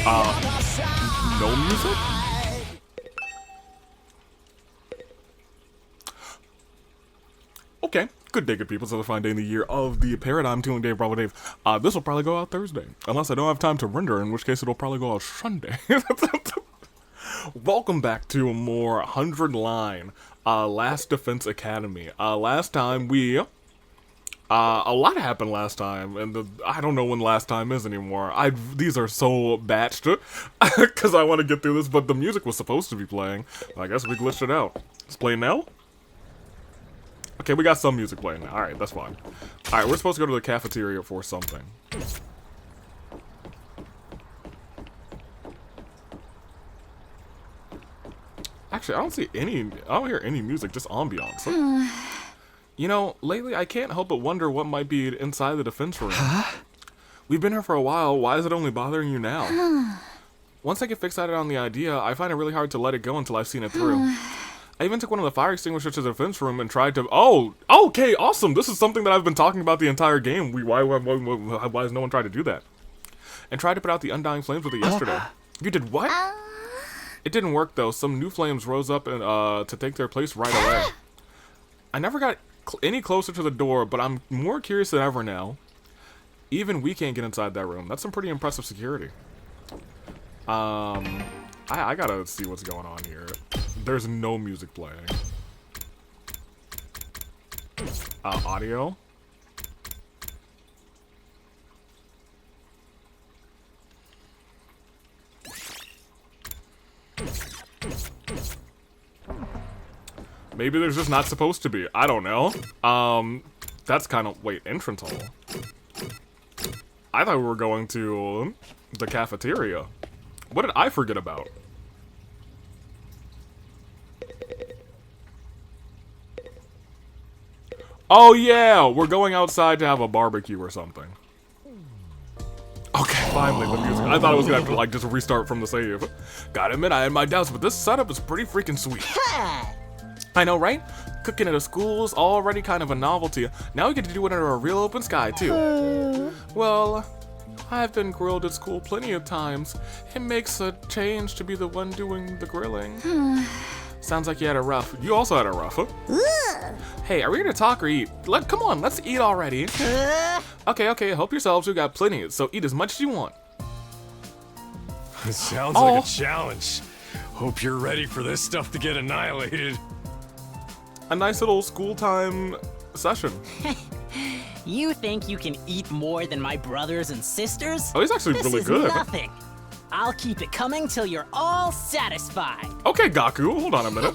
No music? Okay. Good day, good people. It's another fine day in the year of the Paradigm. Tuning Dave, Bravo Dave. This will probably go out Thursday. Unless I don't have time to render, in which case it'll probably go out Sunday. Welcome back to more 100 line Last Defense Academy. Last time we... a lot happened last time, and I don't know when last time is anymore. These are so batched, because I want to get through this, but the music was supposed to be playing. I guess we glitched it out. It's playing now? Okay, we got some music playing now. Alright, that's fine. Alright, we're supposed to go to the cafeteria for something. Actually, I don't hear any music, just ambiance. You know, lately I can't help but wonder what might be inside the defense room. Huh? We've been here for a while, why is it only bothering you now? Once I get fixated on the idea, I find it really hard to let it go until I've seen it through. I even took one of the fire extinguishers to the defense room and tried to... Oh! Okay, awesome! This is something that I've been talking about the entire game. Why has no one tried to do that? And tried to put out the undying flames with it yesterday. You did what? It didn't work, though. Some new flames rose up and to take their place right away. I never got any closer to the door, but I'm more curious than ever now. Even we can't get inside that room. That's some pretty impressive security. I gotta see what's going on here. There's no music playing. Audio. Maybe there's just not supposed to be. I don't know. That's kind of... Wait, entrance hall. I thought we were going to the cafeteria. What did I forget about? Oh yeah, we're going outside to have a barbecue or something. Okay, finally the music. I thought I was gonna have to like just restart from the save. Gotta admit, I had my doubts, but this setup is pretty freaking sweet. I know, right? Cooking at a school is already kind of a novelty. Now we get to do it under a real open sky, too. Well, I've been grilled at school plenty of times. It makes a change to be the one doing the grilling. Sounds like you had a rough. You also had a rough, huh? Hey, are we gonna talk or eat? Come on, let's eat already. Okay, help yourselves. We've got plenty, so eat as much as you want. It sounds like a challenge. Hope you're ready for this stuff to get annihilated. A nice little school time session. You think you can eat more than my brothers and sisters? Oh, he's actually really good. This is nothing. I'll keep it coming till you're all satisfied. Okay, Gaku, hold on a minute.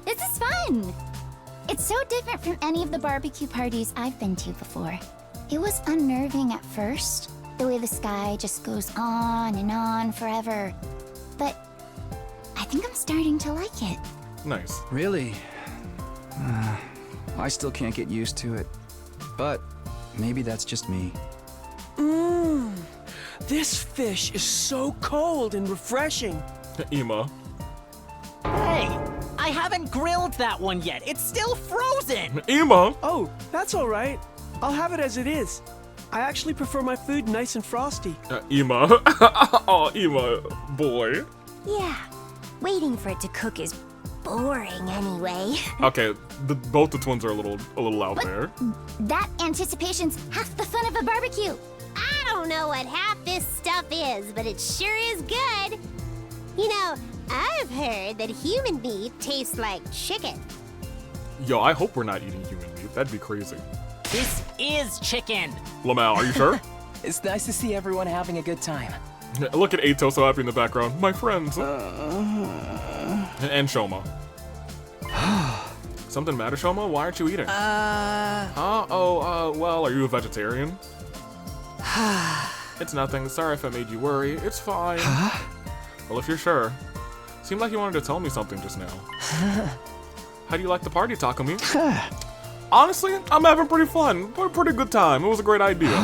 This is fun. It's so different from any of the barbecue parties I've been to before. It was unnerving at first, the way the sky just goes on and on forever. But I think I'm starting to like it. Nice. Really? I still can't get used to it. But maybe that's just me. This fish is so cold and refreshing. Ema. Hey, I haven't grilled that one yet. It's still frozen. Ema. Oh, that's all right. I'll have it as it is. I actually prefer my food nice and frosty. Ema. Oh, Ema, boy. Yeah, waiting for it to cook is boring anyway. Okay, both the twins are a little out there. That anticipation's half the fun of a barbecue. I don't know what half this stuff is, but it sure is good. You know, I've heard that human meat tastes like chicken. Yo, I hope we're not eating human meat. That'd be crazy. This is chicken. Lamau, are you sure? It's nice to see everyone having a good time. Look at Eito so happy in the background. My friends. And Shoma. Something matter, Shoma? Why aren't you eating? Well, are you a vegetarian? It's nothing. Sorry if I made you worry. It's fine. Well, if you're sure. Seemed like you wanted to tell me something just now. How do you like the party, Takumi? Honestly, I'm having pretty fun. Pretty good time. It was a great idea.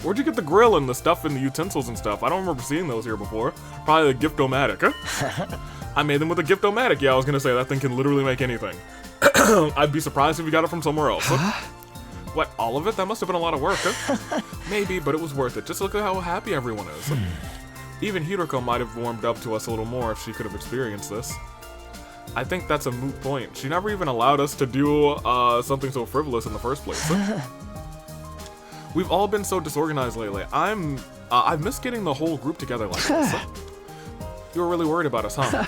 Where'd you get the grill and the stuff and the utensils and stuff? I don't remember seeing those here before. Probably the Gift-O-Matic. I made them with a Gift-O-Matic. Yeah, I was gonna say, that thing can literally make anything. I'd be surprised if you got it from somewhere else. What, all of it? That must have been a lot of work. Maybe, but it was worth it. Just look at how happy everyone is. Even Hiroko might have warmed up to us a little more if she could have experienced this. I think that's a moot point. She never even allowed us to do something so frivolous in the first place. We've all been so disorganized lately. I've missed getting the whole group together like this. You were really worried about us, huh?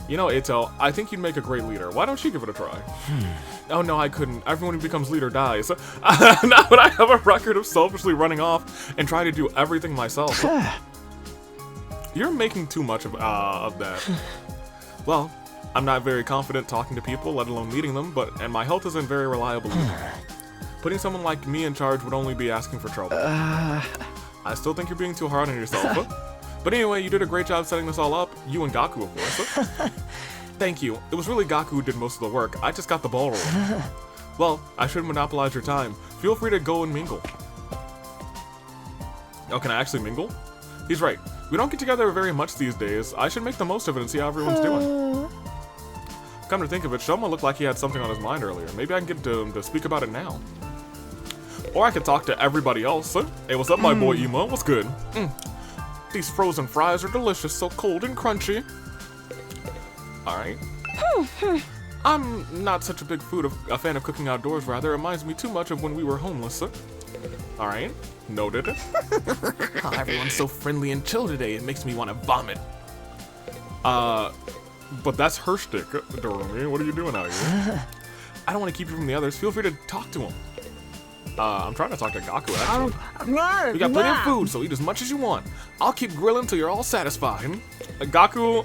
You know, Eito, I think you'd make a great leader. Why don't you give it a try? Oh no, I couldn't. Everyone who becomes leader dies. Now would I have a record of selfishly running off and trying to do everything myself? You're making too much of that. Well, I'm not very confident talking to people, let alone meeting them, and my health isn't very reliable either. Putting someone like me in charge would only be asking for trouble. I still think you're being too hard on yourself. But anyway, you did a great job setting this all up. You and Gaku, of course. Thank you. It was really Gaku who did most of the work. I just got the ball rolling. Well, I shouldn't monopolize your time. Feel free to go and mingle. Oh, can I actually mingle? He's right. We don't get together very much these days. I should make the most of it and see how everyone's doing. Come to think of it, Shoma looked like he had something on his mind earlier. Maybe I can get him to speak about it now. Or I could talk to everybody else. Hey, what's up, my boy Emo? What's good? These frozen fries are delicious, so cold and crunchy. Alright. I'm not such a big a fan of cooking outdoors, rather. It reminds me too much of when we were homeless. Alright, noted. Oh, everyone's so friendly and chill today, it makes me want to vomit. But that's her shtick, Dorumi. What are you doing out here? I don't want to keep you from the others. Feel free to talk to him. I'm trying to talk to Gaku, actually. We got plenty of food, so eat as much as you want. I'll keep grilling till you're all satisfied. Gaku,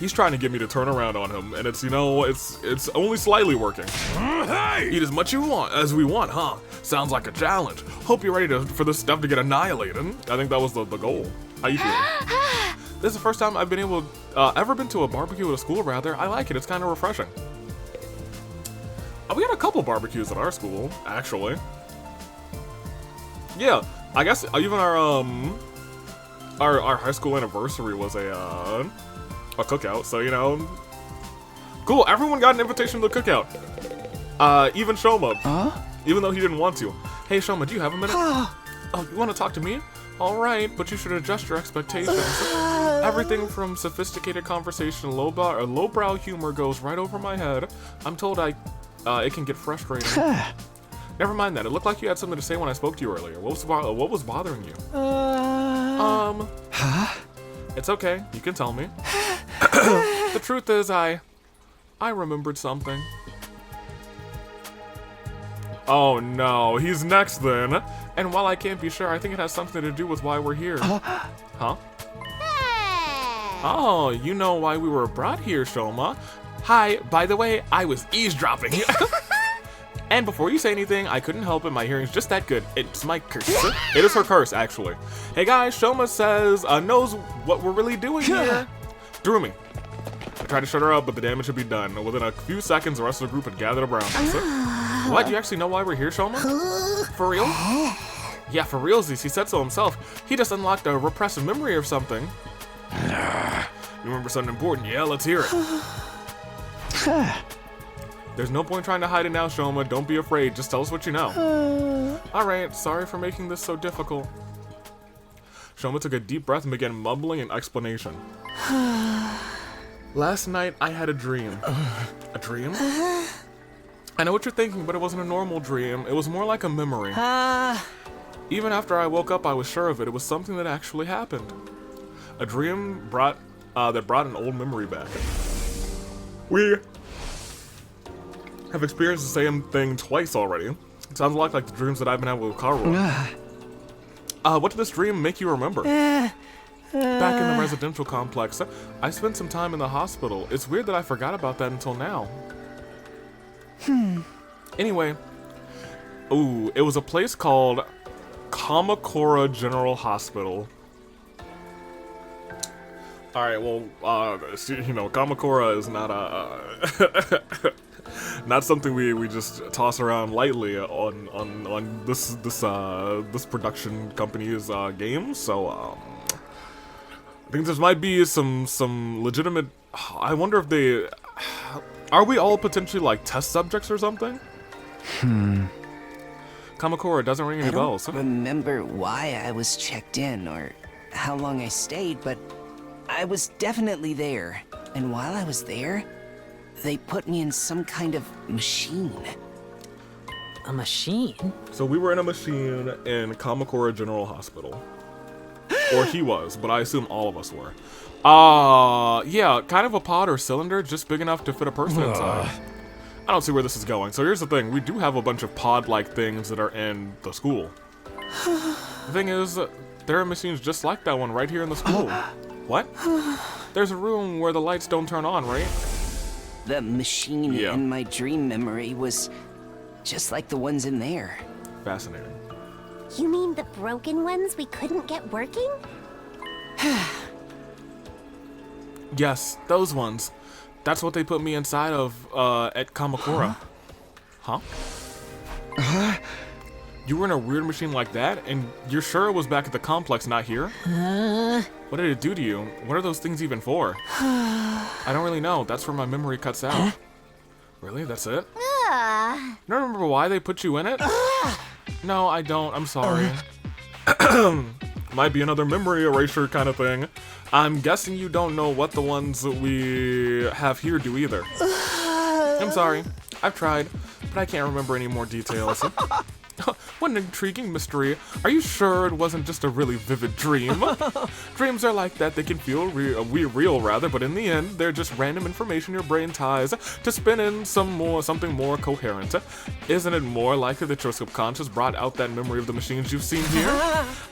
he's trying to get me to turn around on him, and it's, you know, it's only slightly working. Hey! Eat as much as we want, huh? Sounds like a challenge. Hope you're ready for this stuff to get annihilated. I think that was the goal. How you feeling? This is the first time I've been ever been to a barbecue at a school, rather. I like it. It's kind of refreshing. We had a couple barbecues at our school, actually. Yeah, I guess even our high school anniversary was a cookout. So, you know, cool. Everyone got an invitation to the cookout. Even Shoma. Huh? Even though he didn't want to. Hey, Shoma, do you have a minute? Oh, you want to talk to me? All right, but you should adjust your expectations. Everything from sophisticated conversation, lowbrow humor goes right over my head. I'm told it can get frustrating. Never mind that. It looked like you had something to say when I spoke to you earlier. What was bothering you? Huh? It's okay. You can tell me. The truth is, I remembered something. Oh no, he's next then. And while I can't be sure, I think it has something to do with why we're here. Huh? Oh, you know why we were brought here, Shoma. Hi, by the way, I was eavesdropping. And before you say anything, I couldn't help it. My hearing's just that good. It's my curse. It is her curse, actually. Hey guys, Shoma says, knows what we're really doing here. Dorumi. I tried to shut her up, but the damage had been done. Within a few seconds, the rest of the group had gathered around us. What? Do you actually know why we're here, Shoma? For real? Yeah, for realsies. He said so himself. He just unlocked a repressive memory or something. You remember something important? Yeah, let's hear it. There's no point trying to hide it now, Shoma. Don't be afraid. Just tell us what you know. Alright, sorry for making this so difficult. Shoma took a deep breath and began mumbling an explanation. Last night, I had a dream. A dream? I know what you're thinking, but it wasn't a normal dream. It was more like a memory. Even after I woke up, I was sure of it. It was something that actually happened. A dream that brought an old memory back. We have experienced the same thing twice already. It sounds a lot like the dreams that I've been having with Karu. What did this dream make you remember? Back in the residential complex, I spent some time in the hospital. It's weird that I forgot about that until now. Anyway, it was a place called Kamakura General Hospital. Alright, well, you know, Kamakura is not not something we just toss around lightly on this production company's game. So I think there might be some legitimate. I wonder if are we all potentially like test subjects or something? Kamakura doesn't ring any bells. I don't remember why I was checked in or how long I stayed, but I was definitely there. And while I was there, they put me in some kind of machine. A machine? So we were in a machine in Kamakura General Hospital. Or he was, but I assume all of us were. Yeah, kind of a pod or cylinder, just big enough to fit a person inside. I don't see where this is going. So here's the thing, we do have a bunch of pod-like things that are in the school. The thing is, there are machines just like that one right here in the school. What? There's a room where the lights don't turn on, right? The machine Yeah. in my dream memory was just like the ones in there. Fascinating. You mean the broken ones we couldn't get working? Yes, those ones. That's what they put me inside of, at Kamakura. Huh? You were in a weird machine like that, and you're sure it was back at the complex, not here? What did it do to you? What are those things even for? I don't really know. That's where my memory cuts out. Really? That's it? You don't remember why they put you in it? No, I don't. I'm sorry. Might be another memory erasure kind of thing. I'm guessing you don't know what the ones that we have here do either. I'm sorry. I've tried, but I can't remember any more details. What an intriguing mystery. Are you sure it wasn't just a really vivid dream? Dreams are like that. They can feel real, rather, but in the end, they're just random information your brain ties to spin in something more coherent. Isn't it more likely that your subconscious brought out that memory of the machines you've seen here?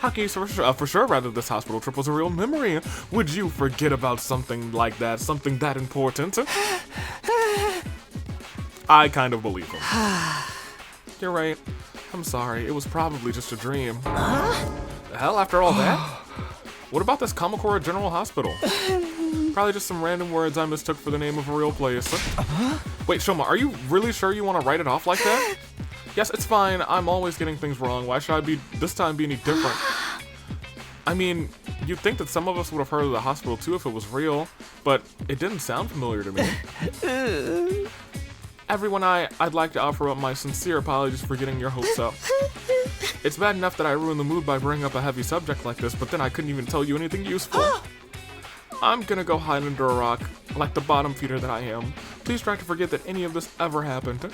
How can you for sure rather this hospital trip was a real memory? Would you forget about something like that, something that important? I kind of believe him. You're right. I'm sorry, it was probably just a dream. The hell, after all that? What about this Kamakura General Hospital? Probably just some random words I mistook for the name of a real place. Wait, Shoma, are you really sure you want to write it off like that? Yes, it's fine. I'm always getting things wrong. Why should I this time be any different? I mean, you'd think that some of us would have heard of the hospital too if it was real, but it didn't sound familiar to me. Everyone, I'd like to offer up my sincere apologies for getting your hopes up. It's bad enough that I ruined the mood by bringing up a heavy subject like this, but then I couldn't even tell you anything useful. I'm gonna go hide under a rock, like the bottom feeder that I am. Please try to forget that any of this ever happened.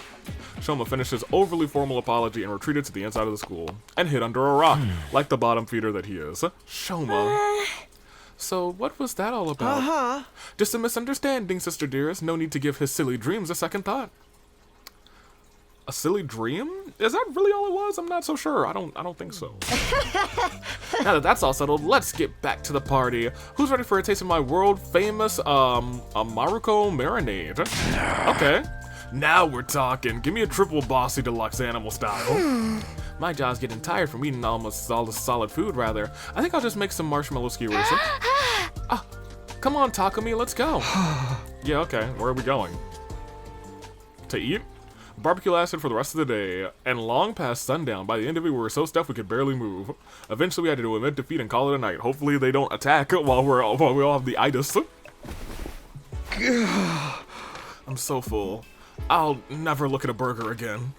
Shoma finished his overly formal apology and retreated to the inside of the school, and hid under a rock, like the bottom feeder that he is. Shoma. So, what was that all about? Just a misunderstanding, sister dearest. No need to give his silly dreams a second thought. A silly dream? Is that really all it was? I'm not so sure. I don't think so. Now that that's all settled, let's get back to the party. Who's ready for a taste of my world famous a Maruko marinade? Okay. Now we're talking. Give me a triple bossy deluxe animal style. My jaw's getting tired from eating almost all the solid food, rather. I think I'll just make some marshmallow skewers. Come on, Takumi, let's go. Yeah, okay. Where are we going? To eat? Barbecue lasted for the rest of the day, and long past sundown. By the end of it, we were so stuffed we could barely move. Eventually, we had to do a mid-defeat and call it a night. Hopefully, they don't attack while we all have the itis. I'm so full. I'll never look at a burger again.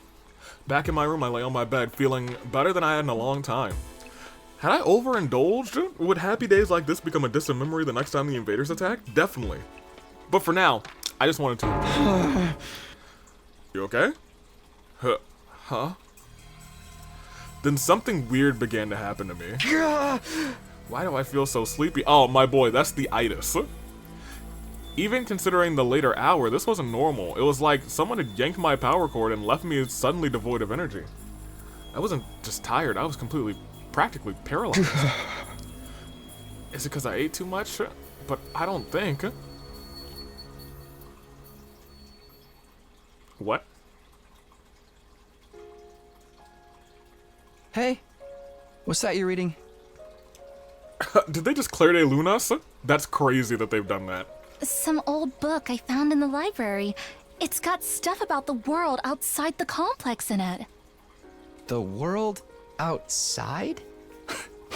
Back in my room, I lay on my bed, feeling better than I had in a long time. Had I overindulged? Would happy days like this become a distant memory the next time the invaders attack? Definitely. But for now, I just wanted to... You okay? Huh? Then something weird began to happen to me. Why do I feel so sleepy? Oh, my boy, that's the itis. Even considering the later hour, this wasn't normal. It was like someone had yanked my power cord and left me suddenly devoid of energy. I wasn't just tired, I was practically paralyzed. Is it because I ate too much? But I don't think. What? Hey, what's that you're reading? Did they just Claire de Lune us? That's crazy that they've done that. Some old book I found in the library. It's got stuff about the world outside the complex in it. The world outside?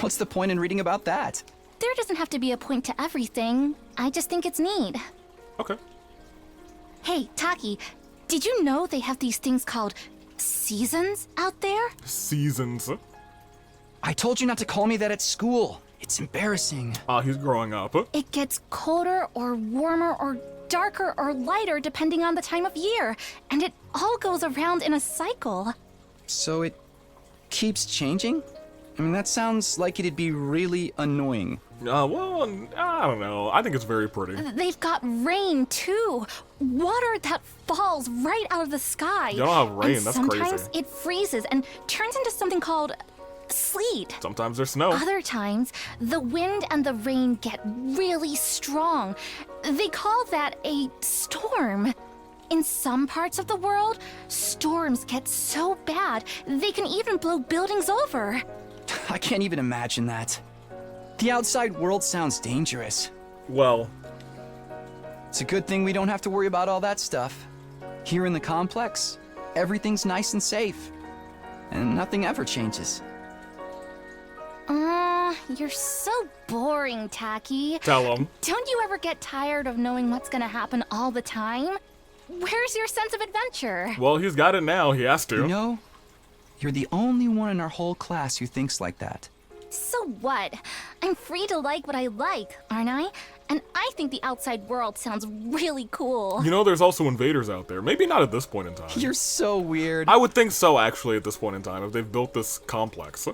What's the point in reading about that? There doesn't have to be a point to everything. I just think it's neat. Okay. Hey, Taki, did you know they have these things called seasons out there? Seasons. I told you not to call me that at school. It's embarrassing. He's growing up. It gets colder or warmer or darker or lighter depending on the time of year, and it all goes around in a cycle. So it keeps changing? I mean, that sounds like it'd be really annoying. Well, I don't know. I think it's very pretty. They've got rain too. Water that falls right out of the sky. You don't have rain, and that's crazy. sometimes it freezes and turns into something called sleet. Sometimes there's snow. Other times, the wind and the rain get really strong. They call that a storm. In some parts of the world, storms get so bad, they can even blow buildings over. I can't even imagine that. The outside world sounds dangerous. Well, It's a good thing we don't have to worry about all that stuff. Here in the complex, everything's nice and safe. And nothing ever changes. You're so boring, Tacky. tell him. Don't you ever get tired of knowing what's gonna happen all the time? Where's your sense of adventure? Well, he's got it now. He has to. You know, you're the only one in our whole class who thinks like that. So what? I'm free to like what I like, aren't I? And I think the outside world sounds really cool. You know, there's also invaders out there. Maybe not at this point in time. You're so weird. I would think so, actually, at this point in time, if they've built this complex. I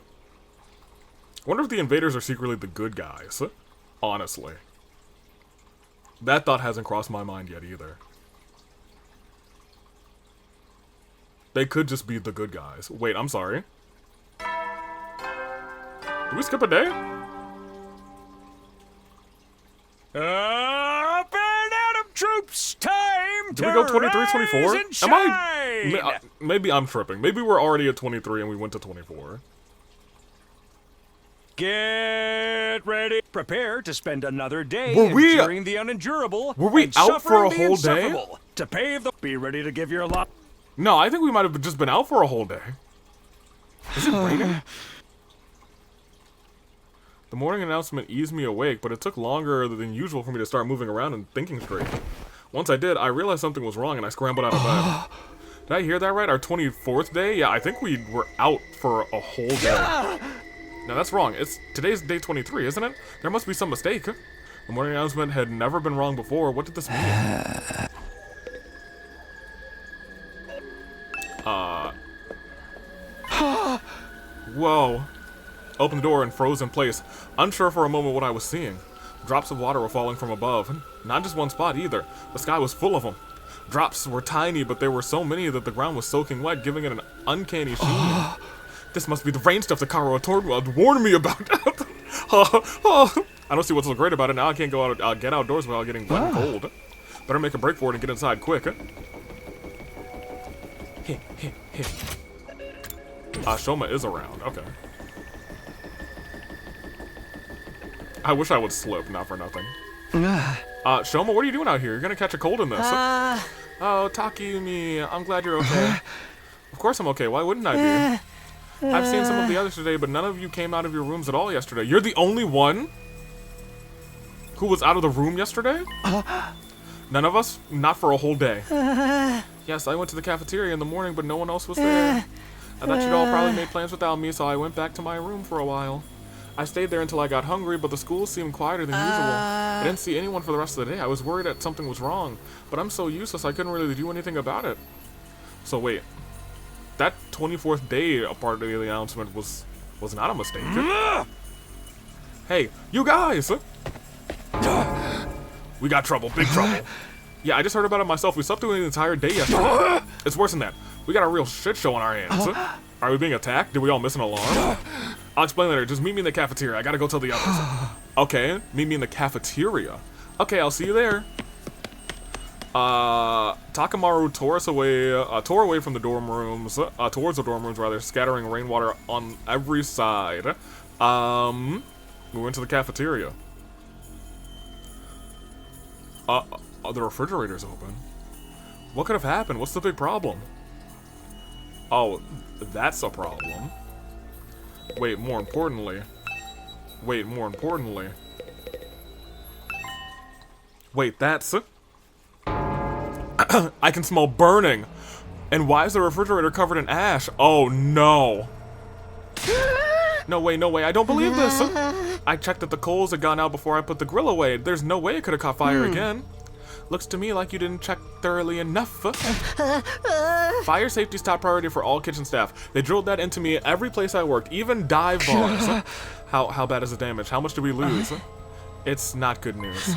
wonder if the invaders are secretly the good guys. Honestly. That thought hasn't crossed my mind yet, either. They could just be the good guys. Wait, I'm sorry. Did we skip a day? Up and out of troops, time Did to we go 23, 24? rise and Am I... shine. Maybe I'm tripping. Maybe we're already at 23 and we went to 24. Get ready. Prepare to spend another day Were we- enduring the unendurable. Were we and out for a suffering the whole day? insufferable. To pave the... Be ready to give your life. No, I think we might have just been out for a whole day. Is it raining? The morning announcement eased me awake, but it took longer than usual for me to start moving around and thinking straight. Once I did, I realized something was wrong and I scrambled out of bed. Did I hear that right? Our 24th day? Yeah, I think we were out for a whole day. No, that's wrong. Today's day 23, isn't it? There must be some mistake. The morning announcement had never been wrong before. What did this mean? Whoa. Opened the door and froze in place, unsure for a moment what I was seeing. Drops of water were falling from above. Not just one spot either. The sky was full of them. Drops were tiny, but there were so many that the ground was soaking wet, giving it an uncanny sheen. This must be the rain stuff that Karo had warned me about. I don't see what's so great about it now. I can't go out, get outdoors without getting wet and cold. Better make a break for it and get inside quick. Shoma is around. Okay. I wish I would slip, not for nothing. Shoma, what are you doing out here? You're gonna catch a cold in this. Oh, Takumi, I'm glad you're okay. Of course I'm okay. Why wouldn't I be? I've seen some of the others today, but none of you came out of your rooms at all yesterday. You're the only one who was out of the room yesterday? None of us? Not for a whole day. Yes, I went to the cafeteria in the morning, but no one else was there. I thought you'd all probably made plans without me, so I went back to my room for a while. I stayed there until I got hungry, but the school seemed quieter than usual. I didn't see anyone for the rest of the day. I was worried that something was wrong, but I'm so useless I couldn't really do anything about it. So wait, that 24th day part of the announcement was not a mistake. Hey, you guys! We got trouble, big trouble. Yeah, I just heard about it myself. We slept through the entire day yesterday. It's worse than that. We got a real shit show on our hands. Are we being attacked? Did we all miss an alarm? I'll explain later. Just meet me in the cafeteria. I gotta go tell the others. Okay, meet me in the cafeteria. Okay, I'll see you there. Takamaru tore away from the dorm rooms, towards the dorm rooms rather, scattering rainwater on every side. We went to the cafeteria. The refrigerator's open. What could have happened? What's the big problem? Oh, that's a problem. Wait, more importantly. Wait, that's... I can smell burning. And why is the refrigerator covered in ash? Oh, no. No way, I don't believe this. I checked that the coals had gone out before I put the grill away. There's no way it could have caught fire again. Looks to me like you didn't check thoroughly enough. Fire safety's top priority for all kitchen staff. They drilled that into me every place I worked, even dive bars. How bad is the damage? How much did we lose? It's not good news.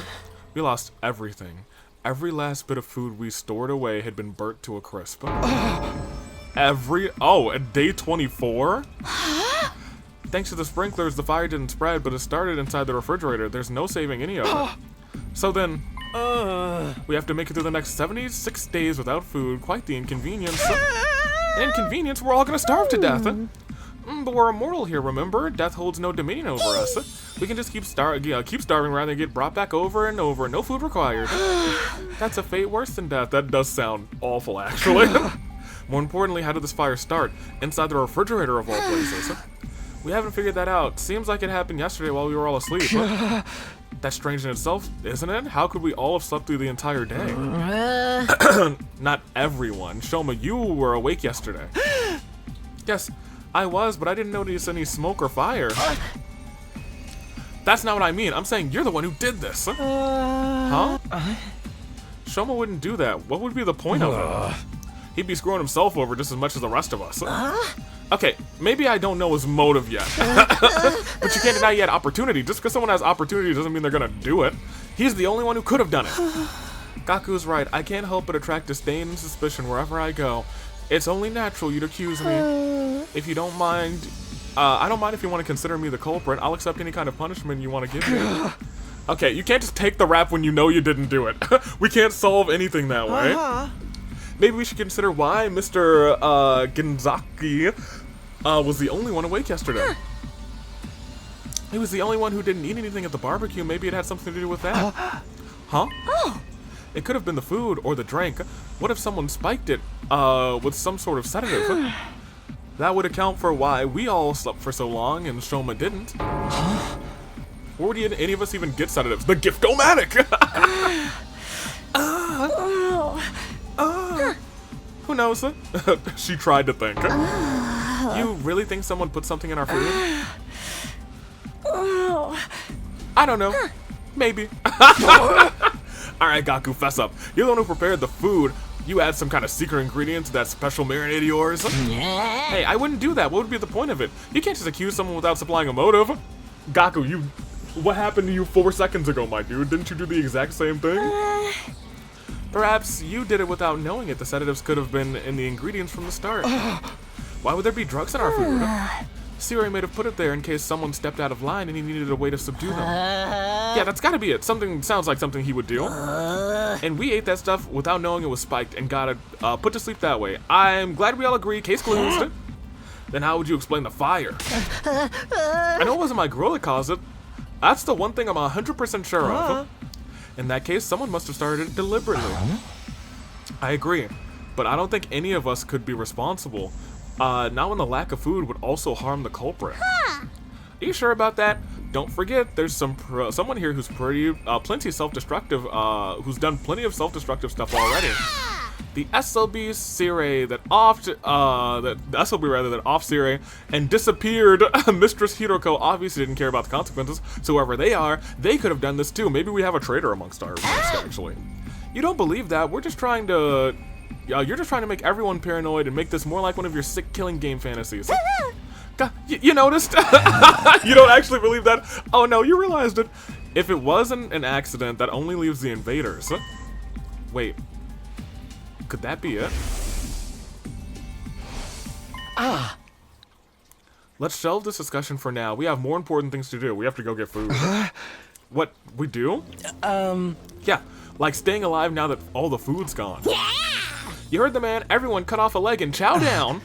We lost everything. Every last bit of food we stored away had been burnt to a crisp. At day 24? Thanks to the sprinklers, the fire didn't spread, but it started inside the refrigerator. There's no saving any of it. So then, we have to make it through the next 76 days without food. Quite the inconvenience. Inconvenience? We're all gonna starve to death. But we're immortal here, remember? Death holds no dominion over us. We can just keep starving rather than get brought back over and over. No food required. That's a fate worse than death. That does sound awful, actually. More importantly, how did this fire start? Inside the refrigerator of all places. We haven't figured that out. Seems like it happened yesterday while we were all asleep. That's strange in itself, isn't it? How could we all have slept through the entire day? Not everyone. Shoma, you were awake yesterday. Yes, I was, but I didn't notice any smoke or fire. That's not what I mean. I'm saying you're the one who did this. Huh? Shoma wouldn't do that. What would be the point of it? He'd be screwing himself over just as much as the rest of us. Okay, maybe I don't know his motive yet. But you can't deny he had opportunity. Just because someone has opportunity doesn't mean they're gonna do it. He's the only one who could have done it. Gaku's right. I can't help but attract disdain and suspicion wherever I go. It's only natural you'd accuse me. If you don't mind, I don't mind if you want to consider me the culprit. I'll accept any kind of punishment you want to give me. Okay, you can't just take the rap when you know you didn't do it. We can't solve anything that way. Maybe we should consider why Mr. Genzaki was the only one awake yesterday. He was the only one who didn't eat anything at the barbecue. Maybe it had something to do with that. Huh? It could have been the food or the drink. What if someone spiked it with some sort of sedative? That would account for why we all slept for so long and Shoma didn't. Where would any of us even get sedatives? The Gift-O-Matic! Who knows? She tried to think. You really think someone put something in our food? I don't know. Maybe. Alright, Gaku, fess up. You're the one who prepared the food. You add some kind of secret ingredient to that special marinade of yours? Hey, I wouldn't do that. What would be the point of it? You can't just accuse someone without supplying a motive. Gaku, what happened to you 4 seconds ago, my dude? Didn't you do the exact same thing? Perhaps you did it without knowing it. The sedatives could have been in the ingredients from the start. Why would there be drugs in our food? SIIIIIIDE may have put it there in case someone stepped out of line and he needed a way to subdue them. Yeah, that's gotta be it. Sounds like something he would do. And we ate that stuff without knowing it was spiked and got it put to sleep that way. I'm glad we all agree. Case closed. Then how would you explain the fire? I know it wasn't my grill that caused it. That's the one thing I'm 100% sure of. In that case, someone must have started it deliberately. I agree, but I don't think any of us could be responsible. Not when the lack of food would also harm the culprit. Are you sure about that? Don't forget, there's someone here who's plenty self-destructive, who's done plenty of self-destructive stuff already. The SLB SIIIIIIDE that off SIIIIIIIDE and disappeared. Mistress Hiroko obviously didn't care about the consequences, so whoever they are, they could have done this too. Maybe we have a traitor amongst our ranks, actually. You don't believe that? We're just trying to... you're just trying to make everyone paranoid and make this more like one of your sick killing game fantasies. You noticed? You don't actually believe that? Oh no, you realized it. If it wasn't an accident, that only leaves the invaders. Wait. Could that be it? Let's shelve this discussion for now. We have more important things to do. We have to go get food. What? We do? Yeah, like staying alive now that all the food's gone. You heard the man. Everyone cut off a leg and chow down.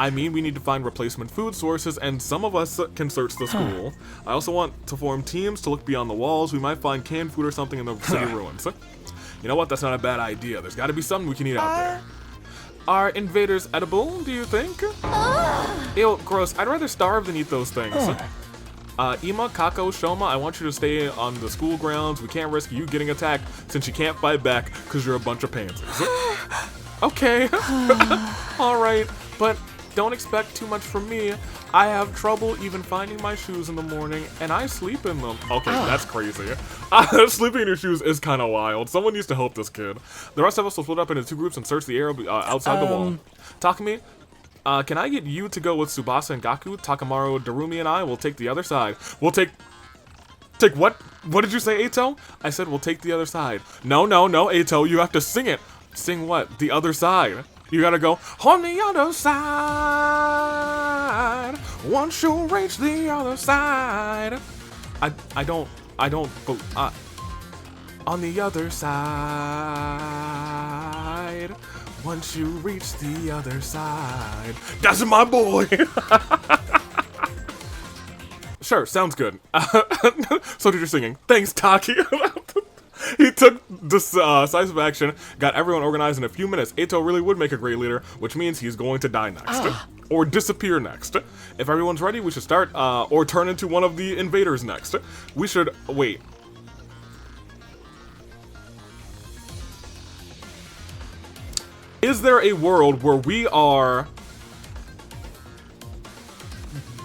I mean, we need to find replacement food sources, and some of us can search the school. I also want to form teams to look beyond the walls. We might find canned food or something in the city ruins. You know what? That's not a bad idea. There's got to be something we can eat out there. Are invaders edible, do you think? Ew, gross. I'd rather starve than eat those things. Ima, Kako, Shoma, I want you to stay on the school grounds. We can't risk you getting attacked since you can't fight back because you're a bunch of pansies. Okay. Alright, but don't expect too much from me. I have trouble even finding my shoes in the morning, and I sleep in them. Okay, that's crazy. Sleeping in your shoes is kind of wild. Someone needs to help this kid. The rest of us will split up into 2 groups and search the area outside the wall. Takumi, can I get you to go with Tsubasa and Gaku? Takamaru, Darumi, and I will take the other side. We'll take what? What did you say, Eito? I said we'll take the other side. No, Eito, you have to sing it. Sing what? The other side. You gotta go, on the other side. Once you reach the other side. On the other side. Once you reach the other side. That's my boy. Sure, sounds good. So did your singing. Thanks, Taki. He took decisive action, got everyone organized in a few minutes. Eito really would make a great leader, which means he's going to die next. Or disappear next. If everyone's ready, we should start, or turn into one of the invaders next. We should, wait. Is there a world where we are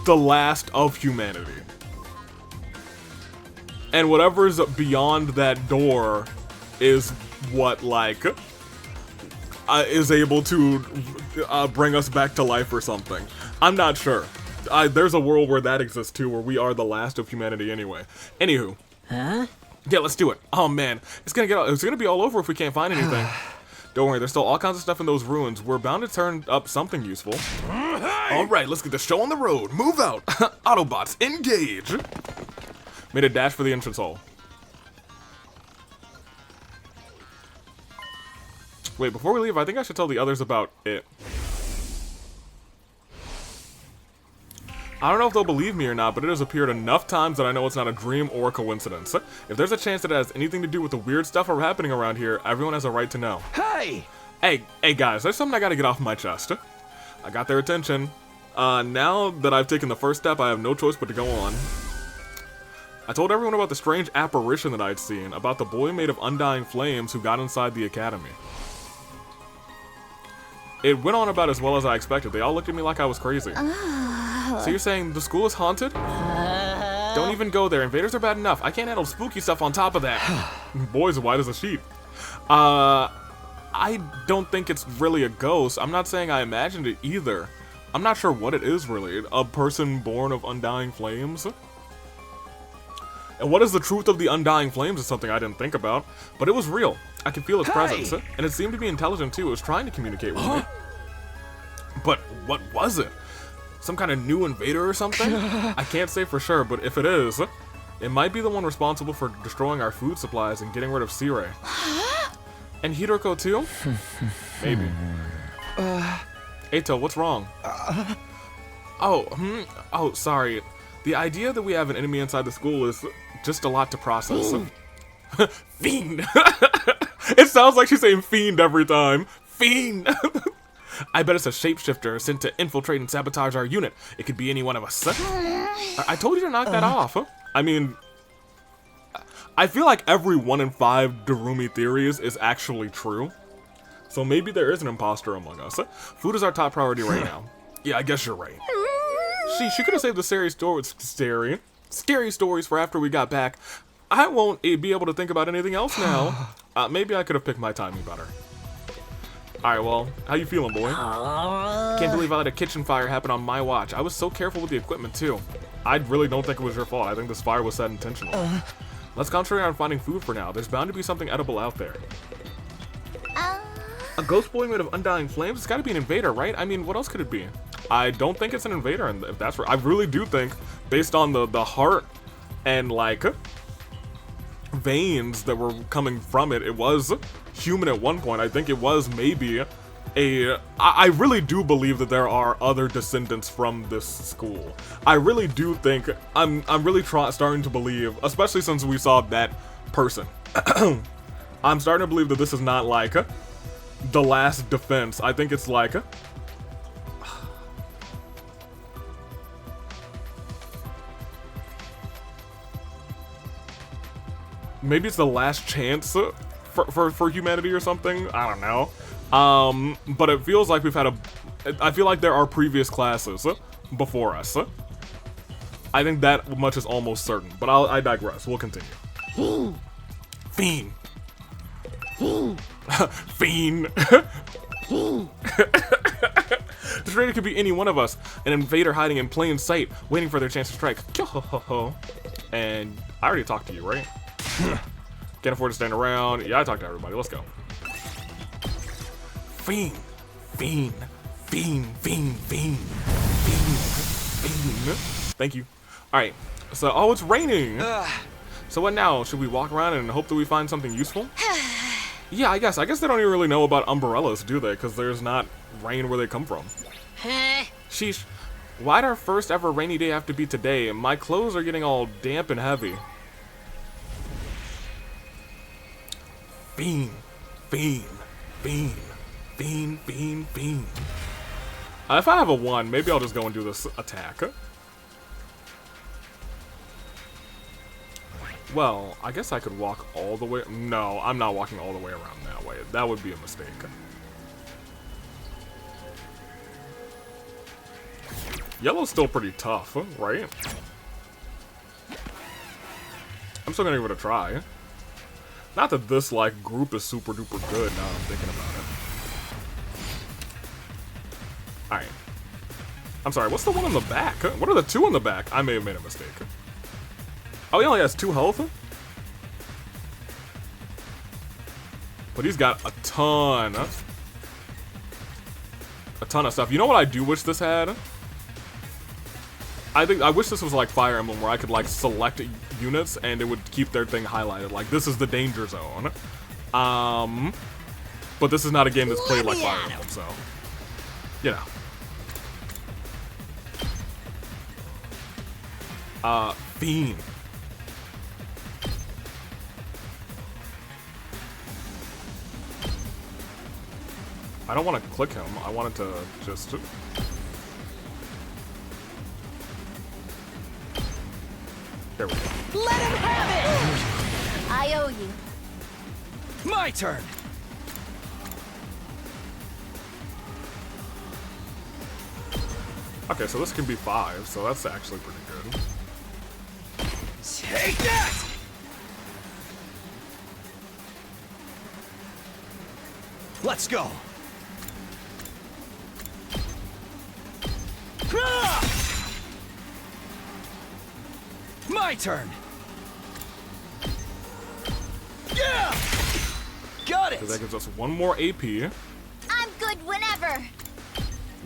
the last of humanity? And whatever's beyond that door is what, like, is able to bring us back to life or something. I'm not sure. There's a world where that exists too, where we are the last of humanity anyway. Anywho. Huh? Yeah, let's do it. Oh man, it's gonna be all over if we can't find anything. Don't worry, there's still all kinds of stuff in those ruins. We're bound to turn up something useful. Alright, let's get the show on the road. Move out. Autobots, engage. Made a dash for the entrance hall. Wait, before we leave, I think I should tell the others about it. I don't know if they'll believe me or not, but it has appeared enough times that I know it's not a dream or a coincidence. If there's a chance that it has anything to do with the weird stuff happening around here, everyone has a right to know. Hey! Hey guys, there's something I gotta get off my chest. I got their attention. Now that I've taken the first step, I have no choice but to go on. I told everyone about the strange apparition that I'd seen, about the boy made of undying flames who got inside the academy. It went on about as well as I expected. They all looked at me like I was crazy. So you're saying the school is haunted? Don't even go there. Invaders are bad enough. I can't handle spooky stuff on top of that. Boy's white as a sheet. I don't think it's really a ghost. I'm not saying I imagined it either. I'm not sure what it is really. A person born of undying flames? And what is the truth of the undying flames is something I didn't think about, but it was real. I could feel its presence, and it seemed to be intelligent too. It was trying to communicate with me. But what was it? Some kind of new invader or something? I can't say for sure, but if it is, it might be the one responsible for destroying our food supplies and getting rid of SIIIIIIDE. And Hiroko too? Maybe. Eito, what's wrong? Oh, sorry. The idea that we have an enemy inside the school is just a lot to process. Fiend! It sounds like she's saying fiend every time. Fiend! I bet it's a shapeshifter sent to infiltrate and sabotage our unit. It could be any one of us. I told you to knock that off. I mean, I feel like every 1 in 5 Darumi theories is actually true. So maybe there is an imposter among us. Food is our top priority right now. Yeah, I guess you're right. She could have saved the scary stories for after we got back. I won't be able to think about anything else now. Maybe I could have picked my timing better. Alright, well, how you feeling, boy? Can't believe I let a kitchen fire happen on my watch. I was so careful with the equipment, too. I really don't think it was your fault. I think this fire was set intentionally. Let's concentrate on finding food for now. There's bound to be something edible out there. A ghost boy made of undying flames? It's gotta be an invader, right? I mean, what else could it be? I don't think it's an invader, and if that's right, I really do think, based on the heart and, like, veins that were coming from it, it was human at one point. I think it was maybe I really do believe that there are other descendants from this school. I really do think, I'm really starting to believe, especially since we saw that person. I'm starting to believe that this is not like the last defense. I think it's like maybe it's the last chance for humanity or something. I don't know. But it feels like we've had I feel like there are previous classes before us. I think that much is almost certain, but I digress. We'll continue. Fiend. Fiend. This raid could be any one of us, an invader hiding in plain sight, waiting for their chance to strike. And I already talked to you, right? Can't afford to stand around. Yeah, I talked to everybody. Let's go. Fiend. Fiend. Fiend. Fiend. Fiend. Fiend. Fiend. Thank you. Alright. So, oh, it's raining. So what now? Should we walk around and hope that we find something useful? Yeah, I guess they don't even really know about umbrellas, do they? Because there's not rain where they come from. Sheesh. Why'd our first ever rainy day have to be today? My clothes are getting all damp and heavy. Fiend. Fiend. Fiend. Fiend. Fiend. Fiend. If I have a 1, maybe I'll just go and do this attack. Well, I guess I could walk all the way. No, I'm not walking all the way around that way. That would be a mistake. Yellow's still pretty tough, right? I'm still gonna give it a try. Not that this, like, group is super duper good now I'm thinking about it. Alright. I'm sorry, what's the one in the back? What are the 2 in the back? I may have made a mistake. Oh, he only has 2 health? But he's got a ton of stuff. You know what I do wish this had? I wish this was like Fire Emblem, where I could like select units and it would keep their thing highlighted. Like, this is the danger zone. But this is not a game that's played like Fire Emblem, so you know. Fiend. I don't want to click him. I wanted to just... There we go. Let him have it! I owe you. My turn. Okay, so this can be 5, so that's actually pretty good. Take that! Let's go. My turn. Yeah! Got it. Because that gives us 1 more AP. You I'm good whenever.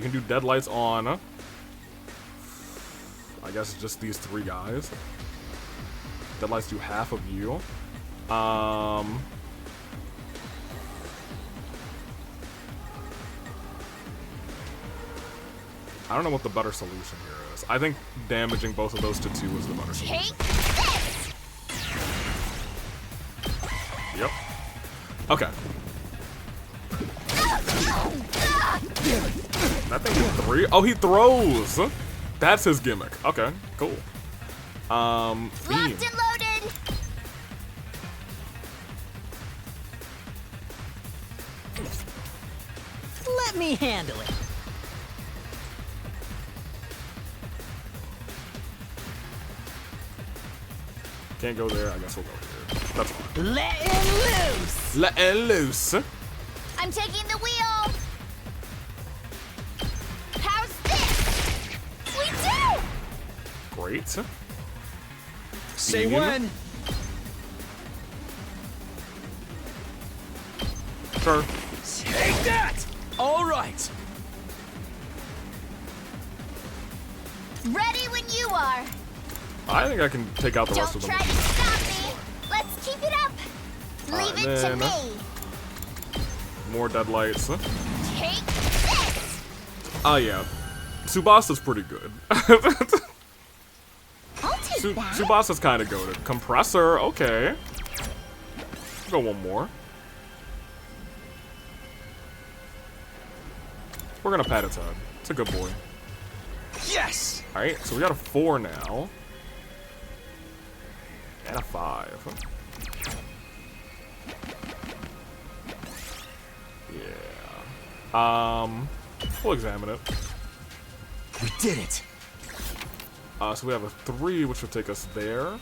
can do Deadlights on, I guess, just these 3 guys. Deadlights do half of you. I don't know what the better solution here is. I think damaging both of those to 2 is the better solution. Take this. Yep. Okay. That thing did 3. Oh, he throws. That's his gimmick. Okay, cool. Locked Fiend. and loaded. Let me handle it. Can't go there. I guess we'll go here. That's fine. Letting loose. Letting loose. I'm taking the wheel. How's this? We do. Great. Say Fiend. when. Sure. Take that. All right. Ready when you are. I think I can take out the rest Don't of them. try to stop me. Let's keep it up. Leave it to then- me. More Deadlights. Take this. Oh yeah. Subasa's pretty good. I'll take that. Subasa's kind of goated. Compressor, okay. Go 1 more. We're gonna pat its head. It's a good boy. Yes. Alright, so we got a 4 now. And a 5. Yeah. We'll examine it. We did it. So we have a 3, which would take us there.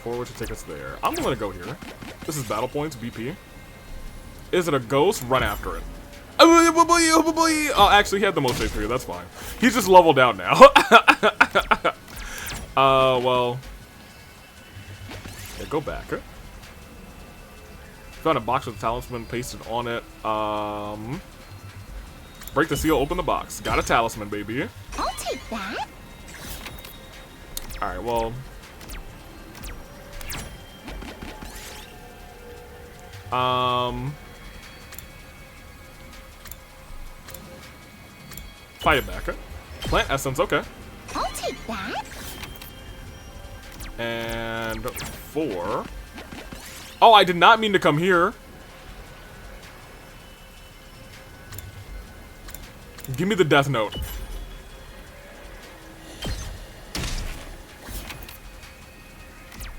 4, which would take us there. I'm gonna go here. This is battle points, BP. Is it a ghost? Run after it. Oh, actually, he had the most HP. That's fine. He's just leveled out now. Well. Yeah, go back. Found a box with a talisman pasted on it. Break the seal, open the box. Got a talisman, baby. I'll take that. Alright, well. Fight it back. Plant essence, okay. I'll take that. And 4. Oh, I did not mean to come here. Give me the death note.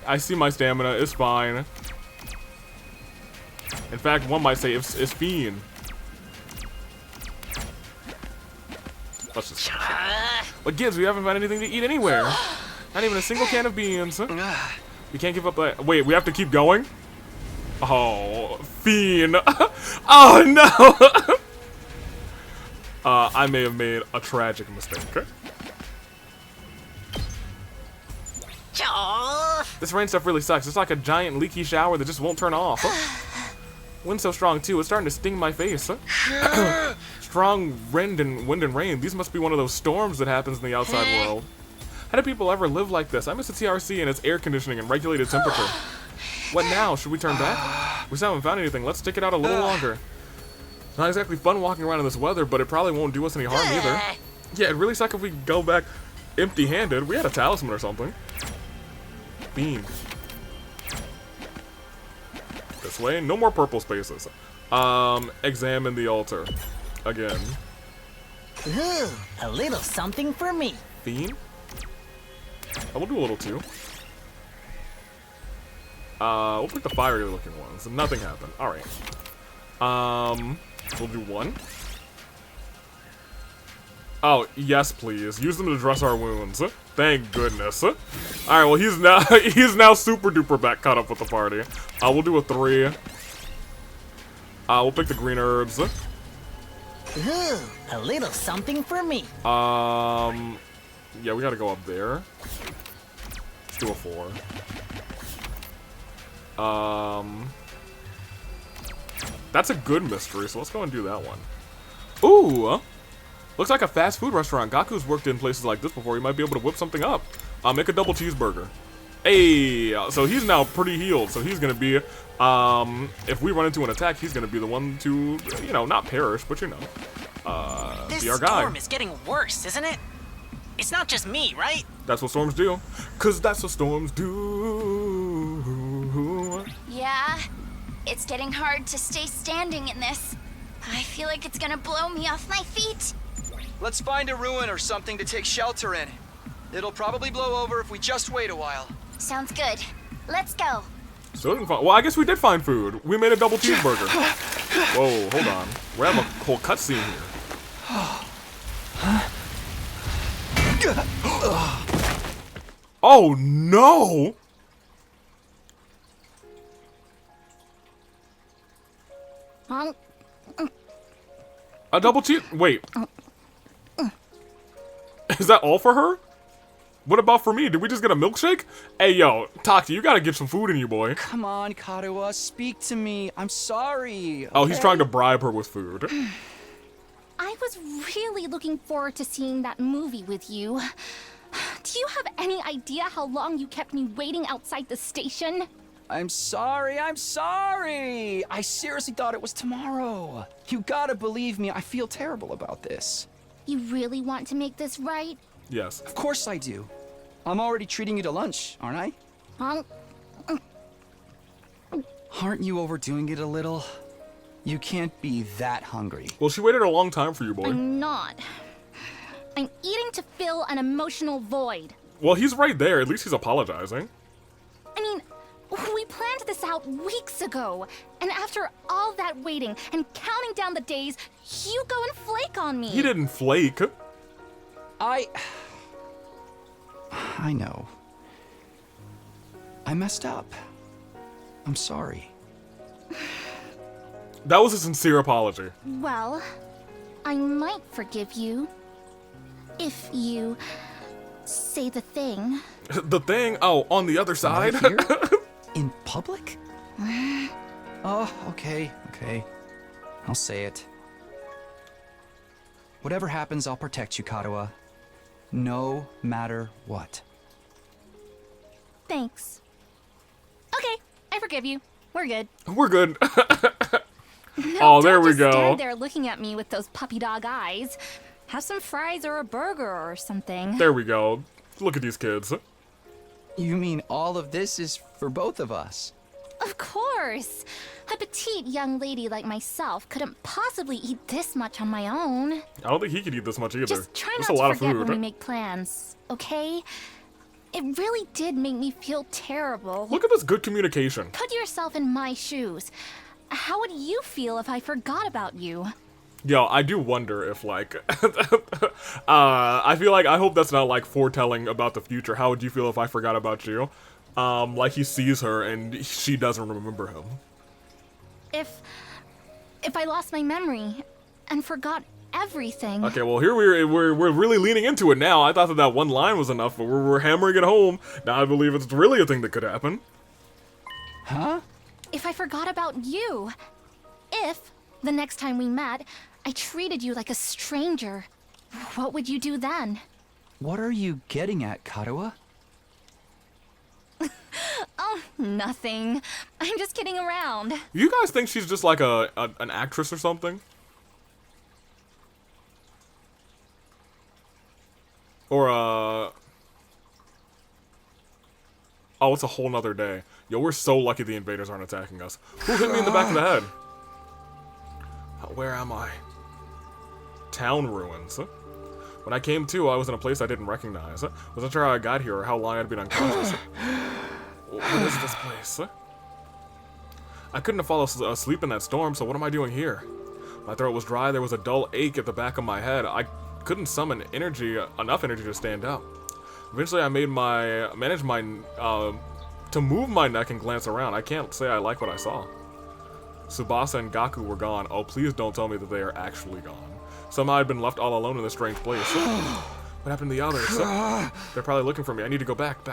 I see my stamina. It's fine. In fact, one might say it's fiend. Let's just. But Gibbs, we haven't found anything to eat anywhere. Not even a single can of beans. We can't give up that. Wait, we have to keep going? Oh, fiend. Oh no. I may have made a tragic mistake. This rain stuff really sucks. It's like a giant leaky shower that just won't turn off. Wind's so strong too, it's starting to sting my face. Strong wind and rain. These must be one of those storms that happens in the outside world. How do people ever live like this? I miss the TRC and its air conditioning and regulated temperature. What now? Should we turn back? We still haven't found anything. Let's stick it out a little longer. It's not exactly fun walking around in this weather, but it probably won't do us any harm either. Yeah, it really sucks if we go back empty-handed. We had a talisman or something. Beam. This way. No more purple spaces. Examine the altar. Again. Ooh, a little something for me. Fiend? I will do a little too. We'll pick the fiery looking ones. Nothing happened. Alright. We'll do 1. Oh, yes, please. Use them to dress our wounds. Thank goodness. Alright, well he's now super duper back caught up with the party. We'll do a 3. We'll pick the green herbs. Ooh, a little something for me. Yeah, we gotta go up there. Let's do a 4. That's a good mystery, so let's go and do that one. Ooh! Looks like a fast food restaurant. Gaku's worked in places like this before. He might be able to whip something up. Make a double cheeseburger. Hey! So he's now pretty healed, so he's gonna be, if we run into an attack, he's gonna be the one to, you know, not perish, but you know, This be our guy. storm is getting worse, isn't it? It's not just me, right? That's what storms do. 'Cause that's what storms do. Yeah, it's getting hard to stay standing in this. I feel like it's gonna blow me off my feet. Let's find a ruin or something to take shelter in. It'll probably blow over if we just wait a while. Sounds good. Let's go. Still didn't find. Well, I guess we did find food. We made a double cheeseburger. Whoa, hold on. We're having a whole cutscene here. Oh no! A double cheese. Wait. Is that all for her? What about for me? Did we just get a milkshake? Hey, yo, Taki, you gotta get some food in you, boy. Come on, Karuha, speak to me. I'm sorry. Oh, he's trying to bribe her with food. I was really looking forward to seeing that movie with you. Do you have any idea how long you kept me waiting outside the station? I'm sorry. I seriously thought it was tomorrow. You gotta believe me, I feel terrible about this. You really want to make this right? Yes. Of course I do. I'm already treating you to lunch, aren't I? Aren't you overdoing it a little? You can't be that hungry. Well, she waited a long time for you, boy. I'm not. I'm eating to fill an emotional void. Well, he's right there. At least he's apologizing. I mean, we planned this out weeks ago. And after all that waiting and counting down the days, you go and flake on me. He didn't flake. I know. I messed up. I'm sorry. That was a sincere apology. Well, I might forgive you if you say the thing. The thing? Oh, on the other side? Right here? In public? Oh, okay. I'll say it. Whatever happens, I'll protect you, Kadoa. No matter what. Thanks. Okay, I forgive you. We're good. We're good. No, Oh, there don't we just go. stand there looking at me with those puppy dog eyes. Have some fries or a burger or something. There we go. Look at these kids. You mean all of this is for both of us? Of course. A petite young lady like myself couldn't possibly eat this much on my own. I don't think he could eat this much either. Just try That's not a lot to of forget food. when we make plans, okay? It really did make me feel terrible. Look at this good communication. Put yourself in my shoes. How would you feel if I forgot about you? Yo, I do wonder if, like, I feel like, I hope that's not, like, foretelling about the future. How would you feel if I forgot about you? Like he sees her and she doesn't remember him. If I lost my memory and forgot everything. Okay, well, here we're really leaning into it now. I thought that one line was enough, but we're hammering it home. Now I believe it's really a thing that could happen. Huh? If I forgot about you. If, the next time we met, I treated you like a stranger. What would you do then? What are you getting at, Kadoa? Oh, nothing. I'm just kidding around. You guys think she's just like an actress or something? Or oh, it's a whole nother day. Yo, we're so lucky the invaders aren't attacking us. Who hit me in the back of the head? Where am I? Town ruins. When I came to, I was in a place I didn't recognize. Wasn't sure how I got here or how long I'd been unconscious. What is this place? I couldn't have fallen asleep in that storm, so what am I doing here? My throat was dry, there was a dull ache at the back of my head. I couldn't summon enough energy to stand up. Eventually I managed to move my neck and glance around. I can't say I like what I saw. Tsubasa and Gaku were gone. Oh, please don't tell me that they are actually gone. Somehow I'd been left all alone in this strange place. What happened to the others? They're probably looking for me. I need to go back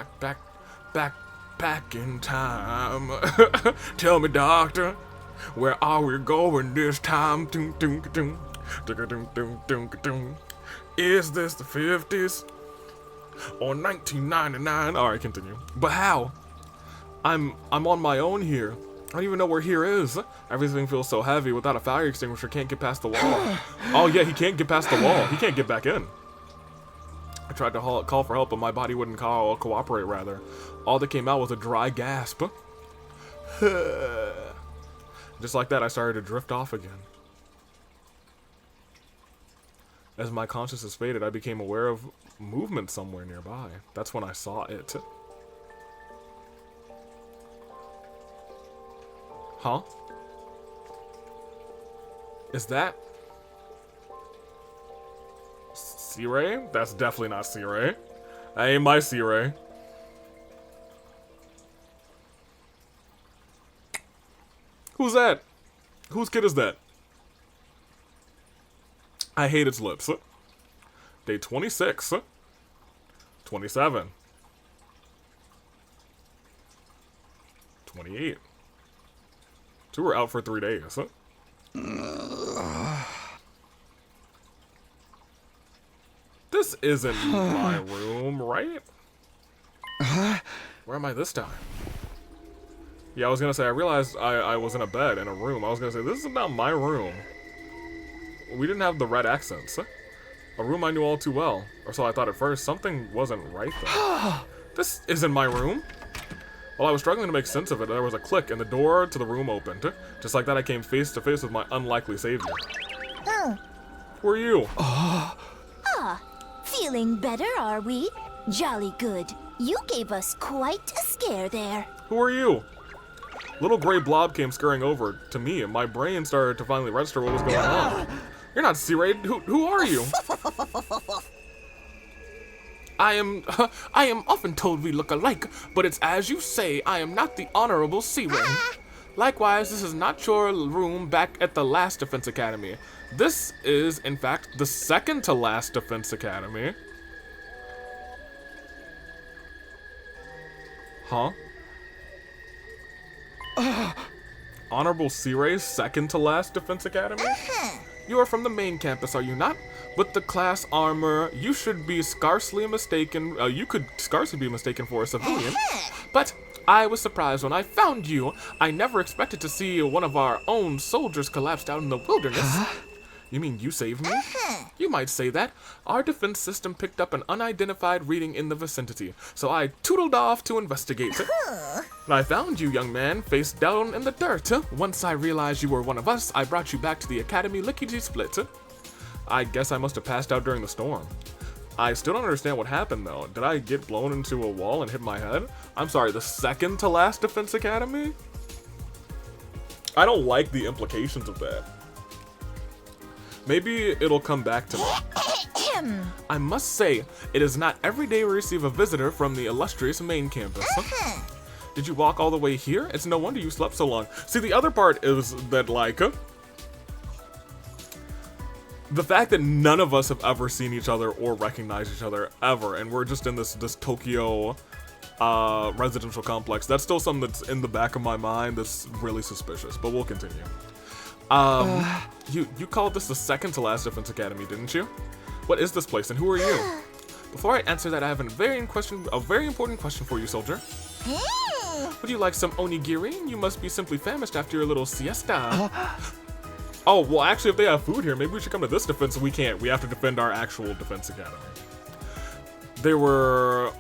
in time. Tell me, doctor, where are we going this time? Is this the 50s or 1999? All right, continue. But how? I'm on my own here. I don't even know where here is. Everything feels so heavy. Without a fire extinguisher, can't get past the wall. Oh yeah, he can't get past the wall. He can't get back in. I tried to call for help, but my body wouldn't cooperate, rather. All that came out was a dry gasp. Just like that, I started to drift off again. As my consciousness faded, I became aware of movement somewhere nearby. That's when I saw it. Huh? Is that SIIIIIDE? That's definitely not SIIIIIIDE. That ain't my SIIIIIIDE. Who's that? Whose kid is that? I hate its lips. Day 26. 27. 28. So we're out for 3 days. This isn't my room, right? Where am I this time? Yeah, I was gonna say, I realized I was in a bed in a room. I was gonna say, this is not my room. We didn't have the red accents. A room I knew all too well. Or so I thought at first. Something wasn't right though. This isn't my room. While I was struggling to make sense of it, there was a click and the door to the room opened. Just like that, I came face to face with my unlikely savior. Oh. Who are you? Feeling better, are we? Jolly good. You gave us quite a scare there. Who are you? Little gray blob came scurrying over to me, and my brain started to finally register what was going on. You're not SIIIIIIDE. Who are you? I am often told we look alike, but it's as you say, I am not the Honorable SIIIIIIDE. Likewise, this is not your room back at the last Defense Academy. This is, in fact, the second to last Defense Academy. Huh? Honorable SIIIIIIDE's second to last Defense Academy? You are from the main campus, are you not? With the class armor, you should be scarcely mistaken. You could scarcely be mistaken for a civilian. But I was surprised when I found you. I never expected to see one of our own soldiers collapsed out in the wilderness. You mean you saved me? You might say that. Our defense system picked up an unidentified reading in the vicinity, so I tootled off to investigate. I found you, young man, face down in the dirt. Once I realized you were one of us, I brought you back to the academy lickety-split. I guess I must have passed out during the storm. I still don't understand what happened, though. Did I get blown into a wall and hit my head? I'm sorry, the second to last Defense Academy? I don't like the implications of that. Maybe it'll come back to me. I must say, it is not every day we receive a visitor from the illustrious main campus. Did you walk all the way here? It's no wonder you slept so long. See, the other part is that, like, the fact that none of us have ever seen each other or recognized each other ever, and we're just in this Tokyo residential complex, that's still something that's in the back of my mind that's really suspicious, but we'll continue. You called this the second to last Defense Academy, didn't you? What is this place and who are you? Before I answer that, I have a very important question for you, soldier. Would you like some onigiri? You must be simply famished after your little siesta. Oh, well, actually, if they have food here, maybe we should come to this defense. We can't. We have to defend our actual Defense Academy. There were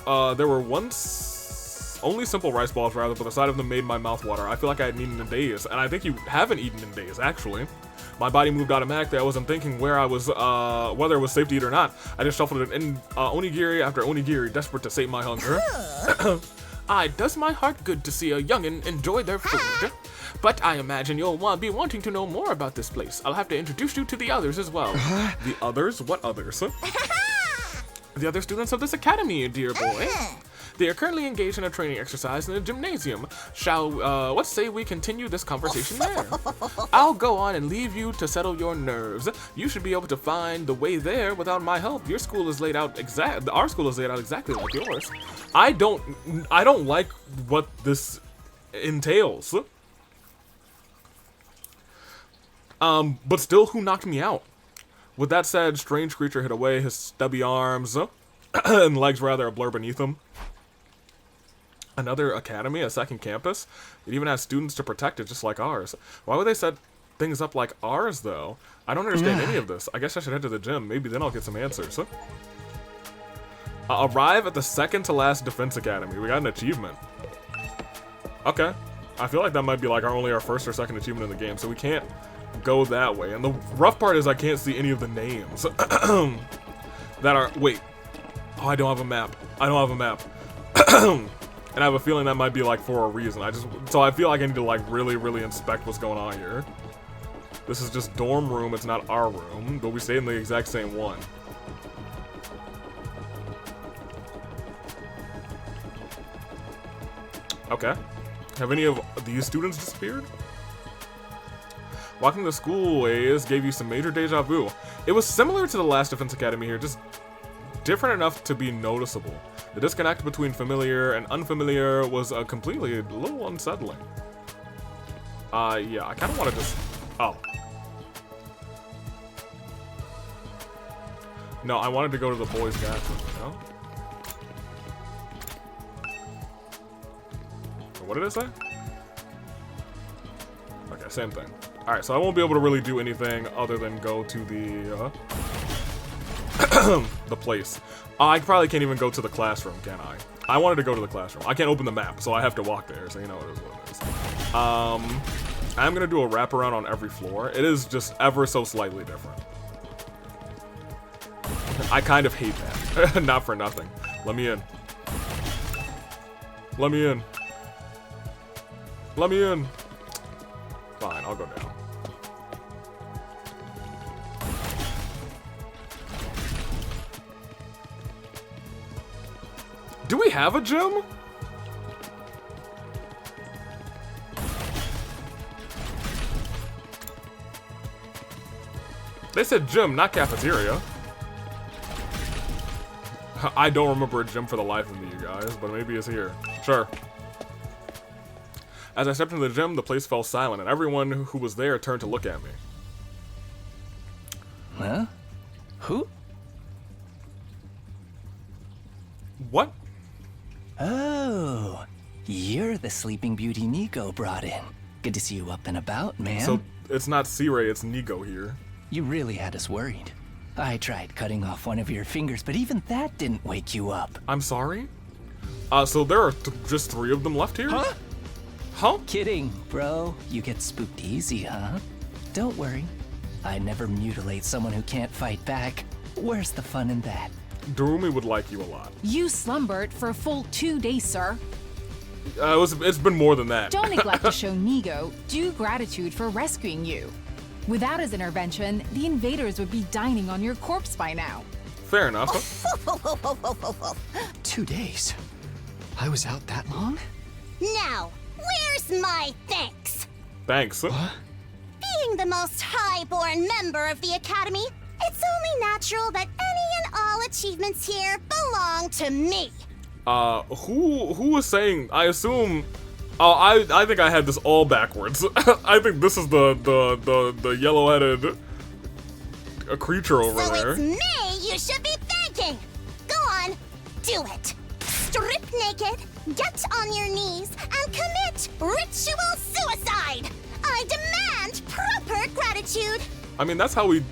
once only simple rice balls, rather, but the sight of them made my mouth water. I feel like I hadn't eaten in days, and I think you haven't eaten in days, actually. My body moved automatically. I wasn't thinking where I was, whether it was safe to eat or not. I just shuffled it in onigiri after onigiri, desperate to sate my hunger. Does my heart good to see a youngin' enjoy their food. But I imagine you'll be wanting to know more about this place. I'll have to introduce you to the others as well. The others? What others? The other students of this academy, dear boy. They are currently engaged in a training exercise in the gymnasium. What say we continue this conversation there? I'll go on and leave you to settle your nerves. You should be able to find the way there without my help. Our school is laid out exactly like yours. I don't like what this entails. But still, who knocked me out? With that said, strange creature hid away, his stubby arms and legs rather a blur beneath him. Another academy, a second campus? It even has students to protect it, just like ours. Why would they set things up like ours, though? I don't understand any of this. I guess I should head to the gym. Maybe then I'll get some answers. Arrive at the second to last Defense Academy. We got an achievement. Okay. I feel like that might be like our first or second achievement in the game, so we can't go that way. And the rough part is I can't see any of the names that are... Wait. Oh, I don't have a map. I don't have a map. And I have a feeling that might be like for a reason. So I feel like I need to like really inspect what's going on here. This is just dorm room, it's not our room, but we stay in the exact same one. Okay. Have any of these students disappeared? Walking the schoolways gave you some major deja vu. It was similar to the last Defense Academy here, just different enough to be noticeable. The disconnect between familiar and unfamiliar was a little unsettling. Yeah, I kind of want to just... Oh. No, I wanted to go to the boys' bathroom, you know? What did it say? Okay, same thing. Alright, so I won't be able to really do anything other than go to the, the place. I probably can't even go to the classroom, can I? I wanted to go to the classroom. I can't open the map, so I have to walk there, so you know it is what it is. I'm gonna do a wraparound on every floor. It is just ever so slightly different. I kind of hate that. Not for nothing. Let me in. Let me in. Let me in. Fine, I'll go down. have a gym? They said gym, not cafeteria. I don't remember a gym for the life of me, you guys, but maybe it's here. Sure. As I stepped into the gym, the place fell silent, and everyone who was there turned to look at me. Huh? Who? What? Oh, you're the Sleeping Beauty Nico brought in. Good to see you up and about, man. So it's not C-Ray, it's Nigo here. You really had us worried. I tried cutting off one of your fingers, but even that didn't wake you up. I'm sorry? So there are just 3 of them left here? Huh? Huh? Kidding, bro. You get spooked easy, huh? Don't worry. I never mutilate someone who can't fight back. Where's the fun in that? Darumi would like you a lot. You slumbered for a full 2 days, sir. It's been more than that. Don't neglect to show Nigo due gratitude for rescuing you. Without his intervention, the invaders would be dining on your corpse by now. Fair enough. 2 days? I was out that long? Now, where's my thanks? Thanks. Being the most high-born member of the Academy, it's only natural that any and all achievements here belong to me. Who was saying? I assume. Oh, I think I had this all backwards. I think this is the yellow-headed creature over there. So it's me you should be thanking. Go on, do it. Strip naked, get on your knees, and commit ritual suicide. I demand proper gratitude. I mean, that's how we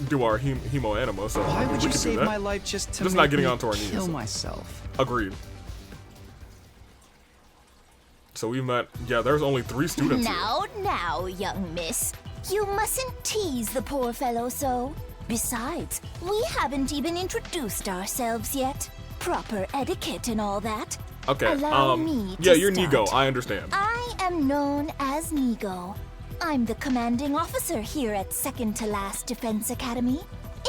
do our hemo anima. So why would we you could do save that. my life just to Just make not getting me onto our knees. kill myself? Agreed. So we met. Yeah, there's only 3 students here. Now, young miss. You mustn't tease the poor fellow so. Besides, we haven't even introduced ourselves yet. Proper etiquette and all that. Okay. Allow me to yeah, you're start. Nigo. I understand. I am known as Nigo. I'm the commanding officer here at Second to Last Defense Academy.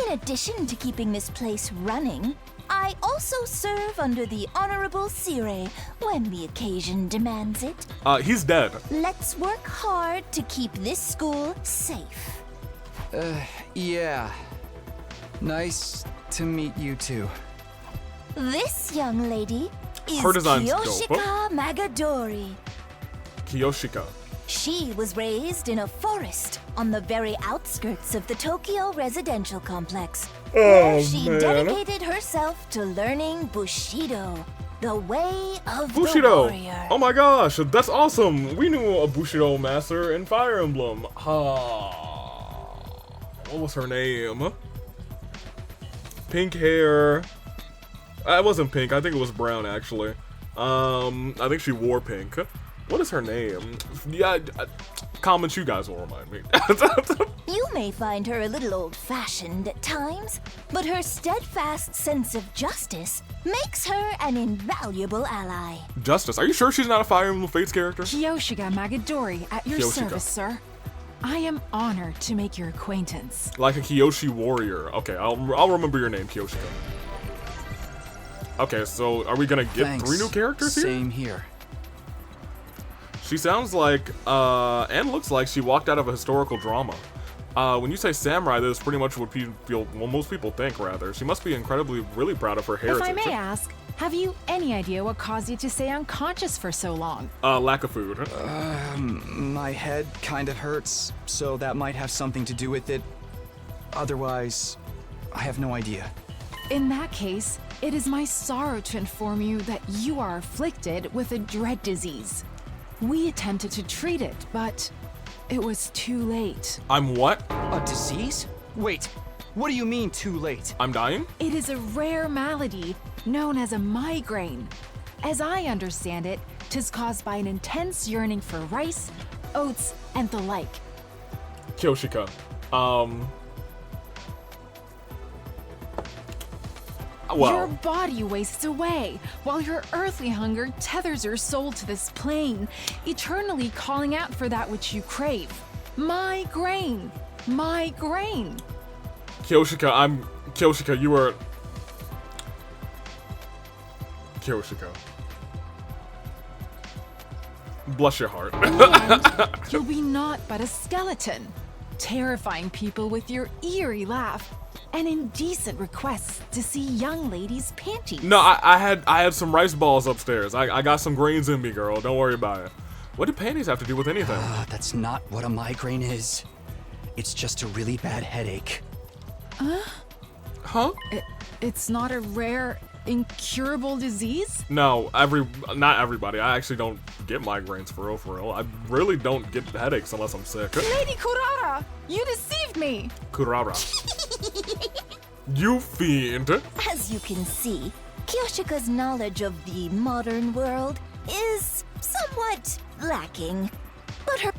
In addition to keeping this place running, I also serve under the Honorable SIIIIIIDE when the occasion demands it. He's dead. Let's work hard to keep this school safe. Yeah. Nice to meet you too. This young lady is Her design's dope. Kiyoshika Magadori. Kiyoshika. She was raised in a forest on the very outskirts of the Tokyo residential complex, where she dedicated herself to learning Bushido, the way of the Bushido. warrior. Oh my gosh, that's awesome. We knew a Bushido master in Fire Emblem. What was her name? Pink hair. It wasn't pink. I think it was brown actually. I think she wore pink. What is her name? Yeah, comments you guys will remind me. You may find her a little old-fashioned at times, but her steadfast sense of justice makes her an invaluable ally. Justice. Are you sure she's not a Fire Emblem Fates character? Kiyoshika Magadori at your Kiyoshika. service, sir. I am honored to make your acquaintance. Like a Kiyoshi warrior. Okay, I'll remember your name, Kiyoshika. Okay, so are we gonna get Thanks. 3 new characters here? Same here. She sounds like, and looks like she walked out of a historical drama. When you say samurai, that's pretty much what most people think, rather. She must be incredibly, really proud of her heritage. If I may ask, have you any idea what caused you to stay unconscious for so long? Lack of food. My head kind of hurts, so that might have something to do with it. Otherwise, I have no idea. In that case, it is my sorrow to inform you that you are afflicted with a dread disease. We attempted to treat it, but it was too late. I'm what? A disease? Wait, what do you mean too late? I'm dying? It is a rare malady known as a migraine. As I understand it, 'tis caused by an intense yearning for rice, oats, and the like. Kiyoshika. Well, Your body wastes away, while your earthly hunger tethers your soul to this plane, eternally calling out for that which you crave. Migraine! Migraine! Kiyoshika, you were... Kyoshiko. Bless your heart. And you'll be naught but a skeleton, terrifying people with your eerie laugh and indecent requests to see young ladies' panties. No, I had some rice balls upstairs. I got some grains in me, girl. Don't worry about it. What do panties have to do with anything? That's not what a migraine is. It's just a really bad headache. Huh? It's not a rare, incurable disease? No, not everybody. I actually don't get migraines for real, for real. I really don't get headaches unless I'm sick. Lady Kurara, you deceived me. Kurara. You fiend. As you can see, Kyoshika's knowledge of the modern world is somewhat lacking. But her...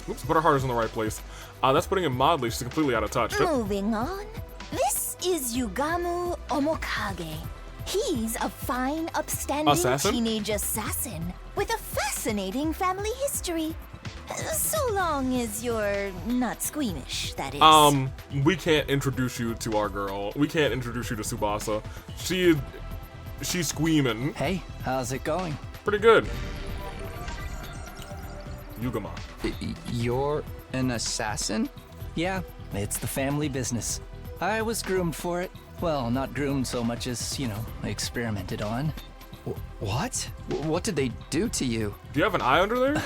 Oops, but her heart is in the right place. That's putting it mildly. She's completely out of touch. Moving on. This is Yugamu Omokage. He's a fine, upstanding teenage assassin with a fascinating family history. So long as you're not squeamish, that is. We can't introduce you to our girl. We can't introduce you to Tsubasa. She's squeaming. Hey, how's it going? Pretty good. Yugama. You're an assassin? Yeah, it's the family business. I was groomed for it. Well, not groomed so much as, experimented on. What? What did they do to you? Do you have an eye under there?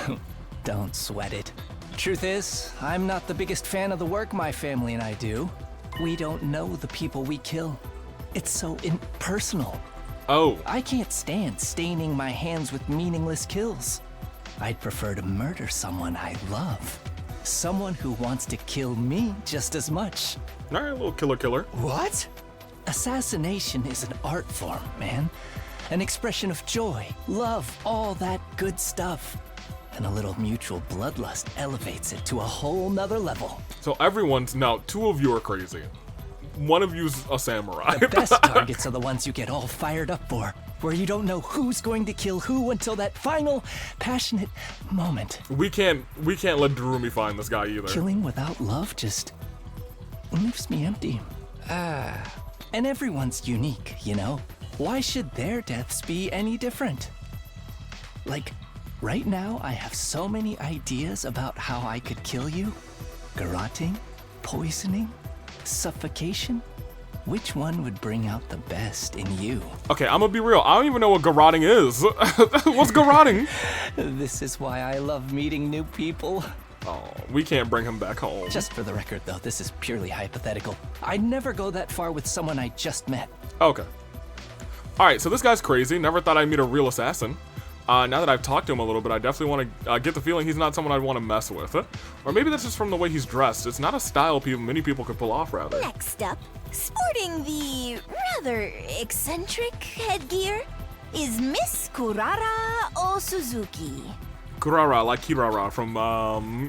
Don't sweat it. Truth is, I'm not the biggest fan of the work my family and I do. We don't know the people we kill. It's so impersonal. Oh. I can't stand staining my hands with meaningless kills. I'd prefer to murder someone I love. Someone who wants to kill me just as much. All right, little killer. What? Assassination is an art form, man. An expression of joy, love, all that good stuff. And a little mutual bloodlust elevates it to a whole nother level. So now, two of you are crazy. One of you's a samurai. The best targets are the ones you get all fired up for, where you don't know who's going to kill who until that final, passionate moment. We can't let Darumi find this guy either. Killing without love just leaves me empty. And everyone's unique, Why should their deaths be any different? Like, right now I have so many ideas about how I could kill you. Garroting, poisoning, suffocation. Which one would bring out the best in you? Okay, I'm gonna be real. I don't even know what garroting is. What's garroting? This is why I love meeting new people. Oh, we can't bring him back home. Just for the record, though, this is purely hypothetical. I'd never go that far with someone I just met. Okay. Alright, so this guy's crazy. Never thought I'd meet a real assassin. Now that I've talked to him a little bit, I definitely want to get the feeling he's not someone I'd want to mess with. Or maybe that's just from the way he's dressed. It's not a style many people could pull off, rather. Next up, sporting the rather eccentric headgear, is Miss Kurara Osuzuki. Kurara, like Kirara from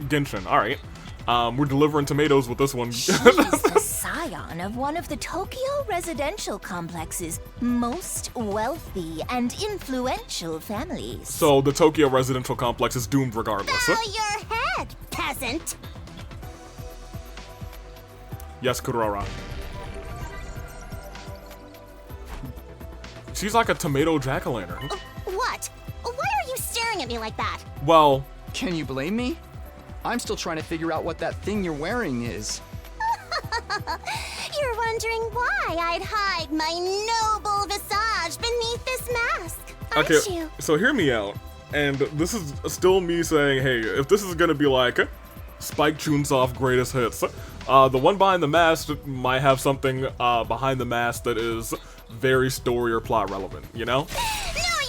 Genshin. Alright. We're delivering tomatoes with this one. She's the scion of one of the Tokyo residential complex's most wealthy and influential families. So the Tokyo residential complex is doomed regardless. Bow your head, peasant. Yes, Kurara. She's like a tomato jack-o'-lantern. What? Why are you staring at me like that? Well... Can you blame me? I'm still trying to figure out what that thing you're wearing is. You're wondering why I'd hide my noble visage beneath this mask, aren't you? So hear me out. And this is still me saying, hey, if this is gonna be like Spike Chunsoft greatest hits, the one behind the mask might have something behind the mask that is very story or plot relevant, Know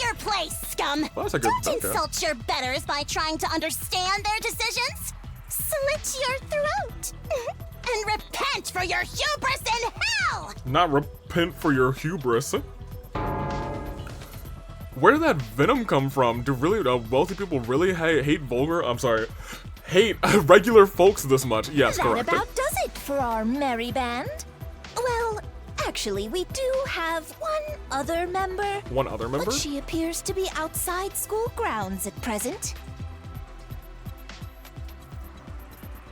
your place, scum! Well, that's a good, Don't insult your betters by trying to understand their decisions! Slit your throat! And repent for your hubris in hell! Not repent for your hubris. Where did that venom come from? Do really wealthy people really hate regular folks this much? Yes, that correct. That about does it for our merry band. Well, actually, we do have one other member. One other member? But she appears to be outside school grounds at present.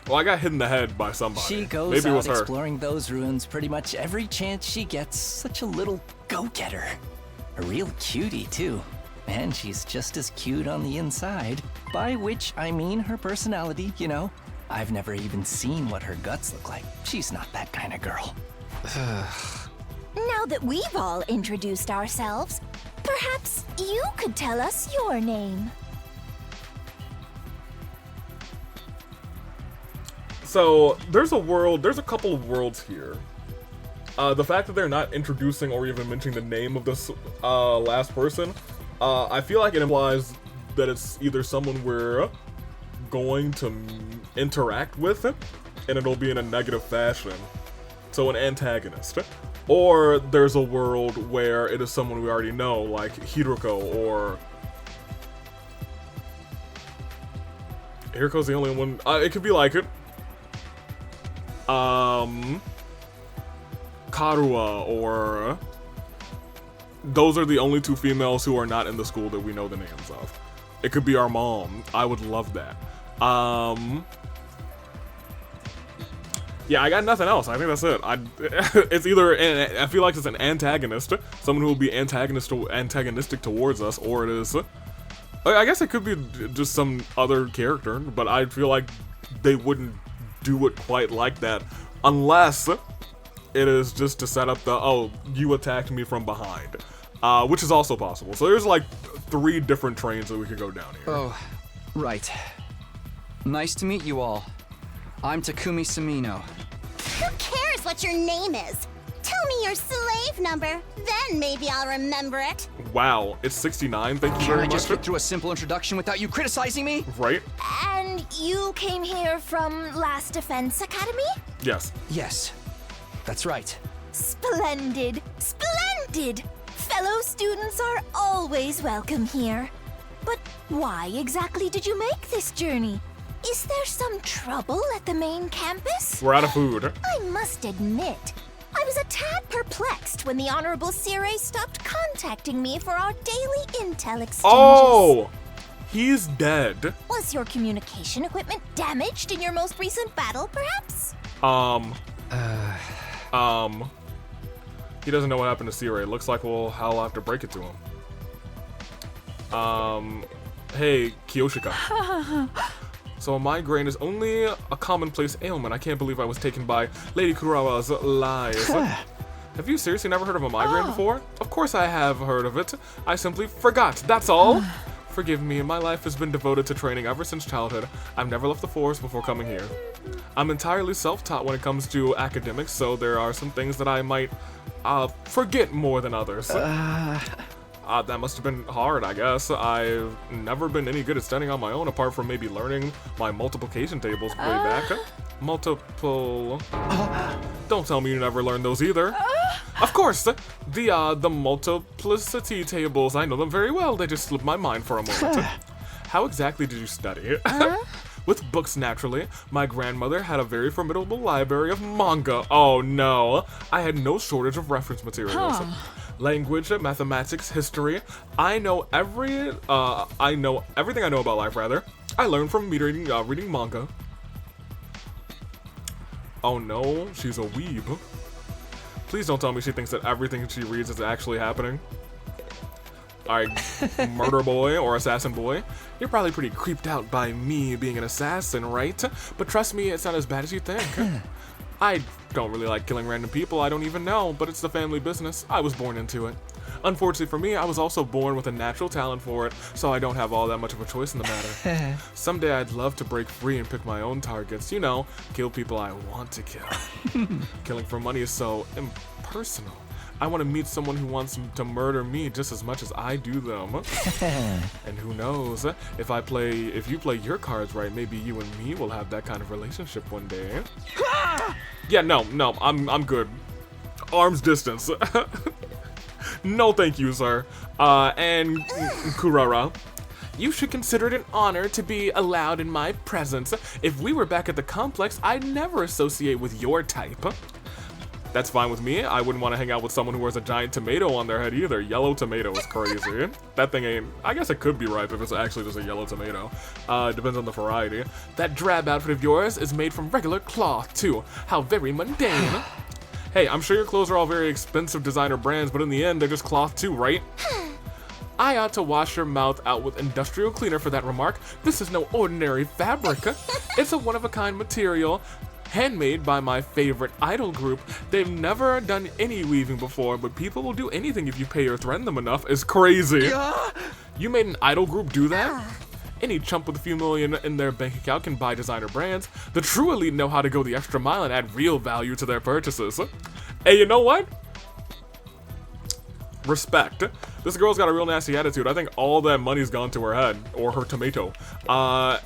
Well, I got hit in the head by somebody. She goes Maybe it was out her. exploring those ruins pretty much every chance she gets. Such a little go-getter. A real cutie, too. And she's just as cute on the inside. By which I mean her personality, you know? I've never even seen what her guts look like. She's not that kind of girl. Now that we've all introduced ourselves, perhaps you could tell us your name. So there's a couple of worlds here. The fact that they're not introducing or even mentioning the name of this last person, I feel like it implies that it's either someone we're going to interact with, and it'll be in a negative fashion, so an antagonist. Or there's a world where it is someone we already know, like Hiruko, or... Hiruko's the only one... it could be like it. Karua, or... Those are the only two females who are not in the school that we know the names of. It could be our mom. I would love that. Yeah, I got nothing else. I think that's it. It's either, I feel like it's an antagonist, someone who will be antagonistic towards us, or it is, I guess it could be just some other character, but I feel like they wouldn't do it quite like that, unless it is just to set up the, oh, you attacked me from behind, which is also possible. So there's like 3 different trains that we could go down here. Oh, right. Nice to meet you all. I'm Takumi Samino. Who cares what your name is? Tell me your slave number, then maybe I'll remember it. Wow, it's 69, thank you Can very I much. just get through a simple introduction without you criticizing me? Right? And you came here from Last Defense Academy? Yes. Yes, that's right. Splendid! Splendid! Fellow students are always welcome here. But why exactly did you make this journey? Is there some trouble at the main campus? We're out of food. I must admit, I was a tad perplexed when the Honorable SIIIIIIDE stopped contacting me for our daily intel exchanges. Oh! He's dead. Was your communication equipment damaged in your most recent battle, perhaps? He doesn't know what happened to SIIIIIIDE. Looks like I'll have to break it to him. Hey, Kiyoshika. So a migraine is only a commonplace ailment. I can't believe I was taken by Lady Kurowa's lies. Have you seriously never heard of a migraine before? Of course I have heard of it. I simply forgot, that's all. Forgive me, my life has been devoted to training ever since childhood. I've never left the forest before coming here. I'm entirely self-taught when it comes to academics, so there are some things that I might forget more than others. That must have been hard, I guess. I've never been any good at studying on my own, apart from maybe learning my multiplication tables way back. Multiple... Don't tell me you never learned those either. Of course, the multiplicity tables, I know them very well. They just slipped my mind for a moment. How exactly did you study? With books, naturally. My grandmother had a very formidable library of manga. Oh no, I had no shortage of reference materials. Language, mathematics, history. I know everything I know about life, rather. I learned from reading manga. Oh no, she's a weeb. Please don't tell me she thinks that everything she reads is actually happening. Alright, murder boy or assassin boy. You're probably pretty creeped out by me being an assassin, right? But trust me, it's not as bad as you think. I don't really like killing random people I don't even know, but it's the family business. I was born into it. Unfortunately for me, I was also born with a natural talent for it, so I don't have all that much of a choice in the matter. Someday I'd love to break free and pick my own targets. You know, kill people I want to kill. Killing for money is so impersonal. I want to meet someone who wants to murder me just as much as I do them. And who knows, if you play your cards right, maybe you and me will have that kind of relationship one day. Yeah, no, I'm good. Arm's distance. No thank you, sir. And Kurara, you should consider it an honor to be allowed in my presence. If we were back at the complex, I'd never associate with your type. That's fine with me. I wouldn't want to hang out with someone who wears a giant tomato on their head either. Yellow tomato is crazy. That thing ain't... I guess it could be ripe if it's actually just a yellow tomato. Depends on the variety. That drab outfit of yours is made from regular cloth, too. How very mundane. Hey, I'm sure your clothes are all very expensive designer brands, but in the end, they're just cloth too, right? I ought to wash your mouth out with industrial cleaner for that remark. This is no ordinary fabric. It's a one-of-a-kind material, handmade by my favorite idol group. They've never done any weaving before, but people will do anything if you pay or threaten them enough. It's crazy. You made an idol group do that? Any chump with a few million in their bank account can buy designer brands. The true elite know how to go the extra mile and add real value to their purchases. Hey, you know what? Respect. This girl's got a real nasty attitude. I think all that money's gone to her head. Or her tomato.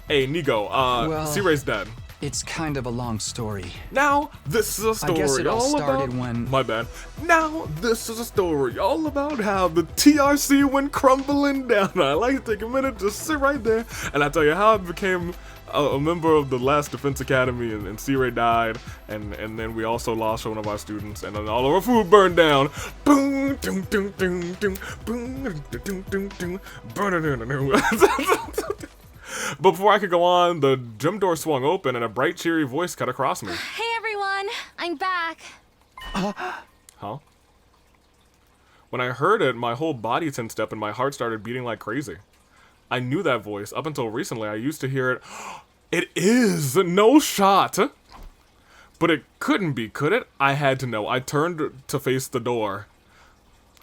Hey, Nigo, well, SIIIIIIIDE's dead. It's kind of a long story. Now, this is a story I guess it all started about... when... My bad. Now, this is a story all about how the TRC went crumbling down. I like to take a minute to sit right there, and I tell you how I became a member of the last Defense Academy, and SIIIIIIDE died, and then we also lost one of our students, and then all of our food burned down. Boom, doom, doom, doom, doom, boom, doom, doom, doom, But before I could go on, the gym door swung open and a bright, cheery voice cut across me. Hey everyone, I'm back. Huh? When I heard it, my whole body tensed up and my heart started beating like crazy. I knew that voice. Up until recently, I used to hear it. It is! No shot! But it couldn't be, could it? I had to know. I turned to face the door.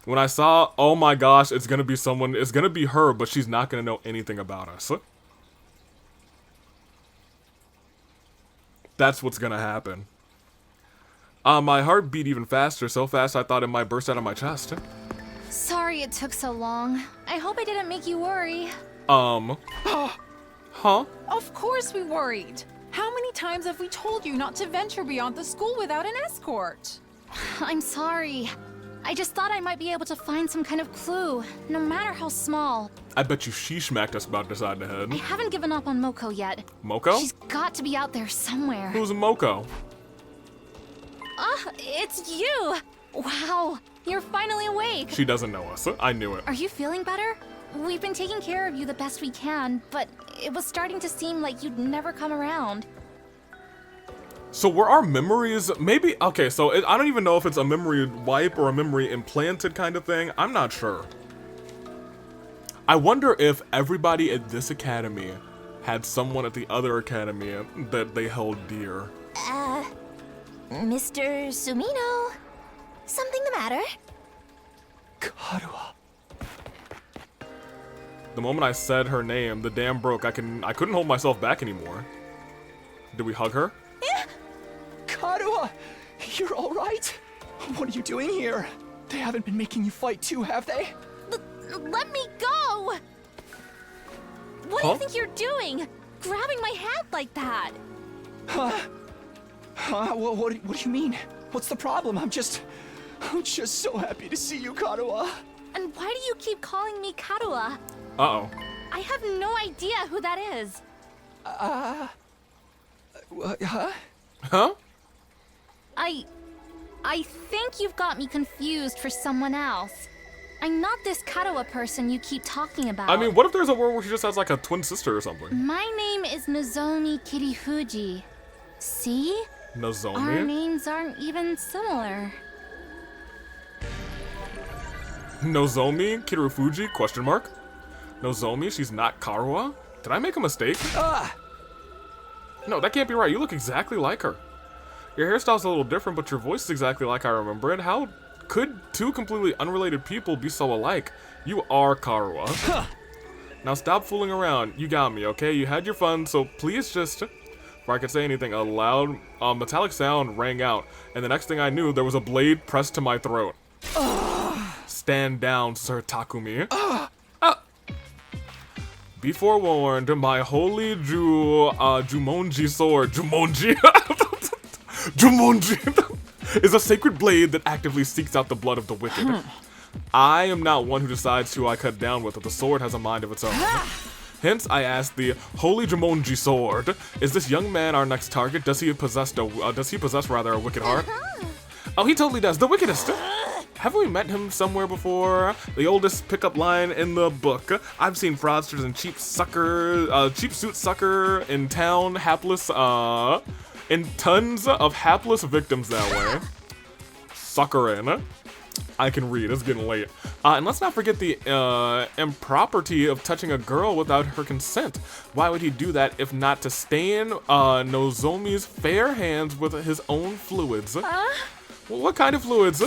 When I saw, oh my gosh, it's gonna be someone, it's gonna be her, but she's not gonna know anything about us. That's what's gonna happen. My heart beat even faster, so fast I thought it might burst out of my chest. Sorry it took so long. I hope I didn't make you worry. Huh? Of course we worried. How many times have we told you not to venture beyond the school without an escort? I'm sorry. I just thought I might be able to find some kind of clue, no matter how small. I bet you she smacked us about to decide to head. I haven't given up on Moko yet. Moko? She's got to be out there somewhere. Who's Moko? It's you! Wow, you're finally awake. She doesn't know us. I knew it. Are you feeling better? We've been taking care of you the best we can, but it was starting to seem like you'd never come around. So were our memories, maybe, okay, so I don't even know if it's a memory wipe or a memory implanted kind of thing. I'm not sure. I wonder if everybody at this academy had someone at the other academy that they held dear. Mr. Sumino? Something the matter? Karua. The moment I said her name, the dam broke. I couldn't hold myself back anymore. Did we hug her? Karua! You're alright? What are you doing here? They haven't been making you fight too, have they? Let me go! What do you think you're doing? Grabbing my hand like that? What do you mean? What's the problem? I'm just so happy to see you, Karua. And why do you keep calling me Karua? Uh-oh. I have no idea who that is. Huh? I think you've got me confused for someone else. I'm not this Karua person you keep talking about. I mean, what if there's a world where she just has like a twin sister or something? My name is Nozomi Kirifuji. See? Nozomi? Our names aren't even similar. Nozomi Kirifuji? Question mark? Nozomi? She's not Karua? Did I make a mistake? No, that can't be right. You look exactly like her. Your hairstyle's a little different, but your voice is exactly like I remember it. How could two completely unrelated people be so alike? You are Karua. Now stop fooling around. You got me, okay? You had your fun, so please just... Before I could say anything, a loud, metallic sound rang out, and the next thing I knew, there was a blade pressed to my throat. Stand down, Sir Takumi. Be forewarned, my holy Jumonji sword, Jumonji is a sacred blade that actively seeks out the blood of the wicked. I am not one who decides who I cut down with, but the sword has a mind of its own. Hence, I asked the holy Jumonji sword, is this young man our next target? Does he possess a wicked heart? Oh, he totally does. The wickedest. Haven't we met him somewhere before? The oldest pickup line in the book. I've seen fraudsters and cheap suit sucker in town, hapless, and tons of hapless victims that way. sucker in. I can read, it's getting late. And let's not forget the impropriety of touching a girl without her consent. Why would he do that if not to stain Nozomi's fair hands with his own fluids? Well, what kind of fluids?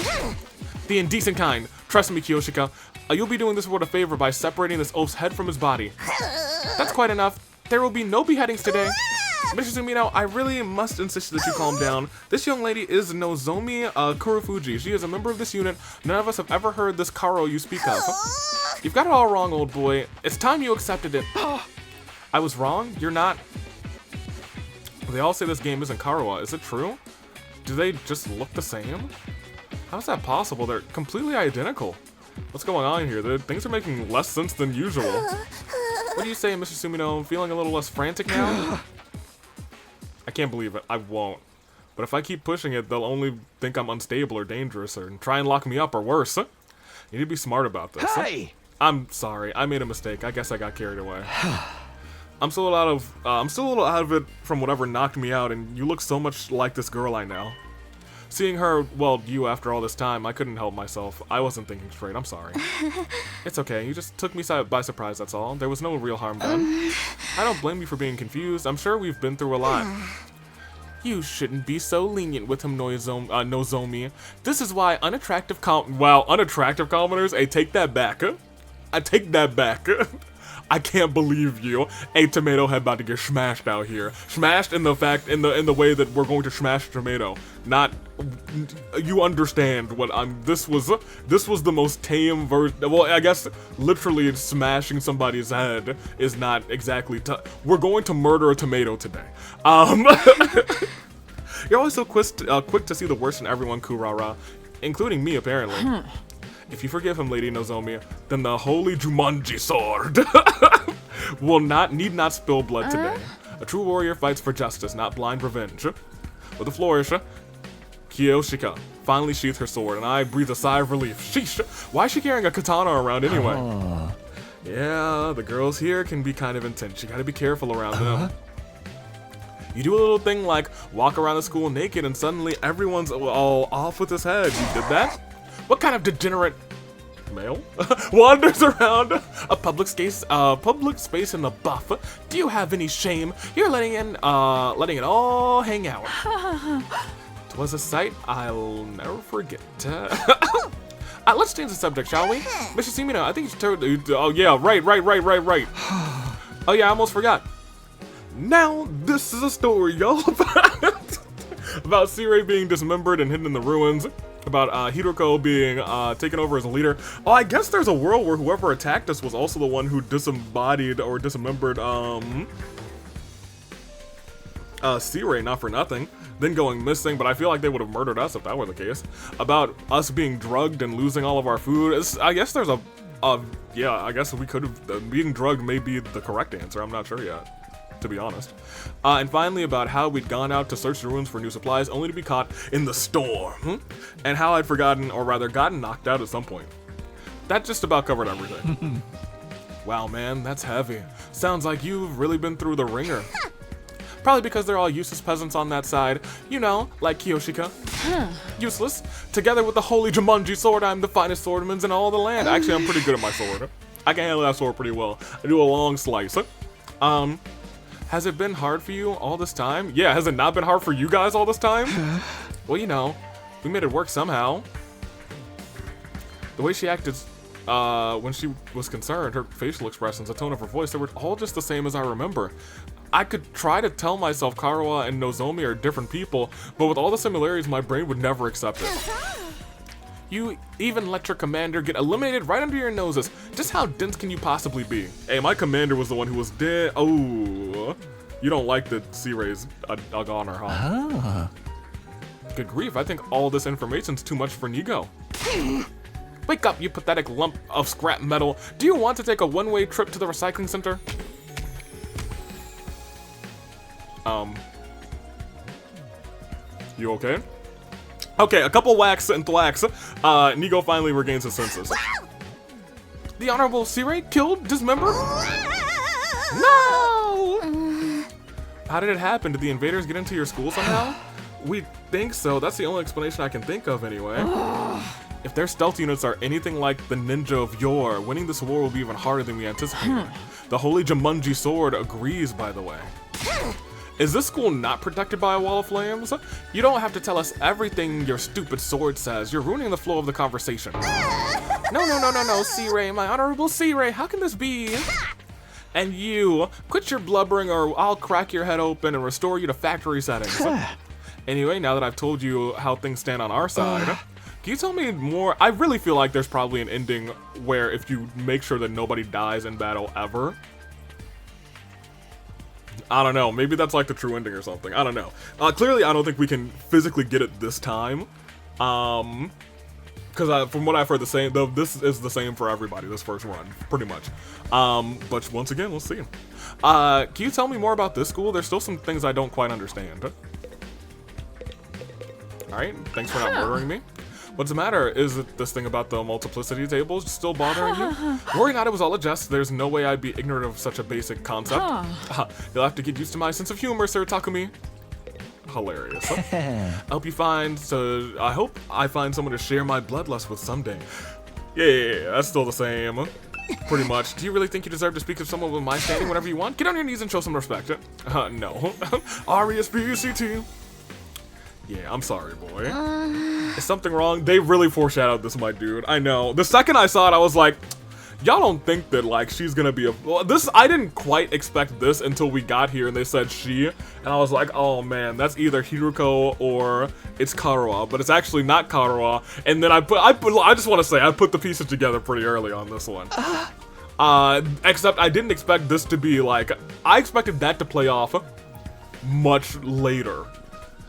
The indecent kind. Trust me, Kiyoshika. You'll be doing this world a favor by separating this oaf's head from his body. That's quite enough. There will be no beheadings today. Mr. Sumino, I really must insist that you calm down. This young lady is Nozomi Kurofuji. She is a member of this unit. None of us have ever heard this Karo you speak of. You've got it all wrong, old boy. It's time you accepted it. I was wrong? You're not... They all say this game isn't Karawa. Is it true? Do they just look the same? How is that possible? They're completely identical. What's going on here? Things are making less sense than usual. What do you say, Mr. Sumino? Feeling a little less frantic now? I can't believe it. I won't. But if I keep pushing it, they'll only think I'm unstable or dangerous or try and lock me up or worse. You need to be smart about this. Hey! I'm sorry. I made a mistake. I guess I got carried away. I'm still a little out of it from whatever knocked me out, and you look so much like this girl I know. Seeing her, well, you after all this time, I couldn't help myself. I wasn't thinking straight. I'm sorry. It's okay. You just took me by surprise, that's all. There was no real harm done. I don't blame you for being confused. I'm sure we've been through a lot. You shouldn't be so lenient with him, Nozomi. This is why unattractive commoners, hey, take that back. I take that back. I can't believe you. A tomato head about to get smashed out here. Smashed in the way that we're going to smash tomato. Not, you understand what I'm. This was the most tame version. Well, I guess literally smashing somebody's head is not exactly. We're going to murder a tomato today. You're always so quick to see the worst in everyone, Kurara, including me apparently. If you forgive him, Lady Nozomi, then the holy Jumanji sword need not spill blood today. A true warrior fights for justice, not blind revenge. With a flourish, Kiyoshika finally sheathed her sword, and I breathe a sigh of relief. Sheesh! Why is she carrying a katana around anyway? Yeah, the girls here can be kind of intense. You gotta be careful around them. You do a little thing like walk around the school naked, and suddenly everyone's all off with his head. You did that? What kind of degenerate male wanders around a public space in the buff? Do you have any shame? You're letting it all hang out. 'Twas a sight I'll never forget. Let's change the subject, shall we? Mr. Sumino, I think oh yeah, right. Oh yeah, I almost forgot. Now this is a story, y'all, about SIIIIIDE being dismembered and hidden in the ruins. About Hiroko being taken over as a leader. Oh, I guess there's a world where whoever attacked us was also the one who disembodied or dismembered SIIIIIIDE, not for nothing. Then going missing, but I feel like they would have murdered us if that were the case. About us being drugged and losing all of our food. I guess there's yeah, I guess we could have, being drugged may be the correct answer. I'm not sure yet, to be honest. And finally about how we'd gone out to search the ruins for new supplies only to be caught in the storm. And how I'd forgotten, or rather gotten knocked out at some point. That just about covered everything. Wow, man, that's heavy. Sounds like you've really been through the ringer. Probably because they're all useless peasants on that side. You know, like Kiyoshika. Useless. Together with the holy Jumanji sword, I'm the finest swordman in all the land. Actually, I'm pretty good at my sword. I can handle that sword pretty well. I do a long slice. Has it been hard for you all this time? Yeah, has it not been hard for you guys all this time? Well, you know, we made it work somehow. The way she acted when she was concerned, her facial expressions, the tone of her voice, they were all just the same as I remember. I could try to tell myself Karawa and Nozomi are different people, but with all the similarities, my brain would never accept it. You even let your commander get eliminated right under your noses. Just how dense can you possibly be? Hey, my commander was the one who was dead. Oh, you don't like the SIIIIIIDE's a goner, huh? Good grief, I think all this information's too much for Nigo. Wake up, you pathetic lump of scrap metal. Do you want to take a one-way trip to the recycling center? You okay? Okay, a couple whacks and thwacks. Nigo finally regains his senses. The Honorable SIIIIIIDE killed, dismembered? No! How did it happen? Did the invaders get into your school somehow? We think so. That's the only explanation I can think of anyway. If their stealth units are anything like the ninja of yore, winning this war will be even harder than we anticipated. The Holy Jumanji Sword agrees, by the way. Is this school not protected by a wall of flames? You don't have to tell us everything your stupid sword says. You're ruining the flow of the conversation. No, C-Ray, my honorable C-Ray, how can this be? And you, quit your blubbering or I'll crack your head open and restore you to factory settings. Anyway, now that I've told you how things stand on our side, can you tell me more? I really feel like there's probably an ending where if you make sure that nobody dies in battle ever. I don't know, maybe that's like the true ending or something, I don't know. Clearly I don't think we can physically get it this time. Because from what I've heard, this is the same for everybody, this first run, pretty much. But once again, let's see. Can you tell me more about this school? There's still some things I don't quite understand. Alright, thanks for not murdering me. What's the matter? Is it this thing about the multiplicity tables still bothering you? Worry not, it was all a jest. There's no way I'd be ignorant of such a basic concept. You'll have to get used to my sense of humor, Sir Takumi. Hilarious. I hope I find someone to share my bloodlust with someday. Yeah, that's still the same. Pretty much. Do you really think you deserve to speak of someone with my standing whenever you want? Get on your knees and show some respect. No. R-E-S-P-E-C-T. Yeah, I'm sorry, boy. Is something wrong? They really foreshadowed this, my dude. I know. The second I saw it, I was like, y'all don't think that, like, she's gonna be I didn't quite expect this until we got here and they said she. And I was like, oh man, that's either Hiruko or it's Karuha. But it's actually not Karuha. And then I just want to say, I put the pieces together pretty early on this one. Except I didn't expect this to be, like, I expected that to play off much later.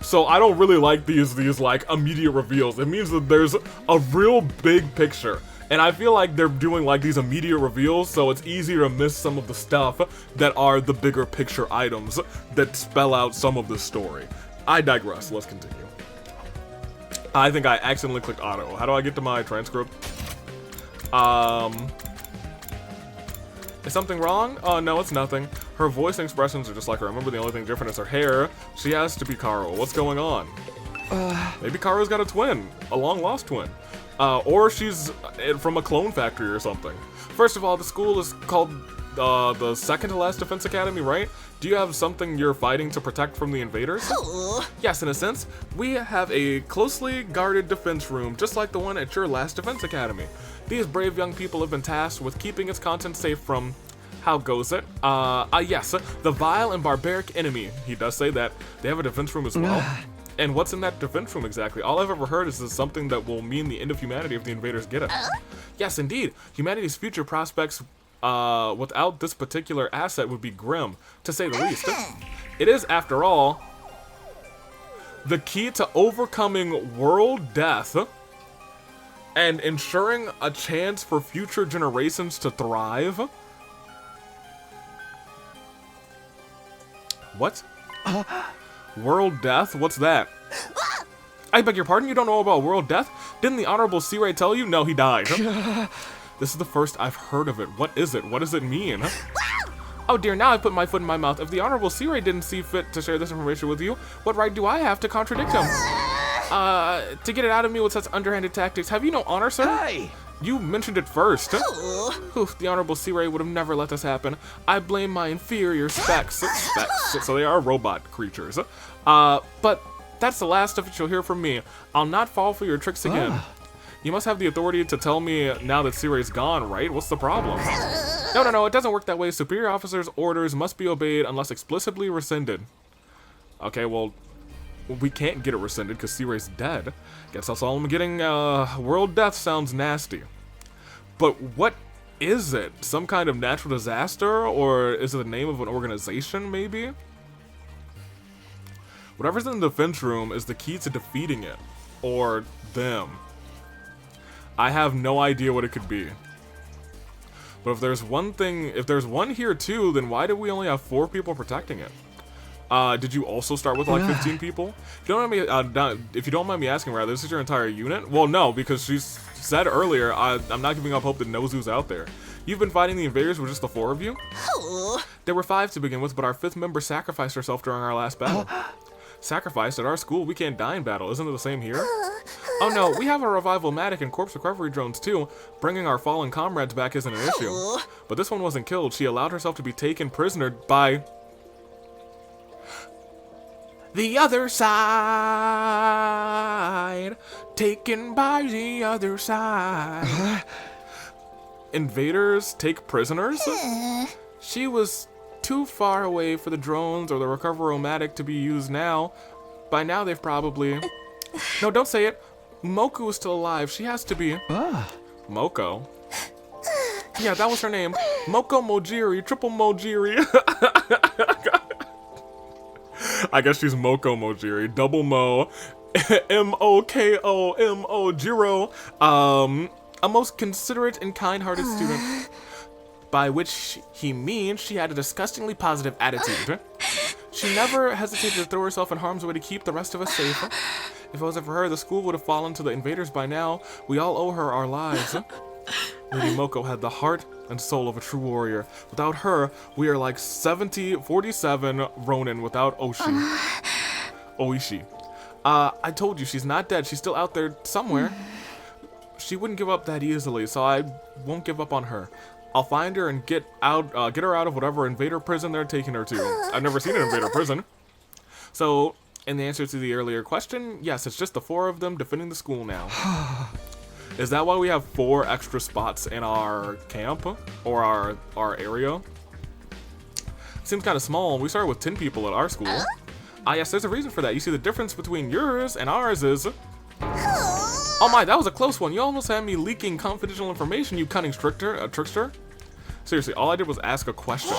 So I don't really like these like immediate reveals. It means that there's a real big picture. And I feel like they're doing like these immediate reveals, so it's easier to miss some of the stuff that are the bigger picture items that spell out some of the story. I digress, let's continue. I think I accidentally clicked auto. How do I get to my transcript? Is something wrong? Oh, no, it's nothing. Her voice and expressions are just like her. Remember, the only thing different is her hair. She has to be Karo. What's going on? Maybe Karo's got a twin. A long-lost twin. Or she's from a clone factory or something. First of all, the school is called the second-to-last defense academy, right? Do you have something you're fighting to protect from the invaders? Yes, in a sense. We have a closely guarded defense room, just like the one at your last defense academy. These brave young people have been tasked with keeping its contents safe from, how goes it? Yes, the vile and barbaric enemy. He does say that. They have a defense room as well. And what's in that defense room exactly? All I've ever heard is this something that will mean the end of humanity if the invaders get it. Yes, indeed. Humanity's future prospects without this particular asset would be grim, to say the least. It is, after all, the key to overcoming world death and ensuring a chance for future generations to thrive. What? World death? What's that? I beg your pardon? You don't know about world death? Didn't the Honorable C-Ray tell you? No, he died. This is the first I've heard of it. What is it? What does it mean? Oh dear, now I've put my foot in my mouth. If the Honorable C-Ray didn't see fit to share this information with you, what right do I have to contradict him? To get it out of me with such underhanded tactics. Have you no honor, sir? Hey! You mentioned it first. Oof, the Honorable C-Ray would have never let this happen. I blame my inferior specs. So they are robot creatures. But that's the last of it you'll hear from me. I'll not fall for your tricks again. You must have the authority to tell me now that C-Ray's gone, right? What's the problem? No, it doesn't work that way. Superior officers' orders must be obeyed unless explicitly rescinded. Okay, well, we can't get it rescinded because C-Ray's dead. Guess that's all I'm getting. World death sounds nasty. But what is it? Some kind of natural disaster? Or is it the name of an organization, maybe? Whatever's in the defense room is the key to defeating it. Or them. I have no idea what it could be. But if there's one thing, if there's one here too, then why do we only have 4 people protecting it? Did you also start with like 15 people? If you don't mind me asking, rather, this is your entire unit? Well, no, because she said earlier, I'm not giving up hope that Nozu's out there. You've been fighting the invaders with just the 4 of you? There were 5 to begin with, but our 5th member sacrificed herself during our last battle. Sacrificed at our school, we can't die in battle. Isn't it the same here? Oh no, we have a revival-matic and corpse recovery drones too. Bringing our fallen comrades back isn't an issue. But this one wasn't killed. She allowed herself to be taken prisoner by the other side. Taken by the other side. Invaders take prisoners? She was too far away for the drones or the recovery-o-matic to be used now. By now they've probably... No, don't say it. Moko is still alive. She has to be... Moko? Yeah, that was her name. Moko Mojiri, triple Mojiri. I guess she's Moko Mojiri, double Mo, M-O-K-O-M-O, Jiro. A most considerate and kind-hearted student. By which he means she had a disgustingly positive attitude. She never hesitated to throw herself in harm's way to keep the rest of us safe. If it wasn't for her, the school would have fallen to the invaders by now. We all owe her our lives. Lady Moko had the heart and soul of a true warrior. Without her, we are like 47 Ronin without Oishi. I told you, she's not dead. She's still out there somewhere. She wouldn't give up that easily, so I won't give up on her. I'll find her and get her out of whatever invader prison they're taking her to. I've never seen an invader prison. So, in the answer to the earlier question, yes, it's just the 4 of them defending the school now. Is that why we have 4 extra spots in our camp? Or our area? Seems kind of small. We started with 10 people at our school. Yes, there's a reason for that. You see, the difference between yours and ours is... Oh my, that was a close one. You almost had me leaking confidential information, you cunning trickster. Seriously, all I did was ask a question.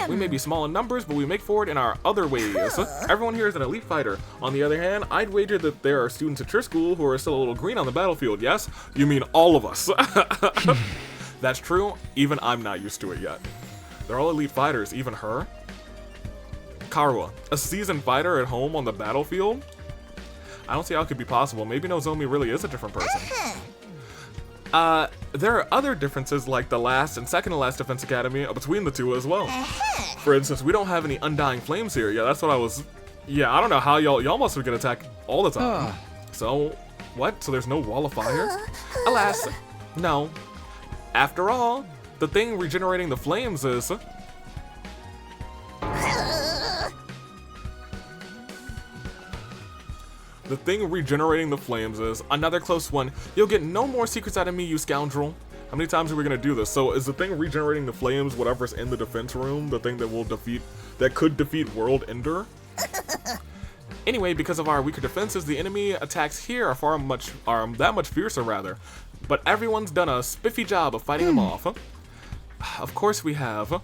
We may be small in numbers, but we make forward in our other ways. Everyone here is an elite fighter. On the other hand, I'd wager that there are students at your school who are still a little green on the battlefield, yes? You mean all of us. That's true. Even I'm not used to it yet. They're all elite fighters, even her. Karuha, a seasoned fighter at home on the battlefield? I don't see how it could be possible. Maybe Nozomi really is a different person. There are other differences like the last and second to last Defense Academy between the two as well. For instance, we don't have any Undying Flames here. Yeah, that's what I was... Yeah, I don't know how y'all must get attacked all the time. So, what? So there's no Wall of Fire? Alas, no. After all, the thing regenerating the flames is... The thing regenerating the flames is another close one. You'll get no more secrets out of me, you scoundrel. How many times are we gonna do this? So is the thing regenerating the flames whatever's in the defense room the thing that could defeat World Ender? Anyway, because of our weaker defenses, the enemy attacks here are that much fiercer rather. But everyone's done a spiffy job of fighting them off. Of course we have.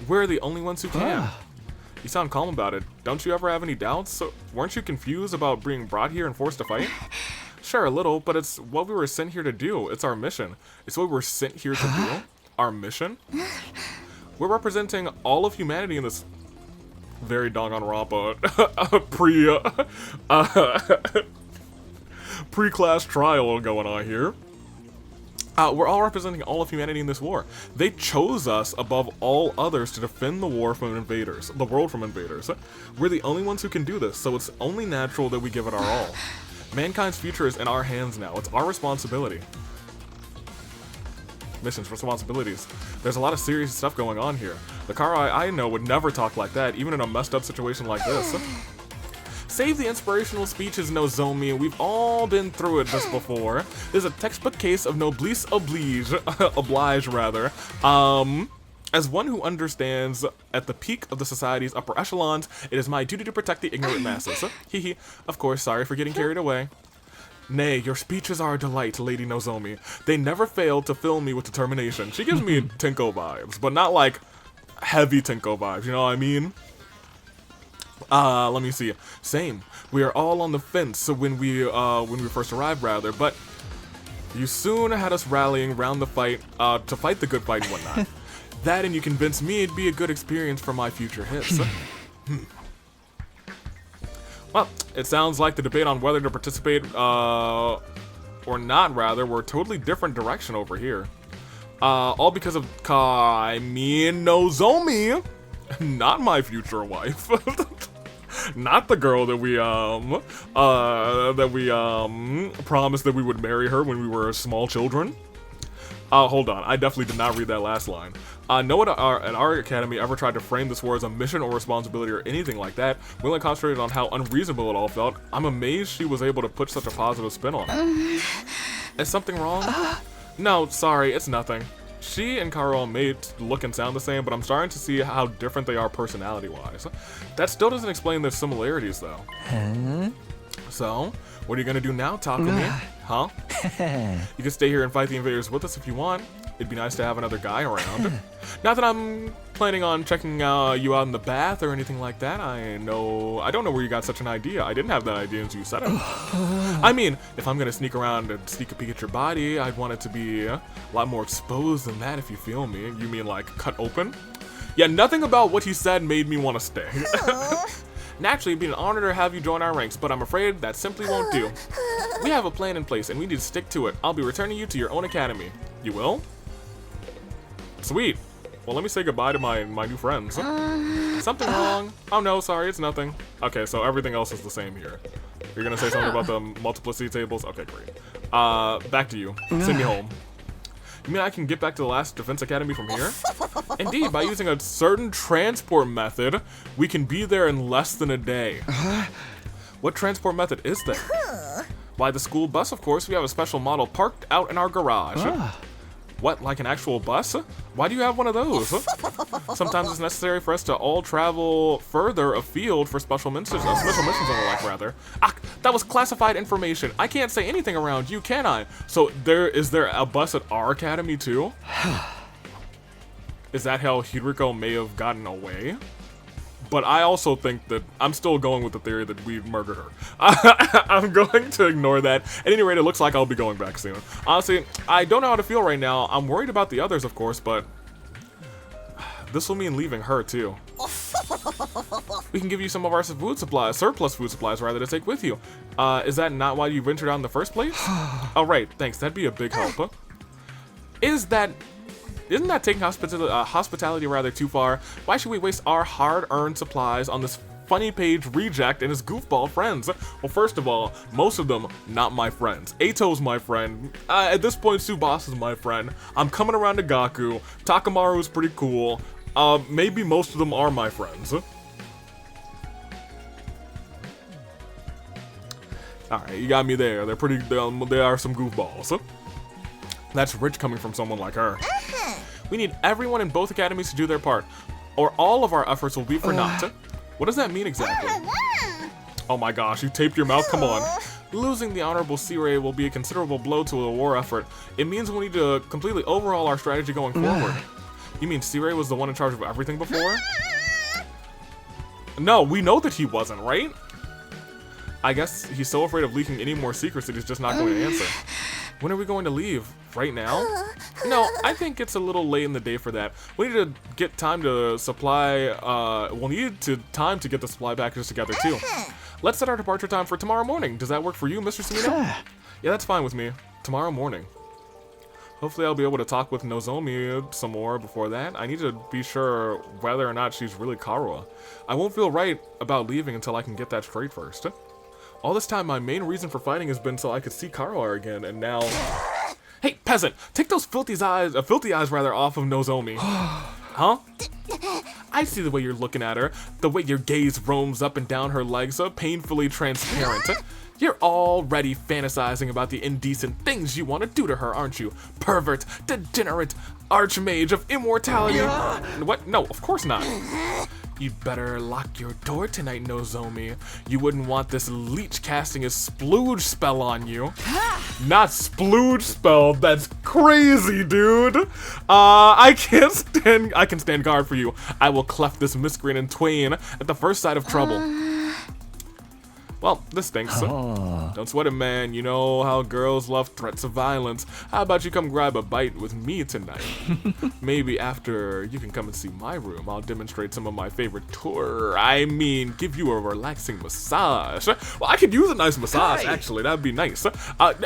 We're the only ones who can. You sound calm about it. Don't you ever have any doubts? So, weren't you confused about being brought here and forced to fight? Sure, a little, but it's what we were sent here to do. It's our mission. It's what we're sent here to do. Our mission? We're representing all of humanity in this very Danganronpa pre-class trial going on here. We're all representing all of humanity in this war. They chose us above all others to defend the war from invaders, the world from invaders. We're the only ones who can do this, so it's only natural that we give it our all. Mankind's future is in our hands now. It's our responsibility. Missions, responsibilities. There's a lot of serious stuff going on here. The Karai I know would never talk like that, even in a messed up situation like this. Save the inspirational speeches, Nozomi. We've all been through it just before. This is a textbook case of noblesse oblige, rather. As one who understands at the peak of the society's upper echelons, it is my duty to protect the ignorant masses. Hehe. Of course, sorry for getting carried away. Nay, your speeches are a delight, Lady Nozomi. They never fail to fill me with determination. She gives me Tenko vibes, but not like heavy Tenko vibes, you know what I mean? Let me see. Same. We are all on the fence when we first arrived, rather, but you soon had us rallying round the fight, to fight the good fight and whatnot. That and you convinced me it'd be a good experience for my future hits. Well, it sounds like the debate on whether to participate, or not, rather, were a totally different direction over here. All because of Nozomi, not my future wife. Not the girl that we promised that we would marry her when we were small children. Hold on, I definitely did not read that last line. No one at our academy ever tried to frame this war as a mission or responsibility or anything like that. We only concentrated on how unreasonable it all felt. I'm amazed she was able to put such a positive spin on it. Is something wrong? No, sorry, it's nothing. She and Carl may look and sound the same, but I'm starting to see how different they are personality-wise. That still doesn't explain their similarities, though. Huh? So, what are you gonna do now, Takumi? Huh? You can stay here and fight the invaders with us if you want. It'd be nice to have another guy around. Not that I'm planning on checking you out in the bath or anything like that. I don't know where you got such an idea. I didn't have that idea until you said it. I mean, if I'm gonna sneak around and sneak a peek at your body, I'd want it to be a lot more exposed than that, if you feel me. You mean like cut open? Yeah, nothing about what he said made me want to stay. Naturally, it'd be an honor to have you join our ranks, but I'm afraid that simply won't do. We have a plan in place, and we need to stick to it. I'll be returning you to your own academy. You will? Sweet. Well, let me say goodbye to my new friends. Something wrong? Oh no, sorry, it's nothing. Okay, so everything else is the same here. You're gonna say something about the multiplicity tables? Okay, great. Back to you. Send me home. You mean I can get back to the last defense academy from here? Indeed, by using a certain transport method, we can be there in less than a day. What transport method is there? Why, the school bus, of course. We have a special model parked out in our garage. What, like an actual bus? Why do you have one of those? Sometimes it's necessary for us to all travel further afield for special missions and the like, rather. Ah, that was classified information. I can't say anything around you, can I? So is there a bus at our academy too? Is that how Hideko may have gotten away? But I also think that I'm still going with the theory that we murdered her. I'm going to ignore that. At any rate, it looks like I'll be going back soon. Honestly, I don't know how to feel right now. I'm worried about the others, of course, but this will mean leaving her too. We can give you some of our surplus food supplies rather, to take with you. Is that not why you ventured out in the first place? Oh, right, thanks. That'd be a big help. Isn't that taking hospitality rather too far? Why should we waste our hard-earned supplies on this funny page reject and his goofball friends? Well, first of all, most of them not my friends. Ato's my friend. At this point, Tsubasa's my friend. I'm coming around to Gaku. Takamaru's pretty cool. Maybe most of them are my friends. Alright, you got me there. They are some goofballs. That's rich coming from someone like her. We need everyone in both academies to do their part, or all of our efforts will be for naught. What does that mean exactly? Oh my gosh, you taped your mouth? Come on. Losing the Honorable SIIIIIIDE will be a considerable blow to the war effort. It means we'll need to completely overhaul our strategy going forward. You mean SIIIIIIDE was the one in charge of everything before? No, we know that he wasn't, right? I guess he's so afraid of leaking any more secrets that he's just not going to answer. When are we going to leave? Right now? No, I think it's a little late in the day for that. We need to get time to supply, we'll need time to get the supply packages together too. Let's set our departure time for tomorrow morning. Does that work for you, Mr. Sumino? Yeah, that's fine with me. Tomorrow morning. Hopefully I'll be able to talk with Nozomi some more before that. I need to be sure whether or not she's really Karuha. I won't feel right about leaving until I can get that straight first. All this time, my main reason for fighting has been so I could see Karuha again, and now... Hey, peasant! Take those filthy eyes off of Nozomi. Huh? I see the way you're looking at her, the way your gaze roams up and down her legs, painfully transparent. You're already fantasizing about the indecent things you want to do to her, aren't you? Pervert, degenerate, archmage of immortality. What? No, of course not. You'd better lock your door tonight, Nozomi. You wouldn't want this leech casting his splooge spell on you. Not splooge spell, that's crazy, dude. I can stand guard for you. I will cleft this miscreant in twain at the first sight of trouble. Well, this stinks. Don't sweat it, man. You know how girls love threats of violence. How about you come grab a bite with me tonight? Maybe after you can come and see my room. I'll demonstrate some of my favorite give you a relaxing massage. Well, I could use a nice massage, actually. That'd be nice.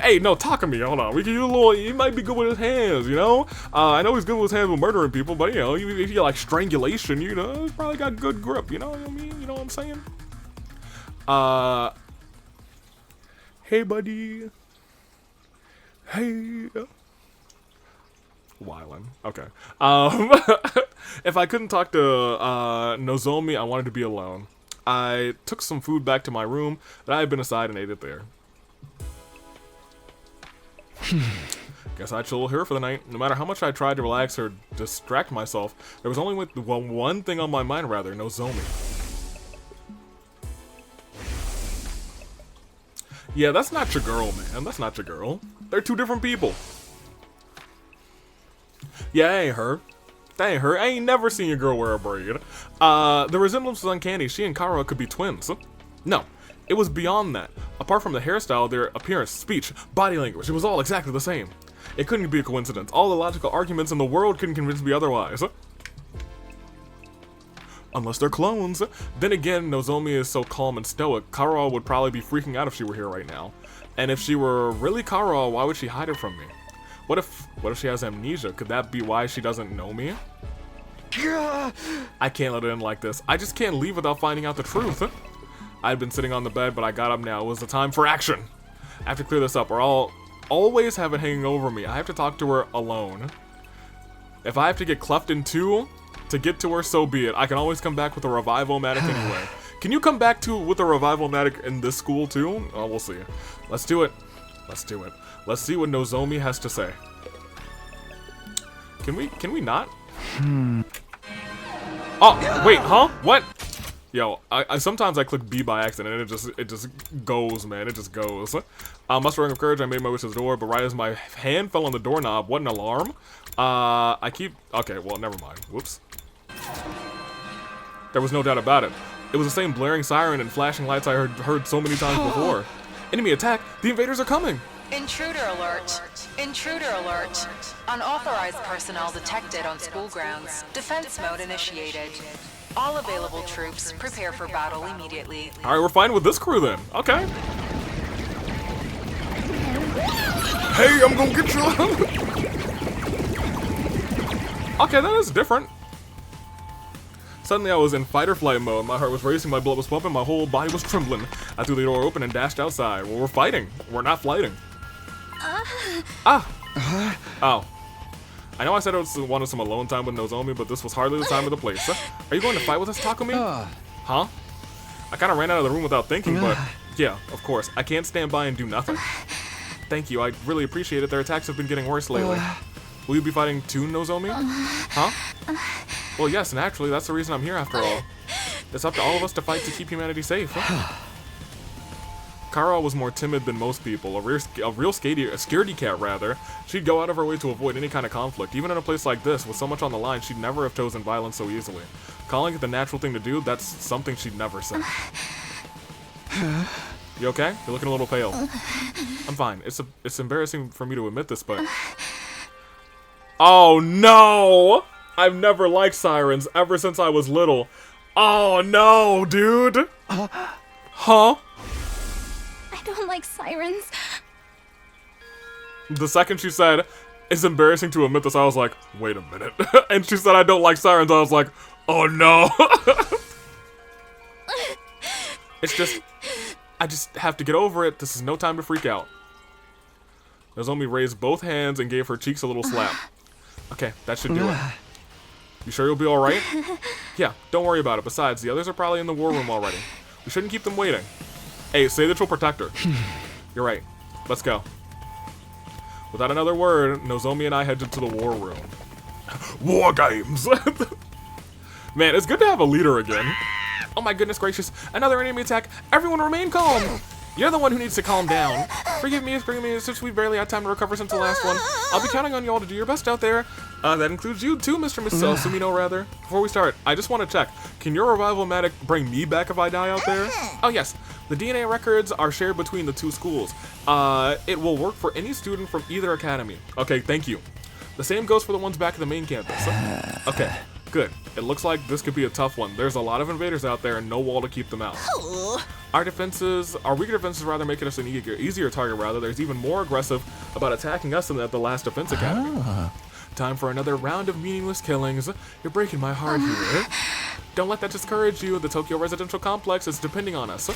Hey, no, talk to me. Hold on. We can use a little, he might be good with his hands, you know? I know he's good with his hands with murdering people, but, you know, if you like strangulation, you know, he's probably got good grip, you know what I mean? You know what I'm saying? Hey, buddy. Hey. Wildin'. Okay. If I couldn't talk to Nozomi, I wanted to be alone. I took some food back to my room that I had been aside and ate it there. Guess I chill here for the night. No matter how much I tried to relax or distract myself, there was only one thing on my mind, rather, Nozomi. Yeah, that's not your girl, man. That's not your girl. They're two different people. Yeah, that ain't her. That ain't her. I ain't never seen your girl wear a braid. The resemblance was uncanny. She and Kara could be twins. No, it was beyond that. Apart from the hairstyle, their appearance, speech, body language, it was all exactly the same. It couldn't be a coincidence. All the logical arguments in the world couldn't convince me otherwise. Unless they're clones. Then again, Nozomi is so calm and stoic, Kara would probably be freaking out if she were here right now. And if she were really Kara, why would she hide it from me? What if she has amnesia? Could that be why she doesn't know me? I can't let it in like this. I just can't leave without finding out the truth. I had been sitting on the bed, but I got up now. It was the time for action. I have to clear this up, or I'll always have it hanging over me. I have to talk to her alone. If I have to get cleft in two to get to her, so be it. I can always come back with a revival-matic anyway. Can you come back with a revival-matic in this school too? Oh, we'll see. Let's do it. Let's do it. Let's see what Nozomi has to say. Can we not? Oh, wait, huh? What? Yo, I sometimes I click B by accident and it just goes, man. It just goes. Mustering of courage, I made my way to the door, but right as my hand fell on the doorknob, what an alarm. Okay, well, never mind. Whoops. There was no doubt about it. It was the same blaring siren and flashing lights I heard so many times before. Enemy attack! The invaders are coming! Intruder alert! Intruder alert! Unauthorized personnel detected on school grounds. Defense mode initiated. All available troops, prepare for battle immediately. Alright, we're fine with this crew then. Okay. Hey, I'm gonna get you! Okay, that is different. Suddenly I was in fight or flight mode. My heart was racing, my blood was pumping, my whole body was trembling. I threw the door open and dashed outside. Well, we're fighting. We're not flighting. Oh. I know I said I wanted some alone time with Nozomi, but this was hardly the time or the place. Are you going to fight with us, Takumi? Huh? I kind of ran out of the room without thinking, but yeah, of course. I can't stand by and do nothing. Thank you, I really appreciate it. Their attacks have been getting worse lately. Will you be fighting too, Nozomi? Huh? Well, yes, naturally, that's the reason I'm here after all. It's up to all of us to fight to keep humanity safe. Kara was more timid than most people, a real scaredy cat rather. She'd go out of her way to avoid any kind of conflict. Even in a place like this, with so much on the line, she'd never have chosen violence so easily. Calling it the natural thing to do, that's something she'd never say. You okay? You're looking a little pale. I'm fine. It's embarrassing for me to admit this, but... Oh no! I've never liked sirens ever since I was little. Oh no, dude! Huh? I don't like sirens. The second she said, it's embarrassing to admit this, I was like, wait a minute. And she said, I don't like sirens, I was like, oh no. It's just, I just have to get over it. This is no time to freak out. Nozomi raised both hands and gave her cheeks a little slap. Okay, that should do it. You sure you'll be alright? Yeah, don't worry about it. Besides, the others are probably in the war room already. We shouldn't keep them waiting. Hey, say that you'll protect her. You're right. Let's go. Without another word, Nozomi and I headed to the war room. War games! Man, it's good to have a leader again. Oh my goodness gracious, another enemy attack. Everyone remain calm. You're the one who needs to calm down. Forgive me, since we barely had time to recover since the last one. I'll be counting on you all to do your best out there. That includes you too, Mr. Sumino, rather. Before we start, I just want to check. Can your revival-matic bring me back if I die out there? Oh yes, the DNA records are shared between the two schools. It will work for any student from either academy. Okay, thank you. The same goes for the ones back at the main campus. Okay, good. It looks like this could be a tough one. There's a lot of invaders out there and no wall to keep them out. Our weaker defenses rather make us an easier target rather. There's even more aggressive about attacking us than at the last defense academy. Time for another round of meaningless killings. You're breaking my heart here. Don't let that discourage you. The Tokyo residential complex is depending on us.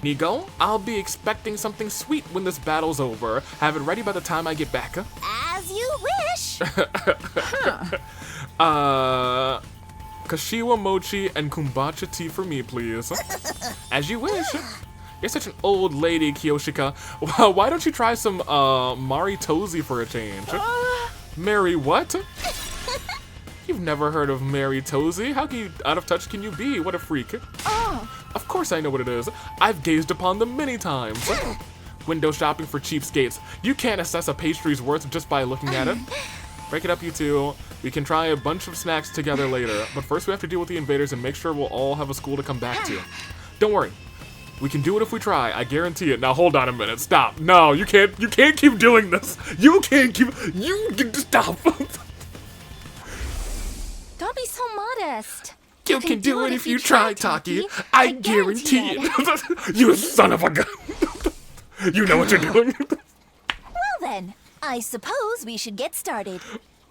Nigo, I'll be expecting something sweet when this battle's over. Have it ready by the time I get back. As you wish. Kashiwa mochi and kombucha tea for me, please. As you wish. You're such an old lady, Kiyoshika. Why don't you try some Mari Tozy for a change? Mary what? You've never heard of Mary Tozy? How out of touch can you be? What a freak. Of course I know what it is. I've gazed upon them many times. Window shopping for cheapskates. You can't assess a pastry's worth just by looking at it. Break it up, you two. We can try a bunch of snacks together later, but first we have to deal with the invaders and make sure we'll all have a school to come back to. Don't worry. We can do it if we try. I guarantee it. Now hold on a minute. Stop. No, you can't keep doing this. You can't keep. You can stop. Don't be so modest. You can do it if you try, Taki. I guarantee it. You son of a gun. You know what you're doing. Well then, I suppose we should get started.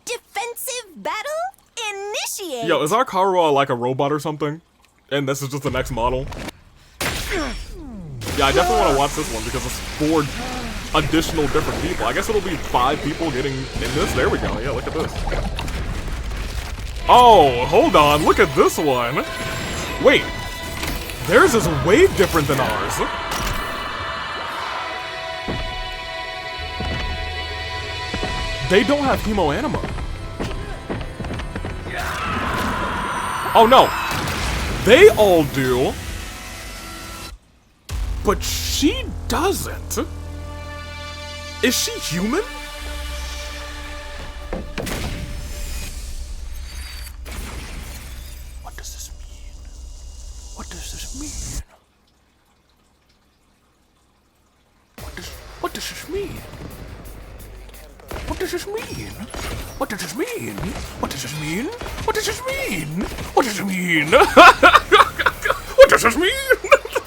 Defensive battle initiate. Yo, is our Karuo like a robot or something? And this is just the next model? Yeah, I definitely want to watch this one because it's 4 additional different people. I guess it'll be 5 people getting in this. There we go. Yeah, look at this. Oh, hold on. Look at this one. Wait. Theirs is way different than ours. They don't have hemoanima. Oh no. They all do. But she doesn't. Is she human? What does this mean? What does this mean? What does this mean? What does this mean? What does this mean? What does this mean? What does this mean? What does this mean? What does this mean?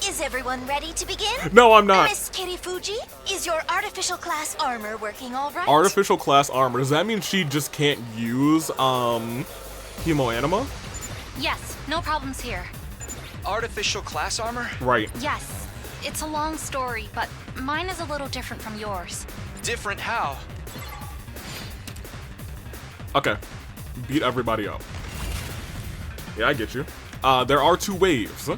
Is everyone ready to begin? No, I'm not. Miss Kirifuji, is your artificial class armor working all right? Artificial class armor. Does that mean she just can't use hemoanima? Yes, no problems here. Artificial class armor? Right. Yes, it's a long story, but mine is a little different from yours. Different how? Okay. Beat everybody up. Yeah, I get you. There are 2 waves.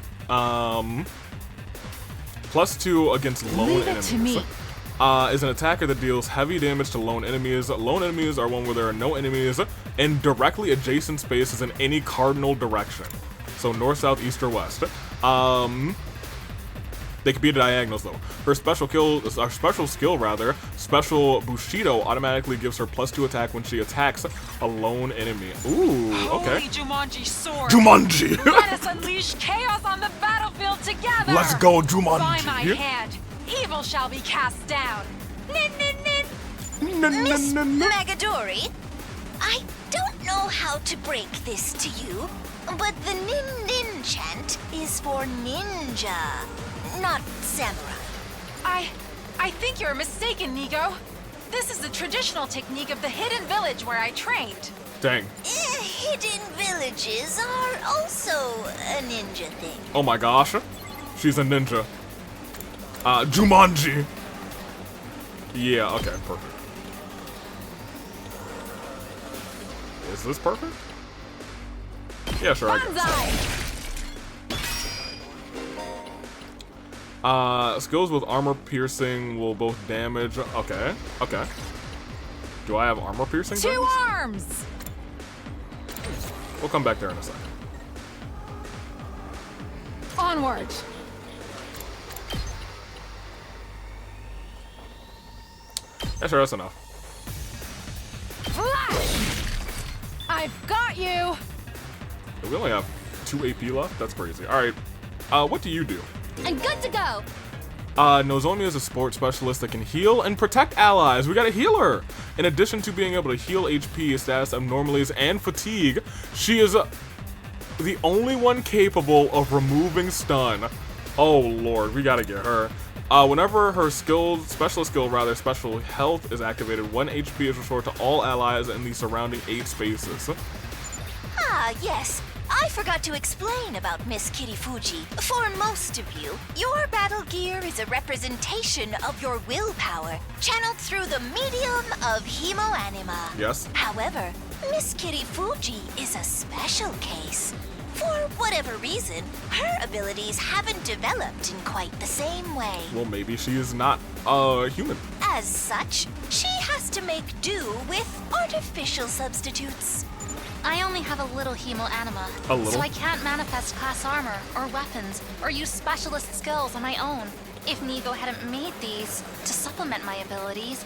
+2 against lone enemies. Is an attacker that deals heavy damage to lone enemies. Lone enemies are one where there are no enemies in directly adjacent spaces in any cardinal direction. So north, south, east, or west. They could be diagonals though. Her special skill, Special Bushido automatically gives her +2 attack when she attacks a lone enemy. Ooh, okay. Holy Jumanji sword! Jumanji! Let us unleash chaos on the battlefield together! Let's go, Jumanji! By my hand, evil shall be cast down. Nin, nin, nin. Miss Magadori, I don't know how to break this to you, but the nin nin chant is for ninja, not samurai. I think you're mistaken, Nigo. This is the traditional technique of the hidden village where I trained. Dang. Hidden villages are also a ninja thing. Oh my gosh. She's a ninja. Jumanji. Yeah, okay, perfect. Is this perfect? Yeah, sure, I guess. Skills with armor piercing will both damage. Okay, okay. Do I have armor piercing? 2 things? arms! We'll come back there in a second. Onward! Yeah, sure, that's enough. Flash! I've got you! We only have 2 AP left? That's crazy. Alright, what do you do? I'm good to go. Nozomi is a sports specialist that can heal and protect allies. We got a healer. In addition to being able to heal HP, status abnormalities, and fatigue, she is the only one capable of removing stun. Oh lord, we gotta get her. Whenever her special health is activated, 1 HP is restored to all allies in the surrounding 8 spaces. Ah, yes. I forgot to explain about Miss Kitty Fuji. For most of you, your battle gear is a representation of your willpower, channeled through the medium of hemoanima. Yes. However, Miss Kitty Fuji is a special case. For whatever reason, her abilities haven't developed in quite the same way. Well, maybe she is not human. As such, she has to make do with artificial substitutes. I only have a little hemoanima, A little? so I can't manifest class armor or weapons or use specialist skills on my own. If Nigo hadn't made these to supplement my abilities,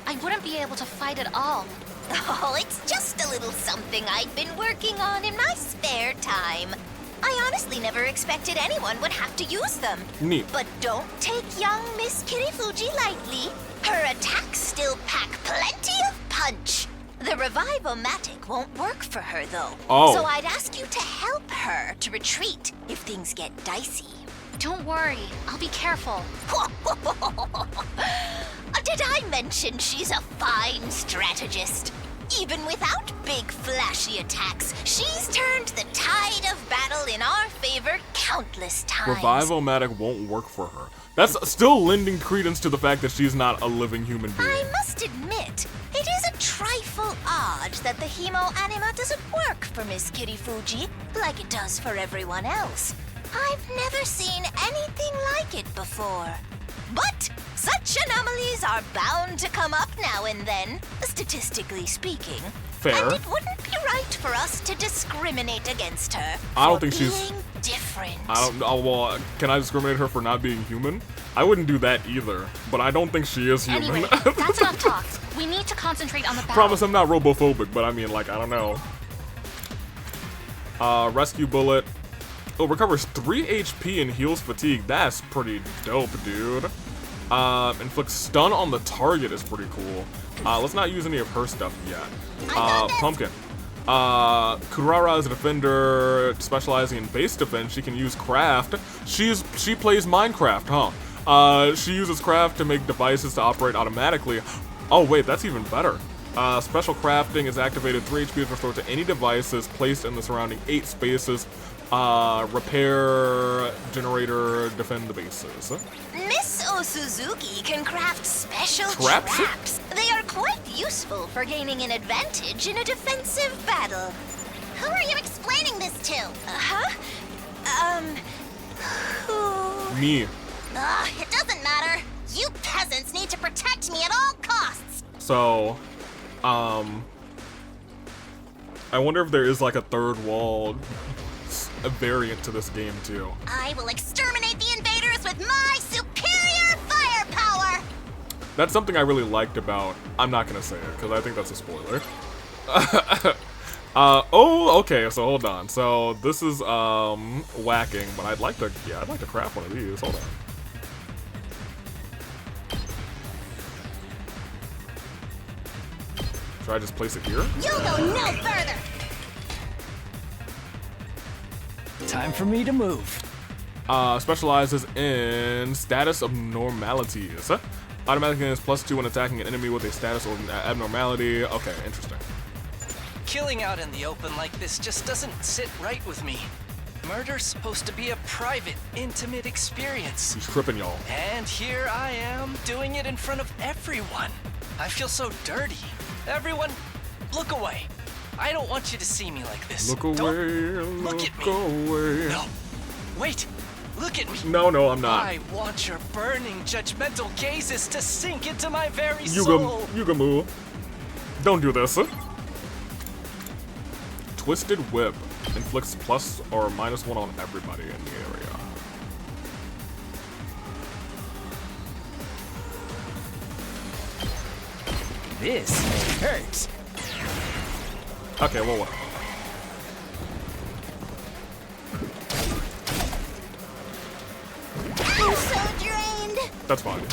I wouldn't be able to fight at all. Oh, it's just a little something I'd been working on in my spare time. I honestly never expected anyone would have to use them. Neat. But don't take young Miss Kitty Fuji lightly. Her attacks still pack plenty of punch. The Revive-O-Matic won't work for her, though. Oh. So I'd ask you to help her to retreat if things get dicey. Don't worry, I'll be careful. Did I mention she's a fine strategist? Even without big flashy attacks, she's turned the tide of battle in our favor countless times. Revive-O-Matic won't work for her. That's still lending credence to the fact that she's not a living human being. I must admit, it is a trifle odd that the hemoanima doesn't work for Miss Kitty Fuji like it does for everyone else. I've never seen anything like it before. But such anomalies are bound to come up now and then, statistically speaking. Fair. And it wouldn't be right for us to discriminate against her. I don't for think she's being different. I don't. Oh, well, can I discriminate her for not being human? I wouldn't do that either. But I don't think she is human. Anyway, that's enough talk. We need to concentrate on the battle. Promise I'm not robophobic, but I mean, like, I don't know. Rescue bullet. Oh, recovers 3 HP and heals fatigue. That's pretty dope, dude. Inflicts stun on the target is pretty cool. Let's not use any of her stuff yet. Pumpkin. Kurara is a defender specializing in base defense. She can use craft. She plays Minecraft, huh? She uses craft to make devices to operate automatically. Oh wait, that's even better. Special crafting is activated. 3 HP is restored to any devices placed in the surrounding 8 spaces. Repair, generator, defend the bases. Miss Osuzuki can craft special Traps? traps. They are quite useful for gaining an advantage in a defensive battle. Who are you explaining this to? Who? Me. Ugh, it doesn't matter. You peasants need to protect me at all costs. So, I wonder if there is like a third wall, a variant to this game too. I will exterminate the invaders with my superior firepower. That's something I really liked about. I'm not gonna say it because I think that's a spoiler. Oh, okay. So hold on. So this is whacking, but I'd like to craft one of these. Hold on. Should I just place it here? You'll go no further. Time for me to move. Specializes in status abnormalities. Automatically gains +2 when attacking an enemy with a status or abnormality. Okay, interesting. Killing out in the open like this just doesn't sit right with me. Murder's supposed to be a private, intimate experience. He's tripping, y'all. And here I am, doing it in front of everyone. I feel so dirty. Everyone, look away. I don't want you to see me like this. Look away, look at me. away. No, wait, look at me. No, I'm not. I want your burning, judgmental gazes to sink into my very soul. Yugamu. Don't do this. Twisted Whip. Inflicts +1 or -1 on everybody in the area. This hurts. Okay, well, what? I'm so drained. That's fine.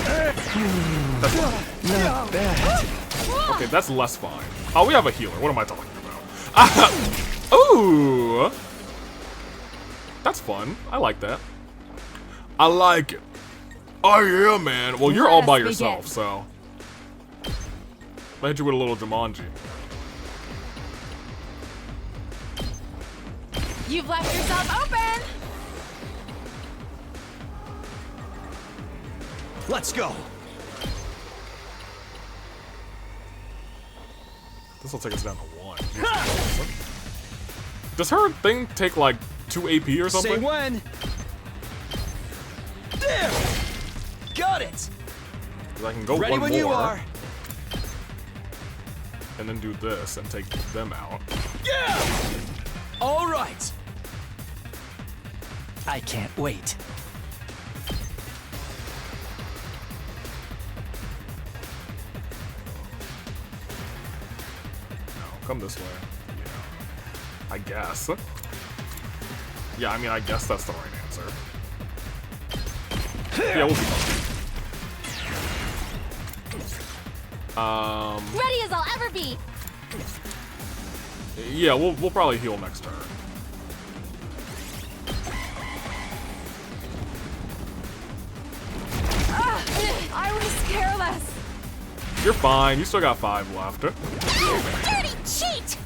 That's fine. Not bad. Okay, that's less fine. Oh, we have a healer. What am I talking about? Ooh! That's fun. I like that. I like it. Oh, yeah, man. Well, you're all by yourself, so. I hit you with a little Jumanji. You've left yourself open! Let's go. This will take us down to 1. Does her thing take like 2 AP or something? Say when. There. Got it. 'Cause I can go Ready one when more. you are. And then do this and take them out. Yeah. All right. I can't wait. No, come this way. Yeah. I guess. Yeah, I mean, I guess that's the right answer. Yeah, we'll see. Ready as I'll ever be. Yeah, we'll probably heal next turn. I was careless. You're fine. You still got 5 left. You dirty cheat!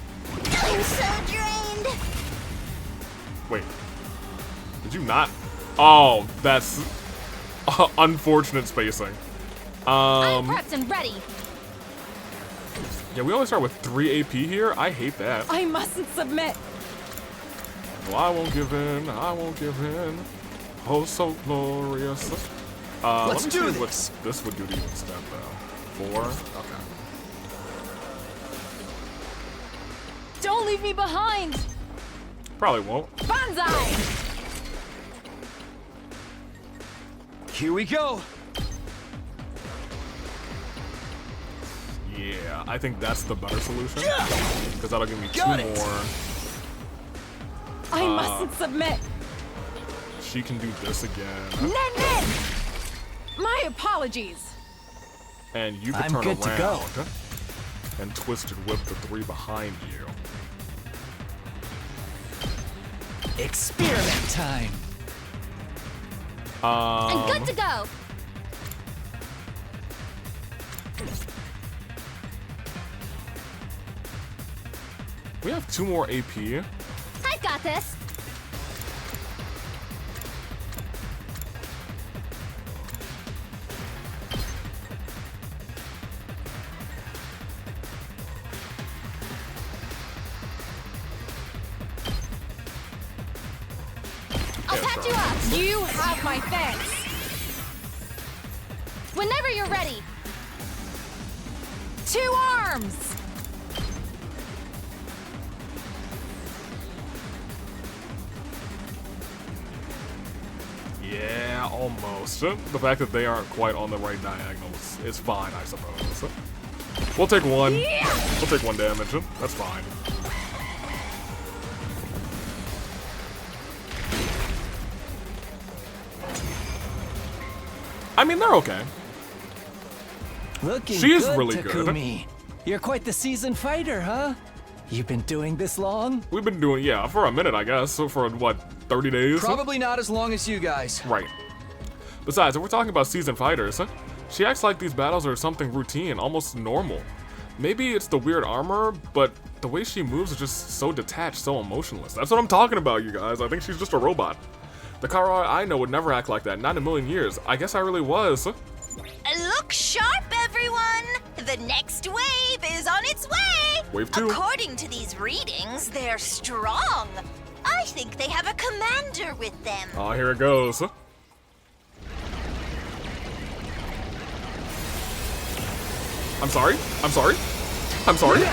I'm so drained. Wait. Did you not? Oh, that's unfortunate spacing. I'm prepped and ready. Yeah, we only start with 3 AP here. I hate that. I mustn't submit. Well, I won't give in. I won't give in. Oh, so glorious. Let's let me do see this. what this would do to you instead, though. 4? Okay. Don't leave me behind. Probably won't. Banzai! Here we go. Yeah, I think that's the better solution. Because that'll give me Got 2 it. more. I mustn't submit. She can do this again. Nen! My apologies. And you can I'm turn good to go. around and twisted whip the 3 behind you. Experiment time. I'm good to go. We have 2 more AP. I've got this. I'll patch you up. You have my thanks. Whenever you're ready. 2 arms. Yeah, almost. The fact that they aren't quite on the right diagonal is fine, I suppose. We'll take 1. Yeah. We'll take 1 damage. That's fine. I mean, they're okay. Looking She's good, really good. Takumi. You're quite the seasoned fighter, huh? You've been doing this long? We've been doing, yeah, for a minute, I guess. So for, what, 30 days? Probably not as long as you guys. Right. Besides, if we're talking about seasoned fighters, she acts like these battles are something routine, almost normal. Maybe it's the weird armor, but the way she moves is just so detached, so emotionless. That's what I'm talking about, you guys. I think she's just a robot. The Kara I know would never act like that, not in a million years. I guess I really was. Look sharp, everyone! The next wave is on its way! Wave 2. According to these readings, they're strong. I think they have a commander with them. Oh, here it goes. I'm sorry. I'm sorry. I'm sorry.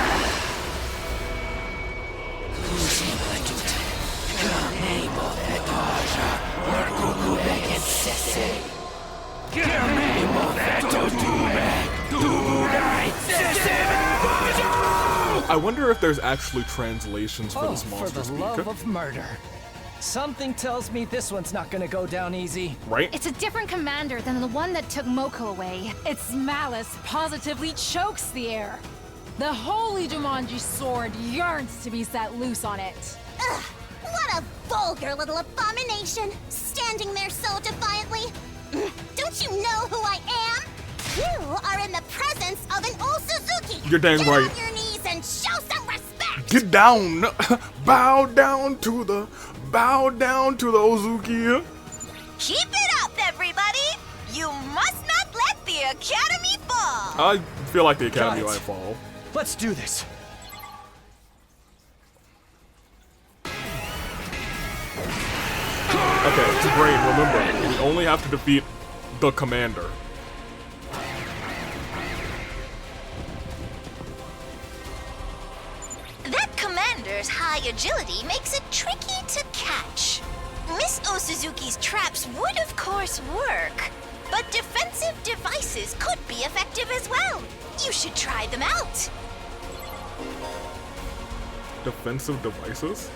I wonder if there's actually translations for this For monster the love of murder. Something tells me this one's not gonna go down easy. Right? It's a different commander than the one that took Moko away. Its malice positively chokes the air. The holy Jumanji sword yearns to be set loose on it. Ugh, what a vulgar little abomination, standing there so defiantly. Don't you know who I am? You are in the presence of an old Suzuki. You're dang Get right. on your knees and show some respect. Get down! Bow down to the Ozuki. Keep it up, everybody! You must not let the Academy fall! I feel like the Academy Got it. might fall. Let's do this. Okay, to Brain, remember, we only have to defeat the commander. That commander's high agility makes it tricky to catch. Miss Osuzuki's traps would of course work, but defensive devices could be effective as well. You should try them out. Defensive devices?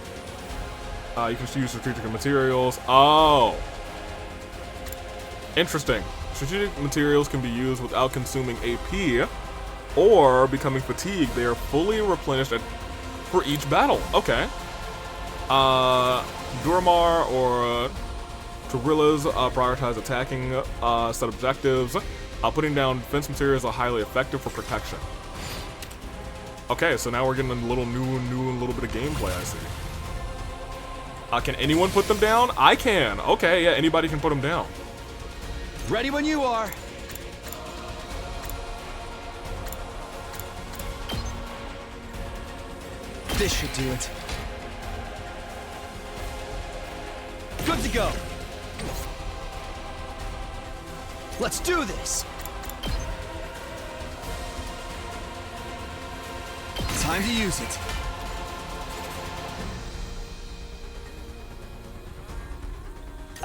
You can use strategic materials. Oh! Interesting. Strategic materials can be used without consuming AP or becoming fatigued. They are fully replenished for each battle. Okay. Duramar or Gorillas prioritize attacking set objectives. Putting down defense materials are highly effective for protection. Okay, so now we're getting a little little bit of gameplay, I see. Can anyone put them down? I can. Okay, yeah, anybody can put them down. Ready when you are. This should do it. Good to go. Let's do this. Time to use it.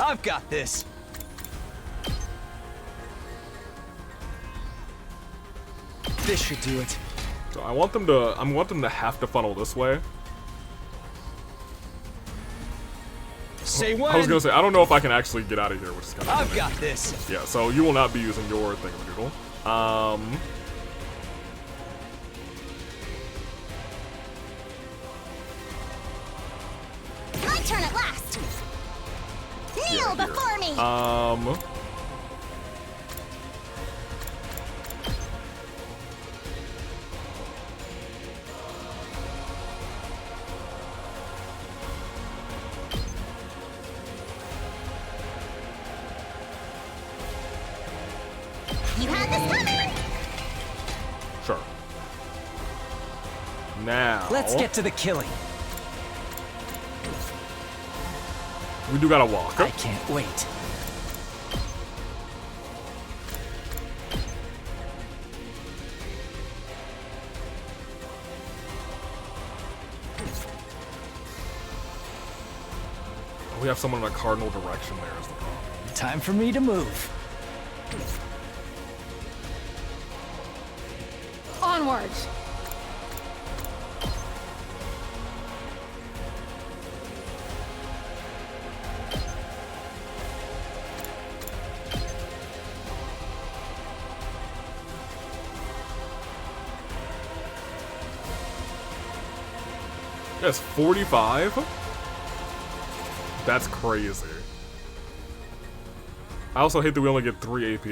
I've got this. This should do it. So I want them to have to funnel this way. Say when. I was gonna say, I don't know if I can actually get out of here, which is kind of I've got this. Yeah, so you will not be using your thingamadoodle. My turn at last. Kneel before me. You had this coming. Sure. Now Let's get to the killing. we do gotta walk. I can't wait. We have someone in a cardinal direction there is the problem. Time for me to move. Onwards. Yes, 45? That's crazy. I also hate that we only get 3 AP.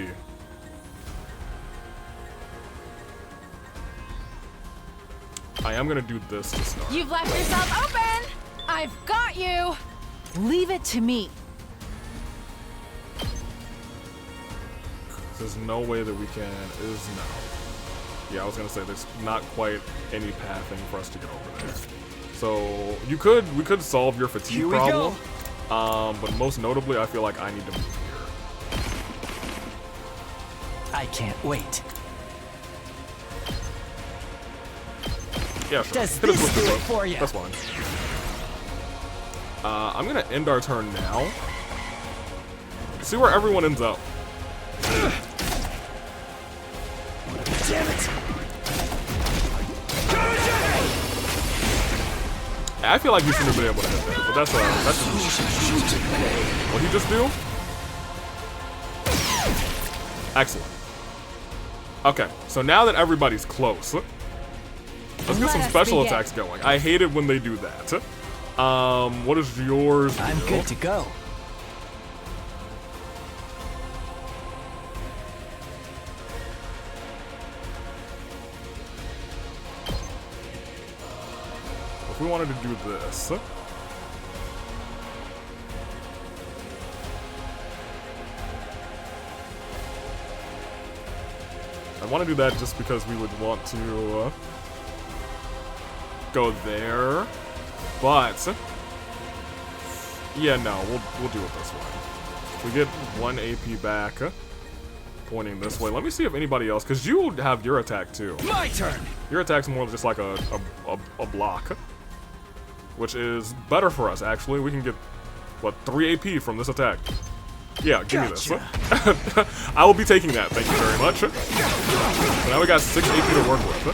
I am gonna do this to start. You've left yourself open! I've got you! Leave it to me. There's no way that we can. Is no. Yeah, I was gonna say there's not quite any pathing for us to get over there. So we could solve your fatigue Here we problem. But most notably, I feel like I need to move here. I can't wait. Yeah, sure. Does Hit us this with do the it rope. for you? That's fine. I'm gonna end our turn now. See where everyone ends up. Damn it! I feel like you shouldn't have been able to hit that, but that's what'd he just do? Excellent. Okay, so now that everybody's close, let's get some special attacks going. I hate it when they do that. What is yours? I'm good to go. if we wanted to do this. I want to do that just because we would want to go there, but yeah, no, we'll do it this way. We get 1 AP back, pointing this way. Let me see if anybody else, because you have your attack too. My turn. Your attack's more just like a block, which is better for us actually. We can get what 3 AP from this attack. Yeah, give me this. I will be taking that, thank you very much. So now we got 6 AP to work with.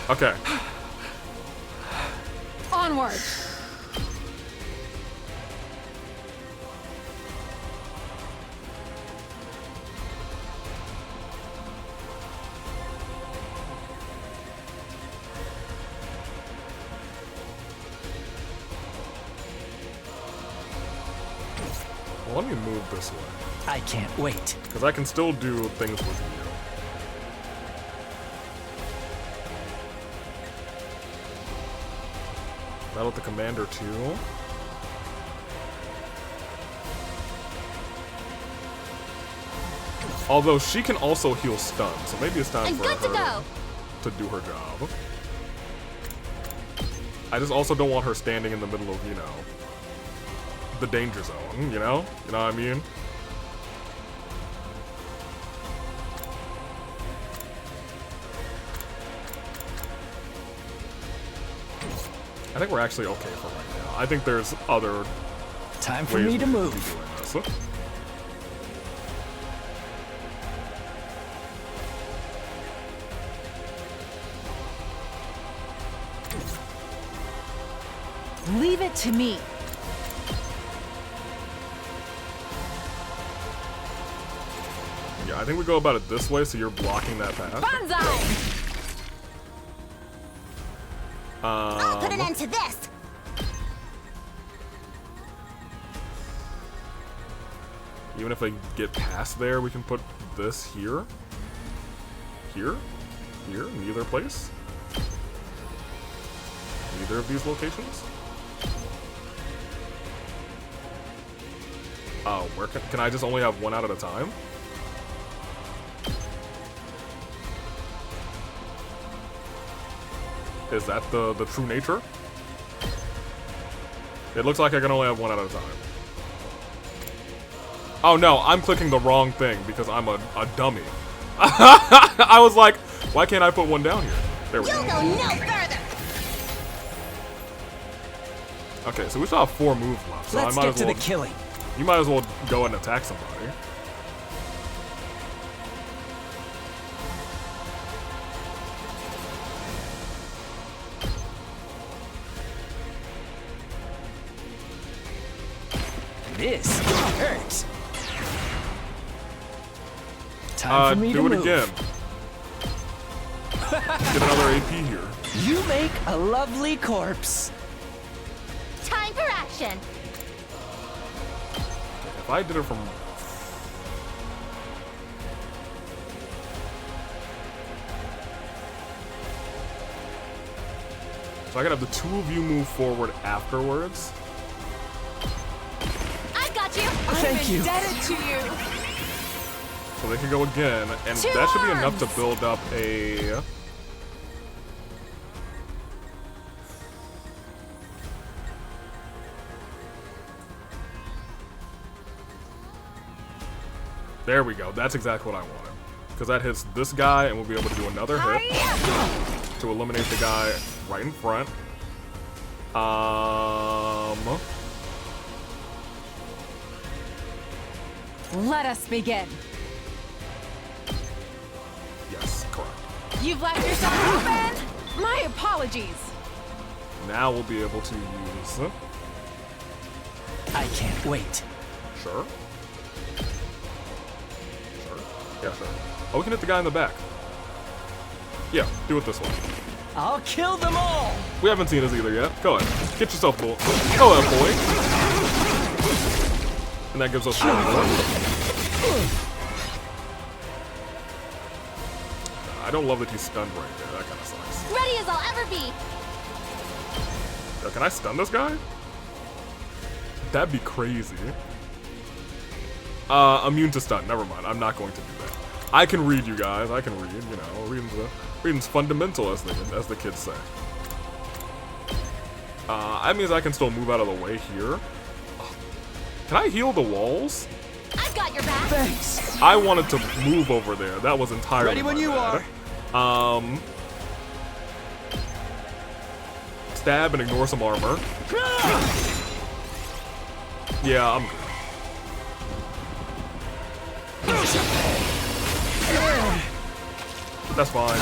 Okay. Onward. Well, let me move this way. I can't wait. Because I can still do things with you. Battle with the commander too. Although she can also heal stun, so maybe it's time for her to do her job. I just also don't want her standing in the middle of, you know, the danger zone, you know? You know what I mean? I think we're actually okay for right now. I think there's other time for me to move. Leave it to me. Yeah, I think we go about it this way, so you're blocking that path. Banzai! I'll put an end to this. Even if I get past there, we can put this here. Here? Here? In either place? Either of these locations? Where can I just only have one out at a time? Is that the true nature? It looks like I can only have one at a time. Oh no, I'm clicking the wrong thing because I'm a dummy. I was like, why can't I put one down here? There we go. You'll go no further. Okay, so we still have 4 moves left, so Let's I might get as well. to the killing. You might as well go and attack somebody. This hurts. Time for me to do it move. again. Get another AP here. You make a lovely corpse. Time for action. If I did it from... So I could have the 2 of you move forward afterwards. I've got you. Thank you. Indebted to you. So they can go again, and that should be enough to build up a... There we go. That's exactly what I wanted. Because that hits this guy, and we'll be able to do another hit to eliminate the guy right in front. Let us begin. Yes, correct. You've left yourself open. My apologies. Now we'll be able to use... I can't wait. Sure. Yeah, sure. Oh, we can hit the guy in the back. Yeah, do it this way. I'll kill them all. We haven't seen this either yet. Go ahead. Get yourself, bull. Go ahead, boy. And that gives us one more. I don't love that he's stunned right there. That kind of sucks. Ready as I'll ever be. Yo, can I stun this guy? That'd be crazy. Immune to stun. Never mind. I'm not going to do that. I can read, you guys. I can read. You know, reading's fundamental, as the kids say. That means I can still move out of the way here. Can I heal the walls? I've got your back. Thanks. I wanted to move over there. That was entirely Ready when my you bad. are. Stab and ignore some armor. Yeah, I'm good. That's fine.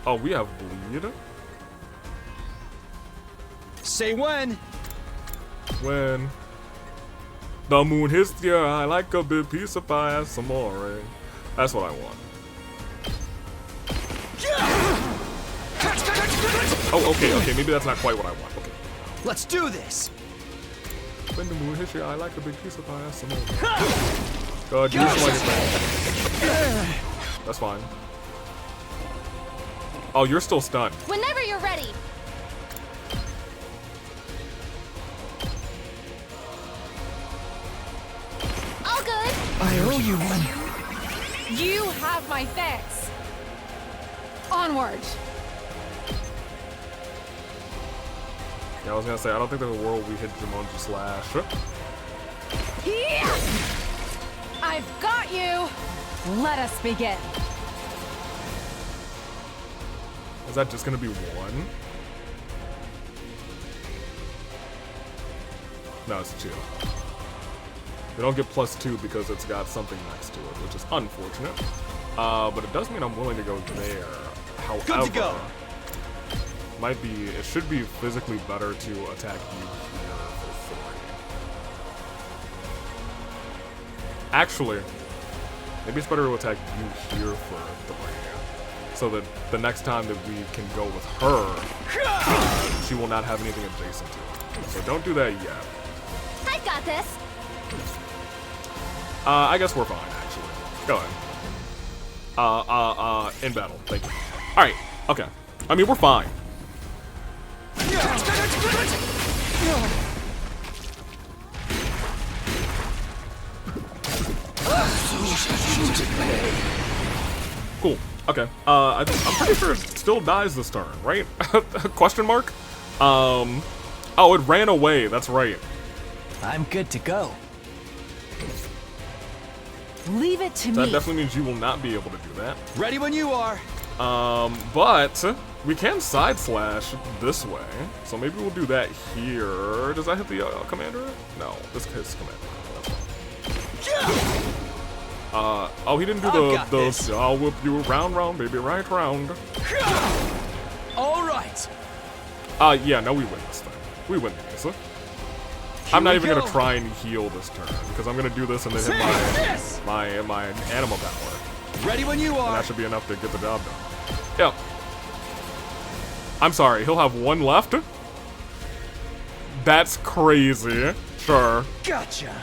Oh, we have bleed. Say when. When the moon hits your eye like a big piece of pie, some more. That's what I want. Oh, okay, maybe that's not quite what I want. Okay. Let's do this. When the moon hits your eye like a big piece of pie, some more. God, use my thing. That's fine. Oh, you're still stunned. Whenever you're ready. All good. I owe you one. You have my thanks. Onward. Yeah, I was gonna say, I don't think there's a world we hit Jumanji Slash. Yeah! I've got you. Let us begin. Is that just gonna be one? No, it's 2. They don't get +2 because it's got something next to it, which is unfortunate. But it does mean I'm willing to go there. However, Good to go. It should be physically better to attack you here for 3. Actually, maybe it's better to attack you here for 3. So that the next time that we can go with her, she will not have anything adjacent to it. So don't do that yet. I got this. I guess we're fine, actually. Go ahead. In battle. Thank you. Alright, okay. I mean, we're fine. Cool. Okay. I'm pretty sure it still dies this turn, right? Question mark? Oh, it ran away. That's right. I'm good to go. Leave it to me. That definitely means you will not be able to do that. Ready when you are. But we can side slash this way, so maybe we'll do that here. Does that hit the commander? No, this hits commander. Oh, he didn't do the I'll whip you round, baby, right round. All right. Yeah, no, we win this thing. We win this. I'm not even gonna try and heal this turn because I'm gonna do this and then hit my animal power. Ready when you are. And that should be enough to get the job done. Yep. I'm sorry, he'll have 1 left. That's crazy. Sure. Gotcha.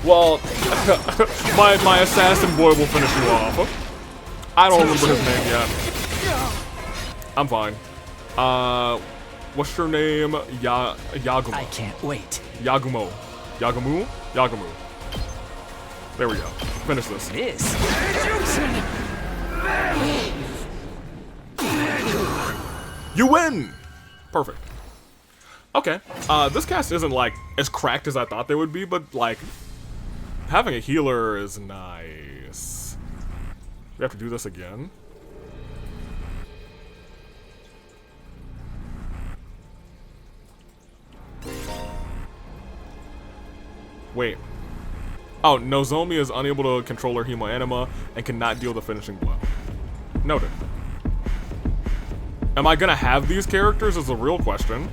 Well, my assassin boy will finish you off. I don't remember his name yet. I'm fine. What's your name? Yagumo. I can't wait. Yagumo. Yagumu? Yagumu. There we go. Finish this. It is. You win! Perfect. Okay. This cast isn't, like, as cracked as I thought they would be, but, like, having a healer is nice. We have to do this again. Wait. Oh, Nozomi is unable to control her Hemo Anima and cannot deal the finishing blow. Noted. Am I gonna have these characters is a real question.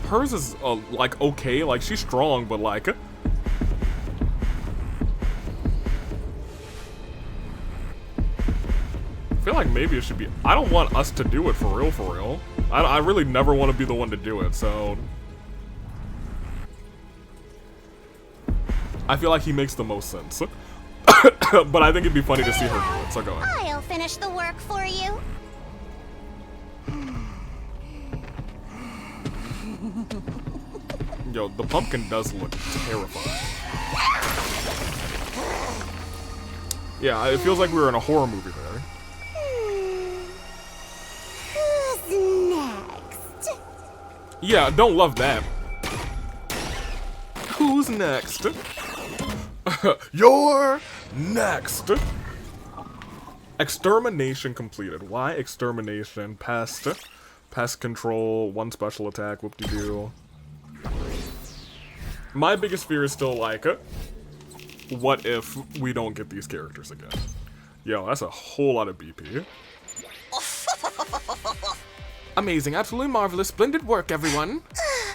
Hers is, like, okay. Like, she's strong, but, like... like maybe it should be. I don't want us to do it for real, for real. I really never want to be the one to do it, so. I feel like he makes the most sense. But I think it'd be funny to see her do it, so go ahead. I'll finish the work for you. Yo, the pumpkin does look terrifying. Yeah, it feels like we were in a horror movie there. Who's next? Yeah, don't love that. Who's next? You're next. Extermination completed. Why extermination? Pest control, 1 special attack, whoop-de-doo. My biggest fear is still like, what if we don't get these characters again? Yo, that's a whole lot of BP. Amazing, absolutely marvelous, splendid work, everyone.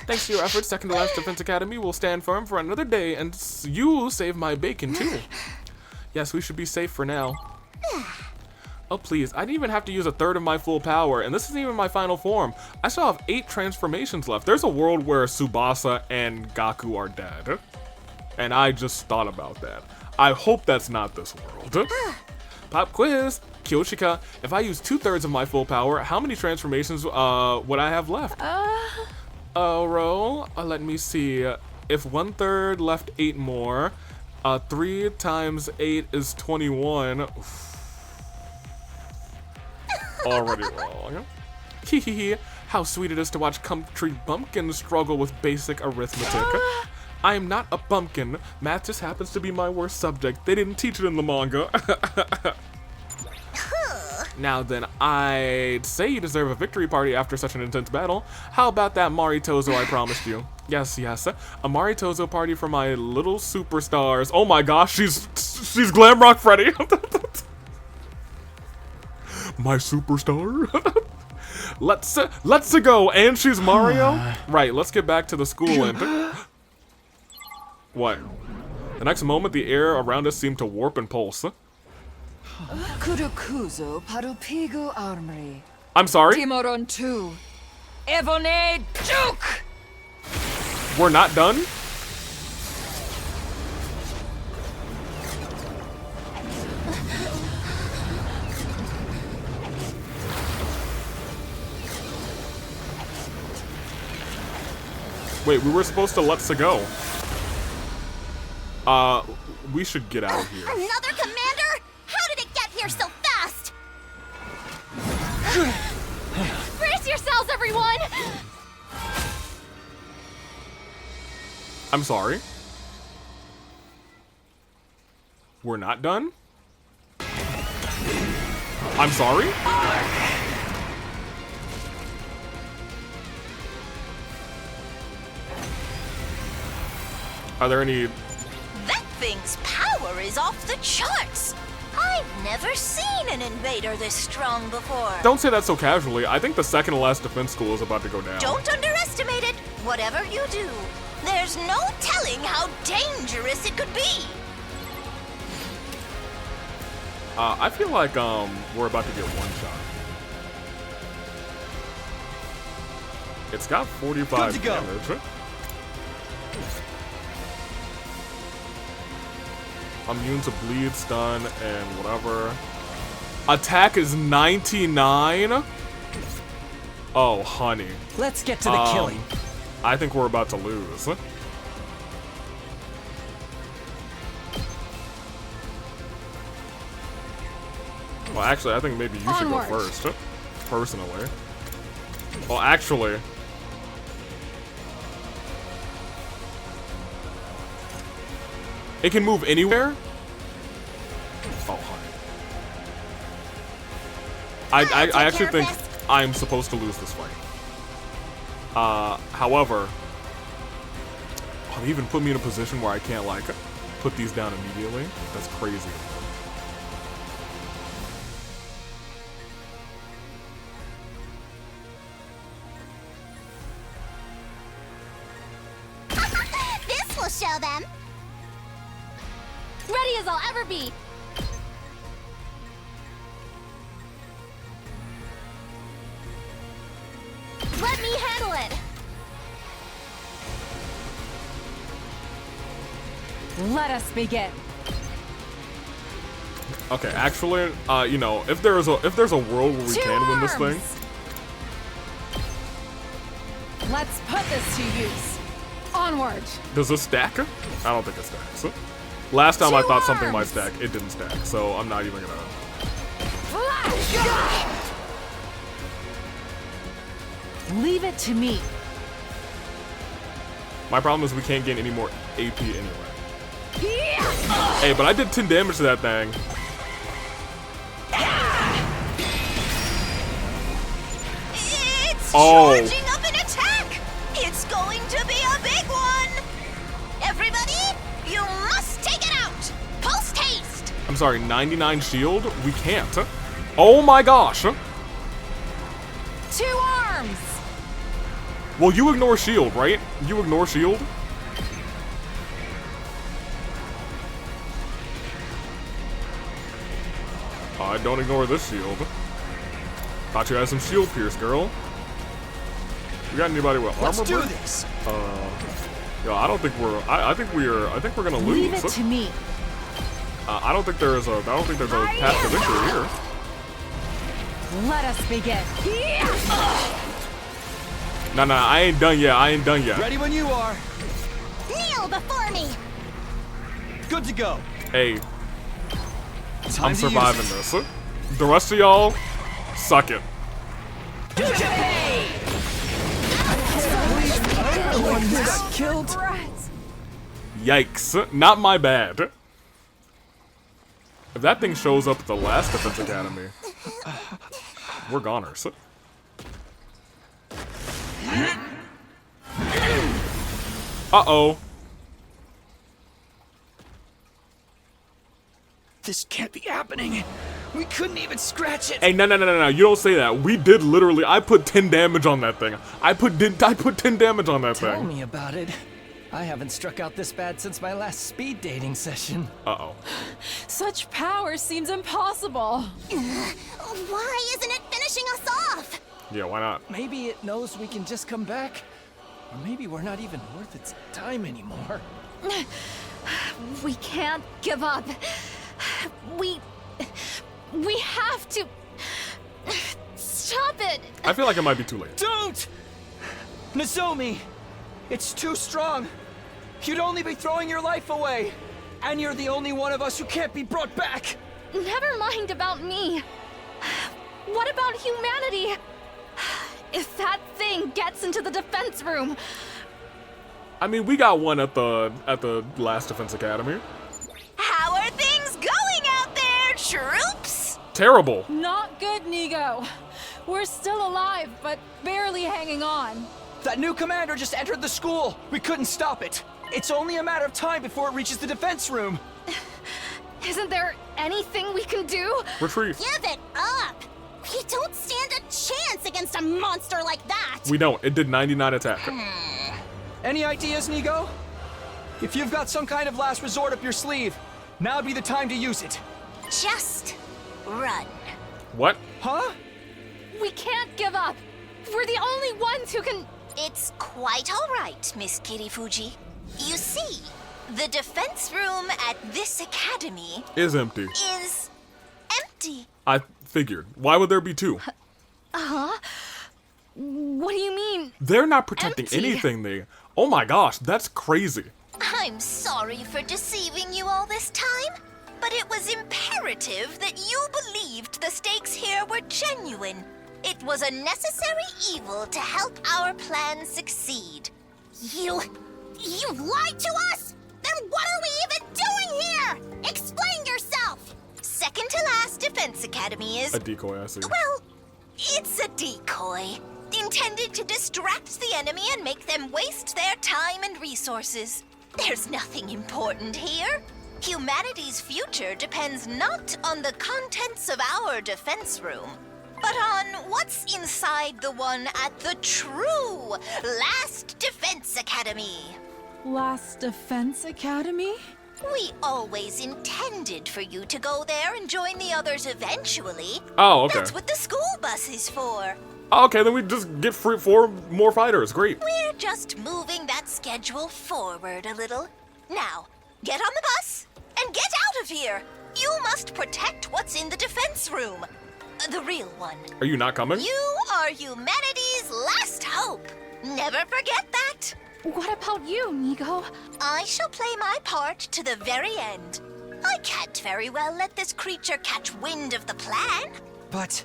Thanks to your efforts, Second to Last Defense Academy will stand firm for another day, and you save my bacon, too. Yes, we should be safe for now. Oh, please, I didn't even have to use 1/3 of my full power, and this isn't even my final form. I still have 8 transformations left. There's a world where Tsubasa and Gaku are dead. And I just thought about that. I hope that's not this world. Pop quiz. Kyoshika, if I use 2/3 of my full power, how many transformations would I have left? Roll. Let me see. If 1/3 left 8 more, 3 times 8 is 21. Oof. Already wrong. Hehehe. How sweet it is to watch country bumpkins struggle with basic arithmetic. I am not a bumpkin. Math just happens to be my worst subject. They didn't teach it in the manga. Now then, I'd say you deserve a victory party after such an intense battle. How about that Maritozo I promised you? Yes, yes. A Maritozo party for my little superstars. Oh my gosh, she's Glamrock Freddy. My superstar. Let's go. And she's Mario. Right. Let's get back to the school and. What? The next moment, the air around us seemed to warp and pulse. Kurukuzo Parupigu Armory. I'm sorry. Timoron 2. Evone Juke. We're not done. Wait, we were supposed to let's go. We should get out of here. Another commander? How did it get here so fast? Brace yourselves, everyone! I'm sorry. We're not done? I'm sorry? Are there any... That thing's power is off the charts! I've never seen an invader this strong before. Don't say that so casually. I think the second to last defense school is about to go down. Don't underestimate it. Whatever you do, there's no telling how dangerous it could be. I feel like we're about to get one shot. It's got 45 damage. Immune to bleed, stun, and whatever. Attack is 99? Oh, honey. Let's get to the killing. I think we're about to lose. Well, actually, I think maybe you should go first, personally. Well, actually... It can move anywhere? Oh, honey. I actually think I'm supposed to lose this fight. However... Oh, they even put me in a position where I can't, like, put these down immediately. That's crazy. This will show them. Ready as I'll ever be. Let me handle it. Let us begin. Okay, actually, you know, if there's a world where we can win this thing, Let's put this to use. Onward. does this stack? I don't think it stacks. Last time I thought something might stack, it didn't stack, so I'm not even gonna. Flash! Leave it to me. My problem is we can't gain any more AP anyway. Hey, but I did 10 damage to that thing. It's Oh. charging up an attack! It's going to be a big one! Everybody, you must take it out! Post haste! I'm sorry, 99 shield? We can't. Oh my gosh! 2 arms! Well, you ignore shield, right? You ignore shield? I don't ignore this shield. Thought you had some shield pierce, girl. You got anybody with armor? Let's do break? this. Yeah, I don't think we're. I think we're gonna lose. Leave it to me. I don't think there's a path to victory here. Let us begin. Nah, I ain't done yet. I ain't done yet. Ready when you are. Kneel before me! Good to go. Hey, Time I'm to surviving use this. The rest of y'all, suck it. Everyone got killed. Yikes. Not my bad. If that thing shows up at the last Defense Academy, we're goners. Uh-oh. This can't be happening. We couldn't even scratch it. Hey, no. You don't say that. We did literally. I put 10 damage on that thing. I put 10 damage on that Tell thing. me about it. I haven't struck out this bad since my last speed dating session. Uh-oh. Such power seems impossible. Why isn't it finishing us off? Yeah, why not? Maybe it knows we can just come back. Or maybe we're not even worth its time anymore. We can't give up. We have to stop it. I feel like it might be too late. Don't! Nozomi! It's too strong. You'd only be throwing your life away. And you're the only one of us who can't be brought back. Never mind about me. What about humanity? If that thing gets into the defense room. I mean, we got one at the last Defense Academy. How are things going out there, troops? Terrible. Not good, Nigo. We're still alive, but barely hanging on. That new commander just entered the school. We couldn't stop it. It's only a matter of time before it reaches the defense room. Isn't there anything we can do? Retreat. Give it up! We don't stand a chance against a monster like that! We don't. It did 99 attack. Any ideas, Nigo? If you've got some kind of last resort up your sleeve, now'd be the time to use it. Just run. What? Huh? We can't give up. We're the only ones who can. It's quite all right, Miss Kirifuji. You see, the defense room at this academy Is empty. is empty. I figured. Why would there be two? Huh? What do you mean? They're not protecting Empty. anything there. Oh my gosh, that's crazy. I'm sorry for deceiving you all this time, but it was imperative that you believed the stakes here were genuine. It was a necessary evil to help our plan succeed. You lied to us? Then what are we even doing here? Explain yourself! Second to last Defense Academy is... A decoy, I see. Well, it's a decoy. Intended to distract the enemy and make them waste their time and resources. There's nothing important here. Humanity's future depends not on the contents of our defense room, but on what's inside the one at the true Last Defense Academy. Last Defense Academy? We always intended for you to go there and join the others eventually. Oh, okay. That's what the school bus is for. Okay, then we just get 4 more fighters. Great. We're just moving that schedule forward a little. Now, get on the bus and get out of here. You must protect what's in the defense room. The real one. Are you not coming? You are humanity's last hope. Never forget that. What about you, Nigo? I shall play my part to the very end. I can't very well let this creature catch wind of the plan. But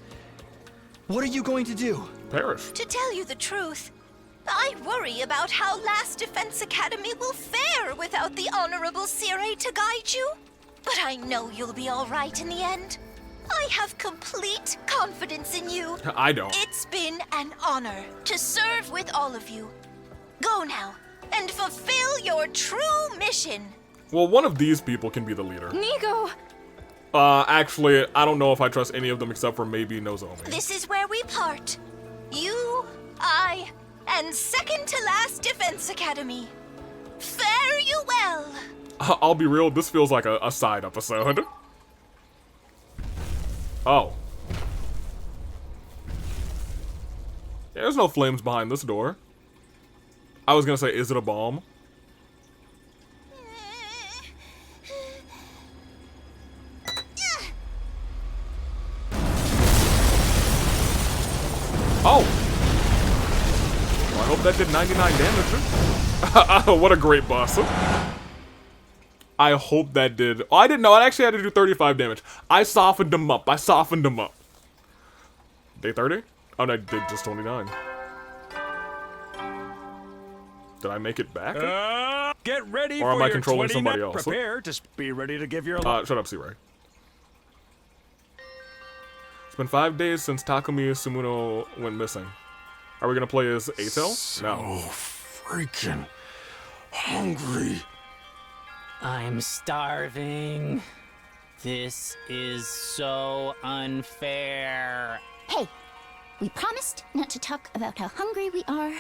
what are you going to do? Perish. To tell you the truth, I worry about how Last Defense Academy will fare without the Honorable SIIIIIDE to guide you. But I know you'll be all right in the end. I have complete confidence in you. I don't. It's been an honor to serve with all of you. Go now and fulfill your true mission. Well, one of these people can be the leader. Nigo! Actually, I don't know if I trust any of them except for maybe Nozomi. This is where we part. You, I, and second to last Defense Academy. Fare you well. I'll be real, this feels like a side episode. Oh. There's no flames behind this door. I was gonna say, is it a bomb? Oh! Well, I hope that did 99 damage. What a great boss. I hope that did... Oh, I didn't know. I actually had to do 35 damage. I softened him up. Day 30? Oh, no, I did just 29. Did I make it back? Get ready or for am I your controlling 20 somebody nut. else? Prepare to be ready to give your... Shut up, SIIIIIIDE. It's been 5 days since Takumi Sumuno went missing. Are we gonna play as Atel? No. Freaking hungry. I'm starving. This is so unfair. Hey, we promised not to talk about how hungry we are.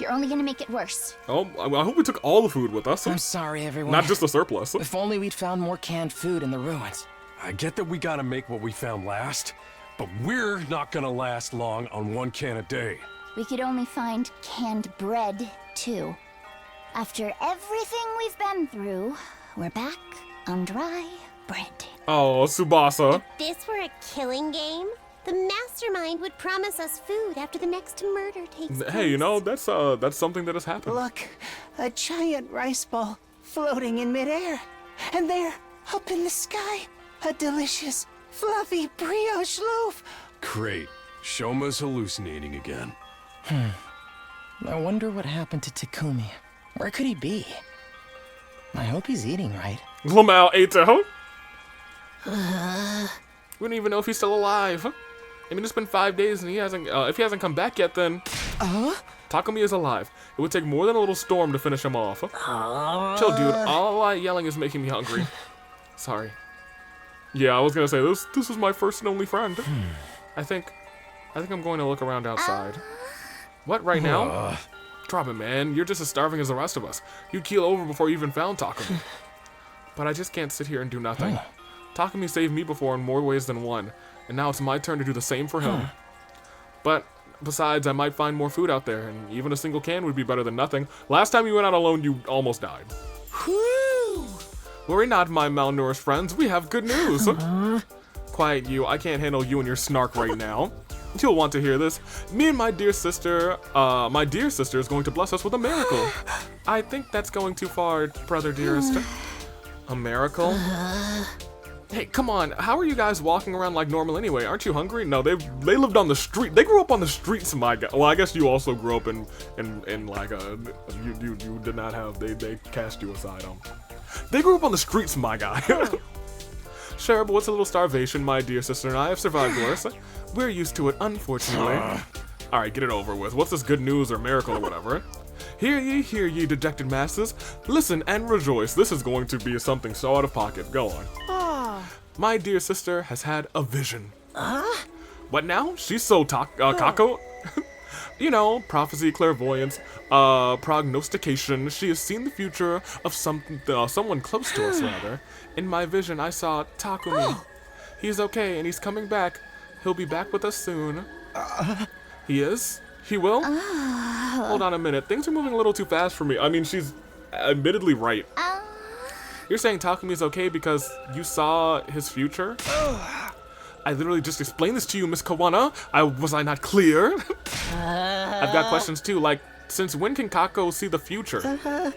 You're only gonna make it worse. Oh, I hope we took all the food with us. I'm sorry, everyone. Not just the surplus. If only we'd found more canned food in the ruins. I get that we gotta make what we found last, but we're not gonna last long on 1 can a day. We could only find canned bread, too. After everything we've been through, we're back on dry bread. Oh, Tsubasa. If this were a killing game, the mastermind would promise us food after the next murder takes place. Hey, you know, that's something that has happened. Look, a giant rice ball floating in midair. And there, up in the sky, a delicious, fluffy brioche loaf. Great. Shoma's hallucinating again. I wonder what happened to Takumi. Where could he be? I hope he's eating right. Lamau Ato. We don't even know if he's still alive. I mean, it's been 5 days and he hasn't. If he hasn't come back yet, then Takumi is alive. It would take more than a little storm to finish him off. Chill, dude. All that yelling is making me hungry. Sorry. Yeah, I was gonna say this is my first and only friend. I think I'm going to look around outside. What, right now? Drop it, man. You're just as starving as the rest of us. You'd keel over before you even found Takumi. But I just can't sit here and do nothing. Takumi saved me before in more ways than one, and now it's my turn to do the same for him. But besides, I might find more food out there, and even a single can would be better than nothing. Last time you went out alone, you almost died. Whew! Worry not, my malnourished friends. We have good news. Quiet you. I can't handle you and your snark right now. You'll want to hear this. Me and my dear sister is going to bless us with a miracle. I think that's going too far, brother dearest. A miracle? Hey, come on. How are you guys walking around like normal anyway? Aren't you hungry? No, they lived on the street. They grew up on the streets, my guy. Well, I guess you also grew up in like a you did not have they cast you aside. They grew up on the streets, my guy. Sure, but what's a little starvation? My dear sister and I have survived worse. We're used to it, unfortunately. Alright, get it over with. What's this good news or miracle or whatever? Hear ye, dejected masses. Listen and rejoice. This is going to be something so out of pocket. Go on. My dear sister has had a vision. What now? She's so kako. You know, prophecy, clairvoyance, prognostication. She has seen the future of someone close to us, rather. In my vision, I saw Takumi. He's okay, and he's coming back. He'll be back with us soon. He is? He will? Hold on a minute. Things are moving a little too fast for me. I mean, she's admittedly right. You're saying Takumi's okay because you saw his future? I literally just explained this to you, Miss Kawana. Was I not clear? I've got questions too, like, since when can Kako see the future? And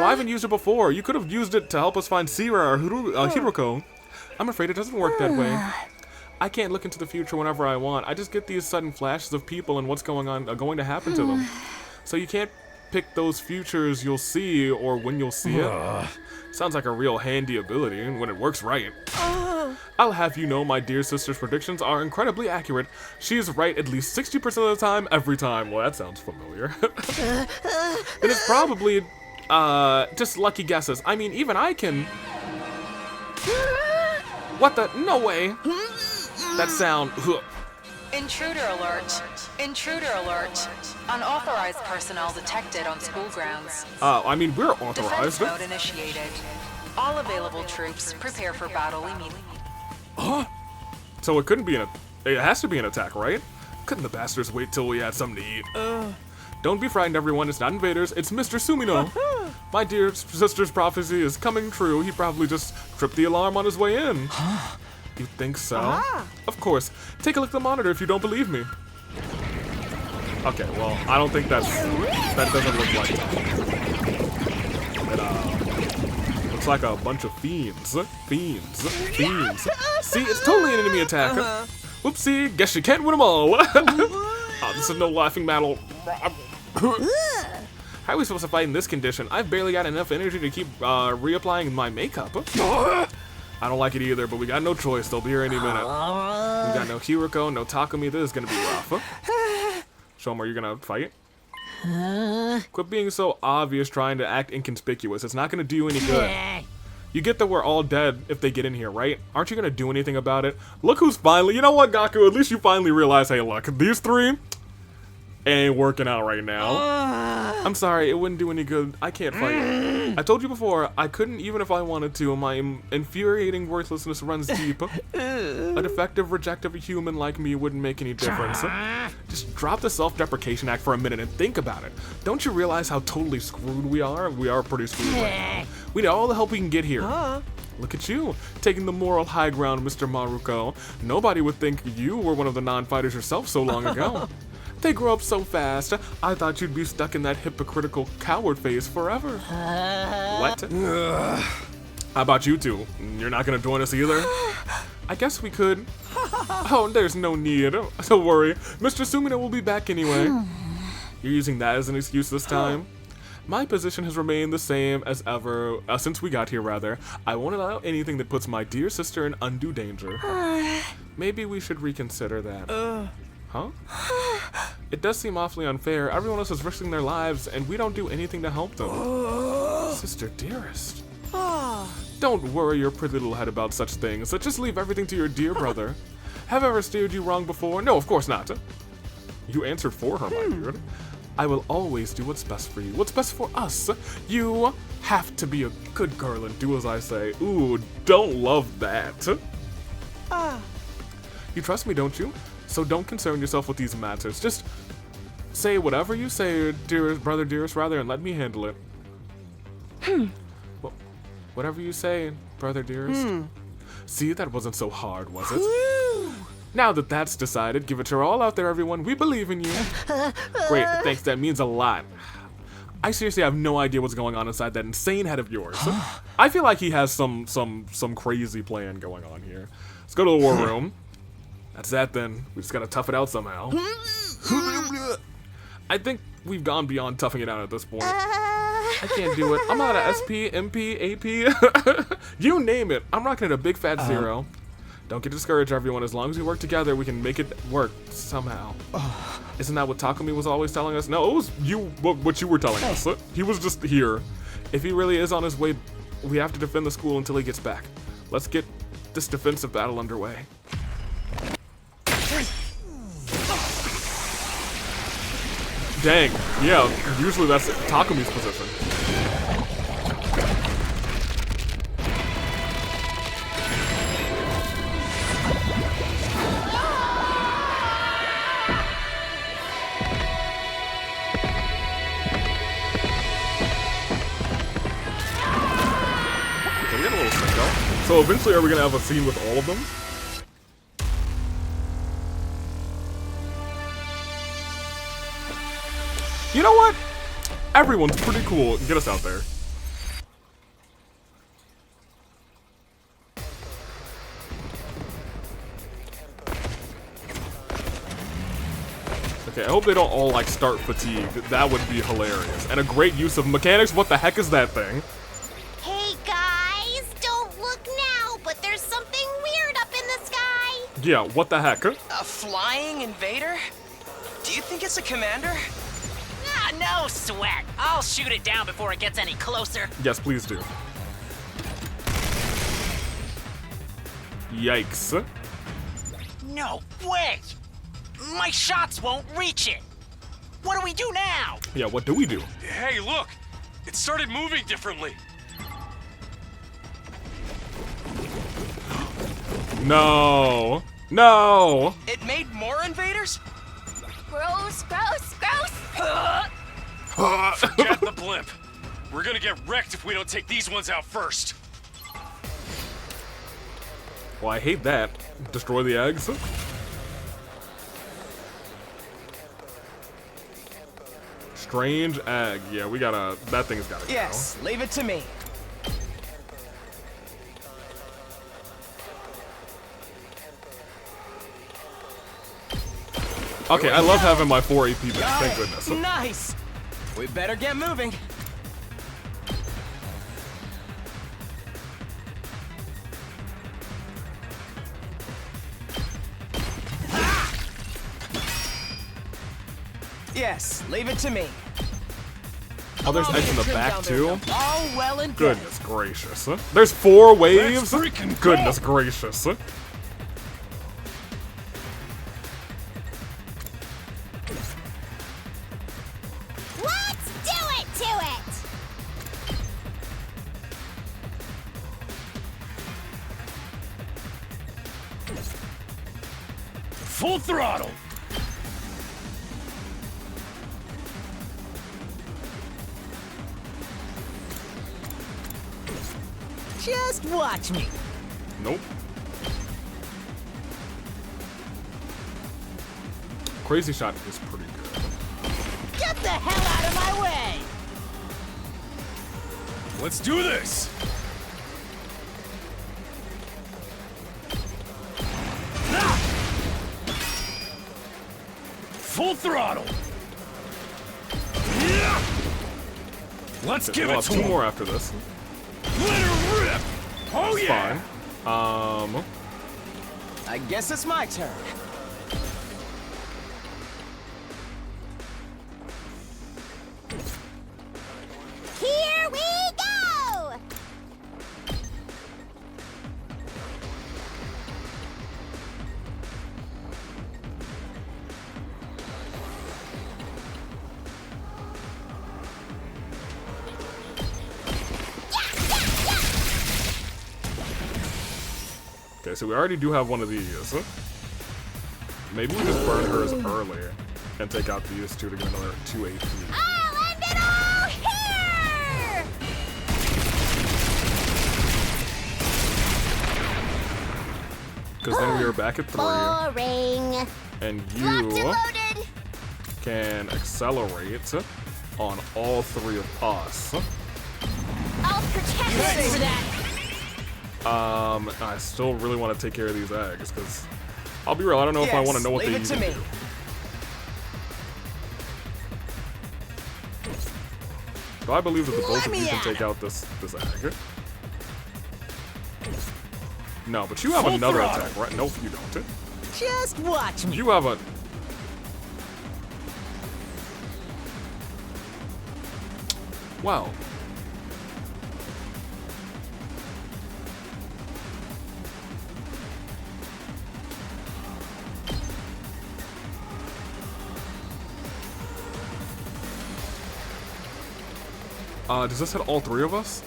why haven't you used it before? You could have used it to help us find Sira or Hiroko. I'm afraid it doesn't work that way. I can't look into the future whenever I want. I just get these sudden flashes of people and what's going to happen to them. So you can't pick those futures you'll see or when you'll see it. Sounds like a real handy ability when it works right. I'll have you know my dear sister's predictions are incredibly accurate. She is right at least 60% of the time, every time. Well, that sounds familiar. And it's probably just lucky guesses. I mean, even I can... What the? No way. That sound... Intruder alert. Intruder alert. Unauthorized personnel detected on school grounds. I mean, we're authorized. Defense mode initiated. All available troops prepare for battle immediately. Huh? So it couldn't be it has to be an attack, right? Couldn't the bastards wait till we had something to eat? Don't be frightened, everyone. It's not invaders. It's Mr. Sumino. My dear sister's prophecy is coming true. He probably just tripped the alarm on his way in. You think so? Of course. Take a look at the monitor if you don't believe me. Okay, well, I don't think that doesn't look like it. Looks like a bunch of fiends. Fiends. See, it's totally an enemy attack. Whoopsie, guess you can't win them all. Oh, this is no laughing battle. How are we supposed to fight in this condition? I've barely got enough energy to keep reapplying my makeup. I don't like it either, but we got no choice. They'll be here any minute. We got no Hiroko, no Takumi. This is gonna be rough. Show 'em, are you gonna fight? Quit being so obvious trying to act inconspicuous. It's not gonna do any good. You get that we're all dead if they get in here, right? Aren't you gonna do anything about it? Look who's finally... You know what, Gaku? At least you finally realize, hey, look, these three ain't working out right now. I'm sorry, it wouldn't do any good. I can't fight. I told you before, I couldn't even if I wanted to. My infuriating worthlessness runs deep. A defective, rejective human like me wouldn't make any difference. Just drop the self-deprecation act for a minute and think about it. Don't you realize how totally screwed we are? We are pretty screwed right now. We need all the help we can get here. Look at you, taking the moral high ground, Mr. Maruko. Nobody would think you were one of the non-fighters yourself so long ago. They grow up so fast. I thought you'd be stuck in that hypocritical coward phase forever. What? How about you two? You're not gonna join us either? I guess we could. Oh, there's no need. Don't worry. Mr. Sumino will be back anyway. You're using that as an excuse this time? My position has remained the same as ever, since we got here, rather. I won't allow anything that puts my dear sister in undue danger. Maybe we should reconsider that. Huh? It does seem awfully unfair. Everyone else is risking their lives, and we don't do anything to help them. Sister dearest. Don't worry your pretty little head about such things. Just leave everything to your dear brother. Have I ever steered you wrong before? No, of course not. You answered for her, my dear. I will always do what's best for you. What's best for us. You have to be a good girl and do as I say. Ooh, don't love that. You trust me, don't you? So don't concern yourself with these matters. Just say whatever you say, dearest brother, dearest, rather, and let me handle it. Well, whatever you say, brother, dearest. See, that wasn't so hard, was it? Now that that's decided, give it your all out there, everyone. We believe in you. Great, thanks. That means a lot. I seriously have no idea what's going on inside that insane head of yours. I feel like he has some crazy plan going on here. Let's go to the war room. That's that then. We just gotta tough it out somehow. I think we've gone beyond toughing it out at this point. I can't do it. I'm out of SP, MP, AP. You name it. I'm rocking at a big fat 0. Don't get discouraged, everyone. As long as we work together, we can make it work somehow. Isn't that what Takumi was always telling us? No, it was what you were telling us. He was just here. If he really is on his way, we have to defend the school until he gets back. Let's get this defensive battle underway. Dang, yeah, usually that's Takumi's position. So eventually, are we gonna have a scene with all of them? You know what? Everyone's pretty cool. Get us out there. Okay, I hope they don't all, like, start fatigued. That would be hilarious. And a great use of mechanics. What the heck is that thing? Hey guys, don't look now, but there's something weird up in the sky. Yeah, what the heck? A flying invader? Do you think it's a commander? Ah, no sweat. I'll shoot it down before it gets any closer. Yes, please do. Yikes. No way. My shots won't reach it. What do we do now? Yeah, what do we do? Hey, look! It started moving differently. No. No. It made more invaders? Gross, gross, gross! Forget the blimp. We're gonna get wrecked if we don't take these ones out first. Well, I hate that. Destroy the eggs. Strange egg. Yeah, we gotta. That thing's gotta go. Yes, leave it to me. Okay, I love having my 4 AP back. Thank goodness. Nice! We better get moving. Yes, leave it to me. Oh, there's eggs in the back too? All well and good. Goodness gracious. There's 4 waves? Let's freaking go. Goodness gracious. Let's do it to it. Full throttle! Just watch me. Nope. Crazy shot is pretty good. Get the hell out of my way. Let's do this! Full throttle! Let's give We'll it have to 2 him. more after this. Let her rip! Oh It's yeah! fine. I guess it's my turn. Here we go. Okay, so we already do have one of these. Maybe we just burn hers early and take out these 2 to get another 2 AP. I'll end it all here. Because then we are back at 3. Boring. And Locked and you loaded. can accelerate on all 3 of us. I'll protect you for that. I still really want to take care of these eggs, because I'll be real, I don't know if I want to know what they leave it to even me. do. Do I believe that the both of me you can at take out this egg? No, but you have Full another throttle. attack, right? Nope, you don't. Just watch me. You have a... Wow. Does this hit all 3 of us?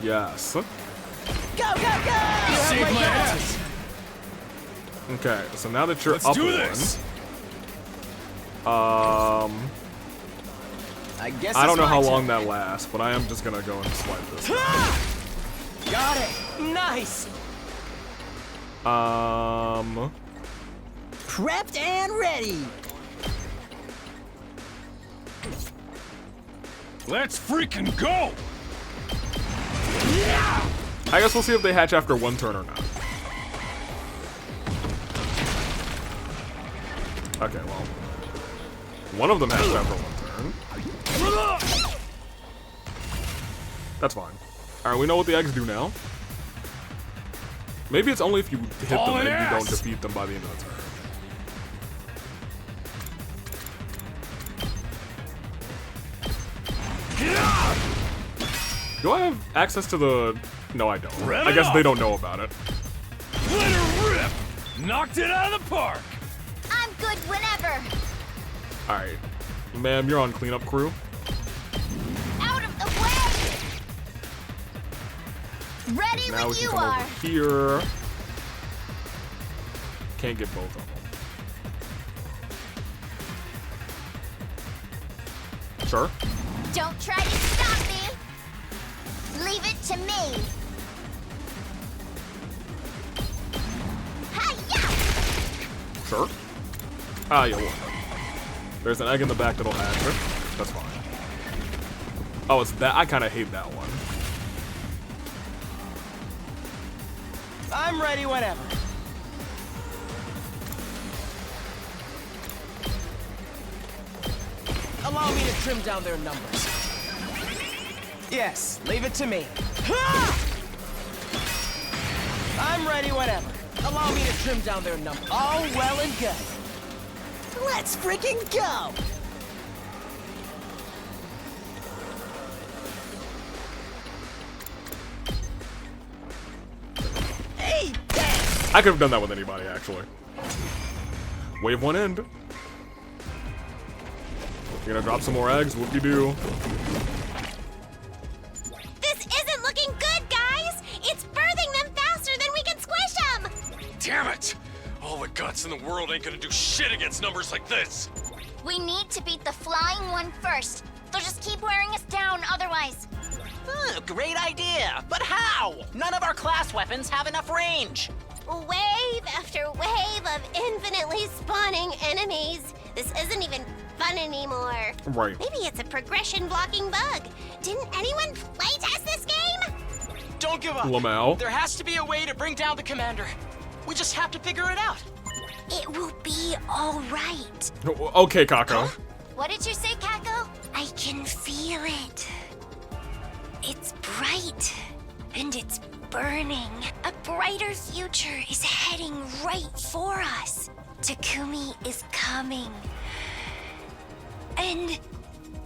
Yes. Go, go, go! Save my ass! Okay, so now that you're Let's up do one, this! I guess I don't it's know my how turn. long that lasts, but I am just gonna go and swipe this. Got it. Nice. Prepped and ready. Let's freaking go. I guess we'll see if they hatch after one turn or not. Okay, well. One of them hatched after one turn. That's fine. Alright, we know what the eggs do now. Maybe it's only if you hit them and you don't defeat them by the end of the turn. Do I have access to the... No, I don't. I guess they don't know about it. Let her rip! Knocked it out of the park! I'm good whenever. Alright. Ma'am, you're on cleanup crew. Out of the way. Ready Now when we can you come are. over here. Can't get both of them. Sure. Don't try to stop me. Leave it to me. Hi-ya! Sure. Ah, yeah, well. There's an egg in the back that'll hatch it. That's fine. Oh, it's that. I kind of hate that one. I'm ready whenever. Allow me to trim down their numbers. Yes, leave it to me. I'm ready whenever. Allow me to trim down their numbers. All well and good. Let's freaking go! Hey, I could have done that with anybody, actually. Wave one end. You're gonna drop some more eggs. Whoop-de-doo. This isn't looking good, guys! It's birthing them faster than we can squish them! Damn it! All the guts in the world ain't gonna do shit against numbers like this. We need to beat the flying one first. They'll just keep wearing us down otherwise. Great idea, but how? None of our class weapons have enough range. Wave after wave of infinitely spawning enemies. This isn't even fun anymore. Right. Maybe it's a progression blocking bug. Didn't anyone playtest this game? Don't give up. Lamau. There has to be a way to bring down the commander. We just have to figure it out. It will be all right. Okay, Kako. What did you say, Kako? I can feel it. It's bright, and it's burning. A brighter future is heading right for us. Takumi is coming. And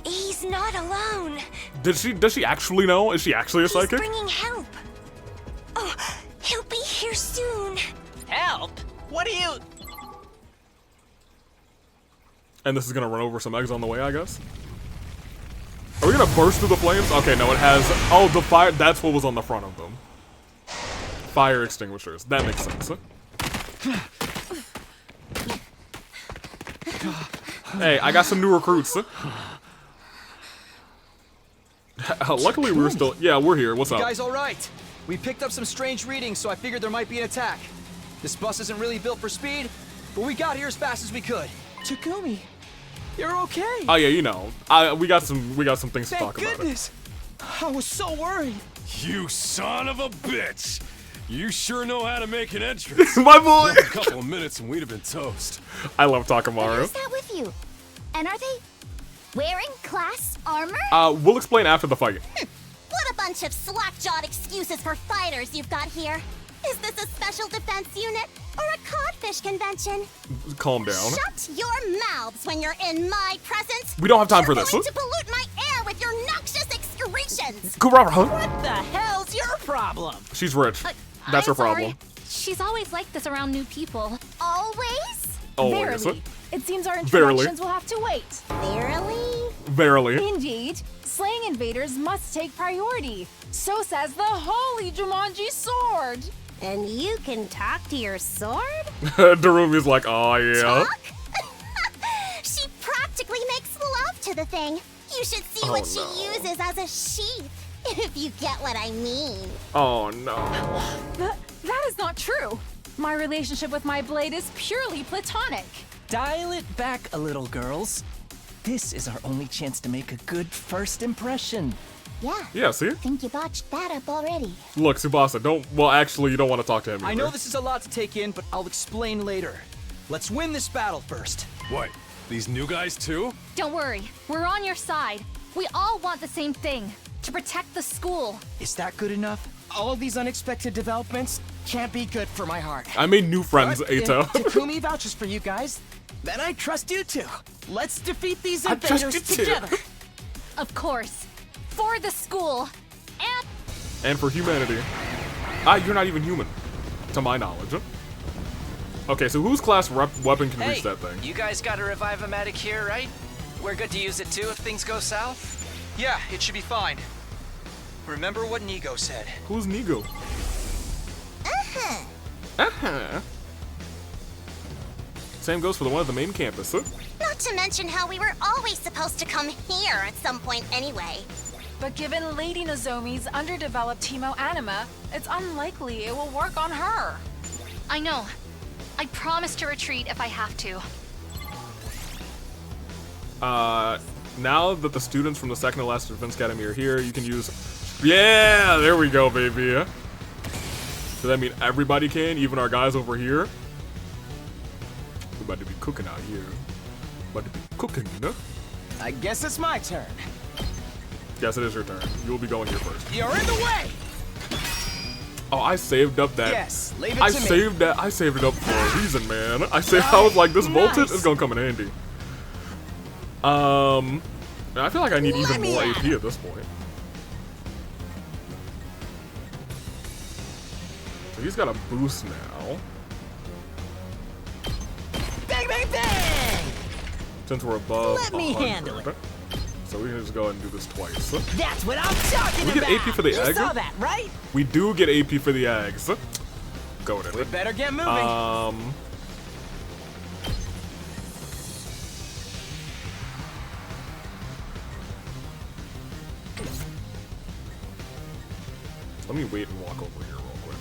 he's not alone. Does she actually know? Is she actually a psychic? He's bringing help. Oh, he'll be here soon. Help? What do you... And this is gonna run over some eggs on the way, I guess? Are we gonna burst through the flames? Okay, no, it has... Oh, the fire... That's what was on the front of them. Fire extinguishers. That makes sense. Hey, I got some new recruits. Luckily, we were still... Yeah, we're here. What's You up? guys all right? We picked up some strange readings, so I figured there might be an attack. This bus isn't really built for speed, but we got here as fast as we could. Takumi, you're okay. Oh yeah, you know. We got some things to talk Thank about. goodness. I was so worried. You son of a bitch! You sure know how to make an entrance. My boy! Another couple of minutes and we'd have been toast. I love Takamaru. Who's that with you? And are they wearing class armor? We'll explain after the fight. What a bunch of slack-jawed excuses for fighters you've got here. Is this a special defense unit or a codfish convention? Calm down. Shut your mouths when you're in my presence. We don't have time for You're this. going to pollute my air with your noxious excretions. What the hell's your problem? She's rich. That's her I'm sorry. problem. She's always like this around new people. Always? Always. Verily. It seems our Verily. introductions will have to wait. Verily? Verily. Indeed. Slaying invaders must take priority. So says the holy Jumanji sword. And you can talk to your sword? Darumi's like, oh yeah. Talk? She practically makes love to the thing. You should see Oh, what she no. uses as a sheath. If you get what I mean. Oh no. That is not true. My relationship with my blade is purely platonic. Dial it back a little, girls. This is our only chance to make a good first impression. Yeah. Yeah, see? Think you botched that up already. Look, Tsubasa, well, actually, you don't want to talk to him either. I know this is a lot to take in, but I'll explain later. Let's win this battle first. What? These new guys too? Don't worry, we're on your side. We all want the same thing, to protect the school. Is that good enough? All these unexpected developments can't be good for my heart. I made new friends, But Ato. if Takumi vouches for you guys, then I trust you too. Let's defeat these I trust invaders you too. together. Of course. For the school. And And for humanity. You're not even human, to my knowledge. Okay, so whose class weapon can reach that thing? You guys got a Revive-O-Matic here, right? We're good to use it too if things go south? Yeah, it should be fine. Remember what Nigo said. Who's Nigo? Same goes for the one at the main campus. Not to mention how we were always supposed to come here at some point anyway. But given Lady Nozomi's underdeveloped hemoanima, it's unlikely it will work on her. I know. I promise to retreat if I have to. Now that the students from the second to last defense academy are here, you can use... Yeah, there we go, baby. Does that mean everybody can, even our guys over here? We're about to be cooking out here. About to be cooking. I guess it's my turn. Yes, it is your turn. You'll be going here first. You're in the way! Oh, I saved up that. Yes, leave it to me. I saved it up for a reason, man. I was like, this voltage is gonna come in handy. I feel like I need even more AP at this point. So he's got a boost now. Bang, bang, bang! Since we're above Let me 100. handle it. So we can just go ahead and do this twice. That's what I'm talking We get about! AP for the you egg? saw that, right? We do get AP for the eggs. Go with it. We better get moving. Let me wait and walk over here real quick.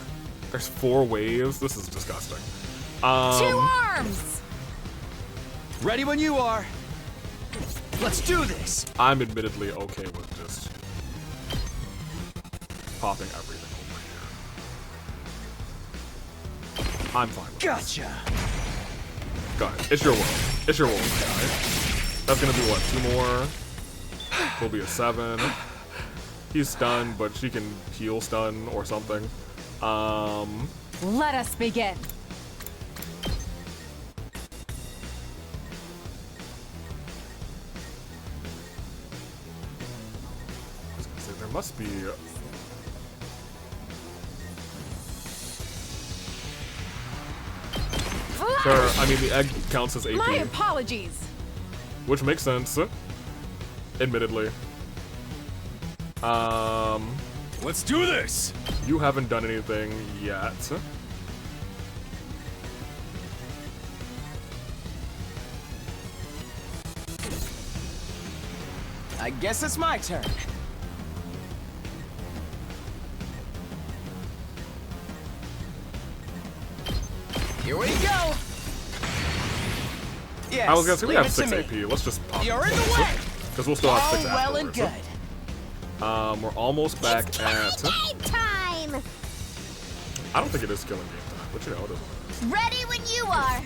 There's 4 waves. This is disgusting. 2 arms! Ready when you are. Let's do this. I'm admittedly okay with just popping everything over here. I'm fine with Gotcha. Go ahead. It's your world. It's your world, my guy. That's gonna be what? 2 more? Will be a 7. He's stunned, but she can heal stun or something. Let us begin. So there must be. Sure, I mean the egg counts as AP. My apologies. Which makes sense. Admittedly. Let's do this! You haven't done anything yet. I guess it's my turn. Here we go! Yes, I was gonna say we leave have it to 6 me. AP. Let's just pop You're in the way! because we'll still have 6 All well and afterwards. good. We're almost back It's at. killing game time! I don't think it is killing game time, but you know it is. Ready when you are.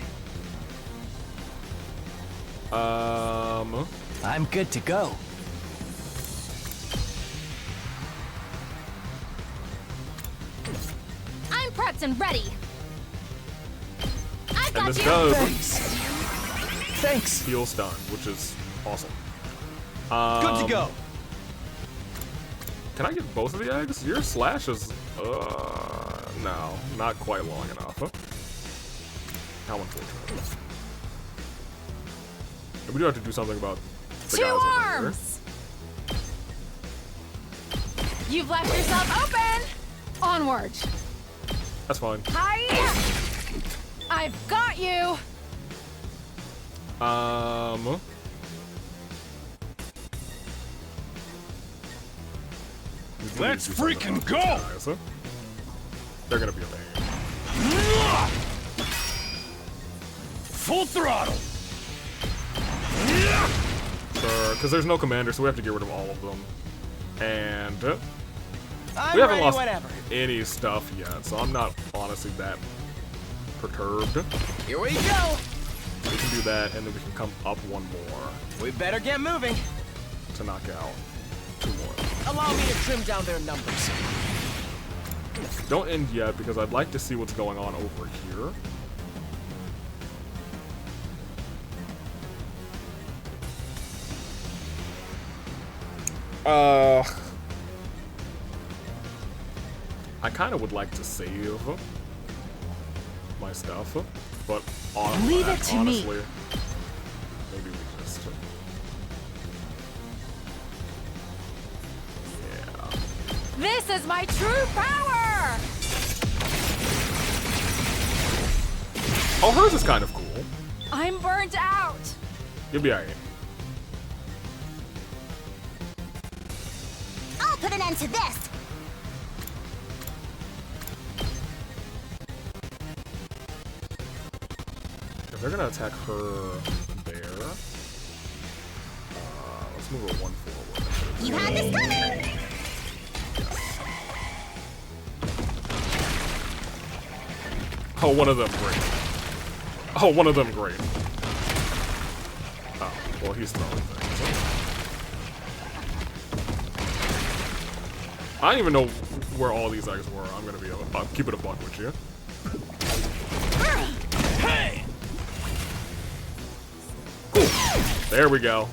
I'm good to go. I'm prepped and ready. I've And got this you. does Thanks. heal stun, which is awesome. Good to go. Can I get both of the eggs? Your slash is, no, not quite long enough. How unfortunate. And we do have to do something about the 2 guys over here. arms! You've left yourself open! Onward! That's fine. Hiya! I've got you! Let's freaking go! Guys, huh? They're gonna be a pain. Full throttle! Sure, because there's no commander, so we have to get rid of all of them. And I'm we haven't ready lost whenever. any stuff yet, so I'm not honestly that perturbed. Here we go. We can do that, and then we can come up one more We better get moving. to knock out 2 more. Allow me to trim down their numbers. Don't end yet, because I'd like to see what's going on over here. I kind of would like to save my stuff, but Leave it to me. honestly, maybe we just... Yeah. This is my true power! Oh, hers is kind of cool. I'm burnt out. You'll be alright. I'll put an end to this. If they're gonna attack her there, let's move her 1 forward. You had this coming. Oh, one of them great. Oh, one of them great. Oh, well, he's throwing things. I don't even know where all these eggs were. I'm gonna be able to keep it a buck with you. Hey! Cool. There we go.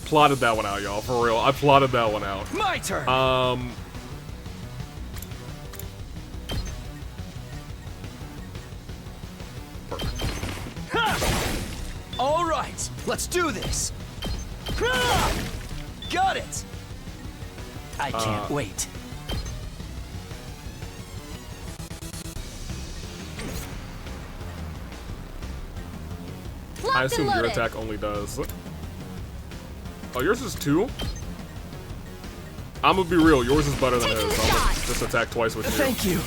Plotted that one out, y'all. For real, I plotted that one out. My turn. All right, let's do this. Got it. I can't wait. I assume your attack only does... Oh, yours is 2? I'm gonna be real, yours is better than his. So I'm gonna just attack twice with you. Thank you.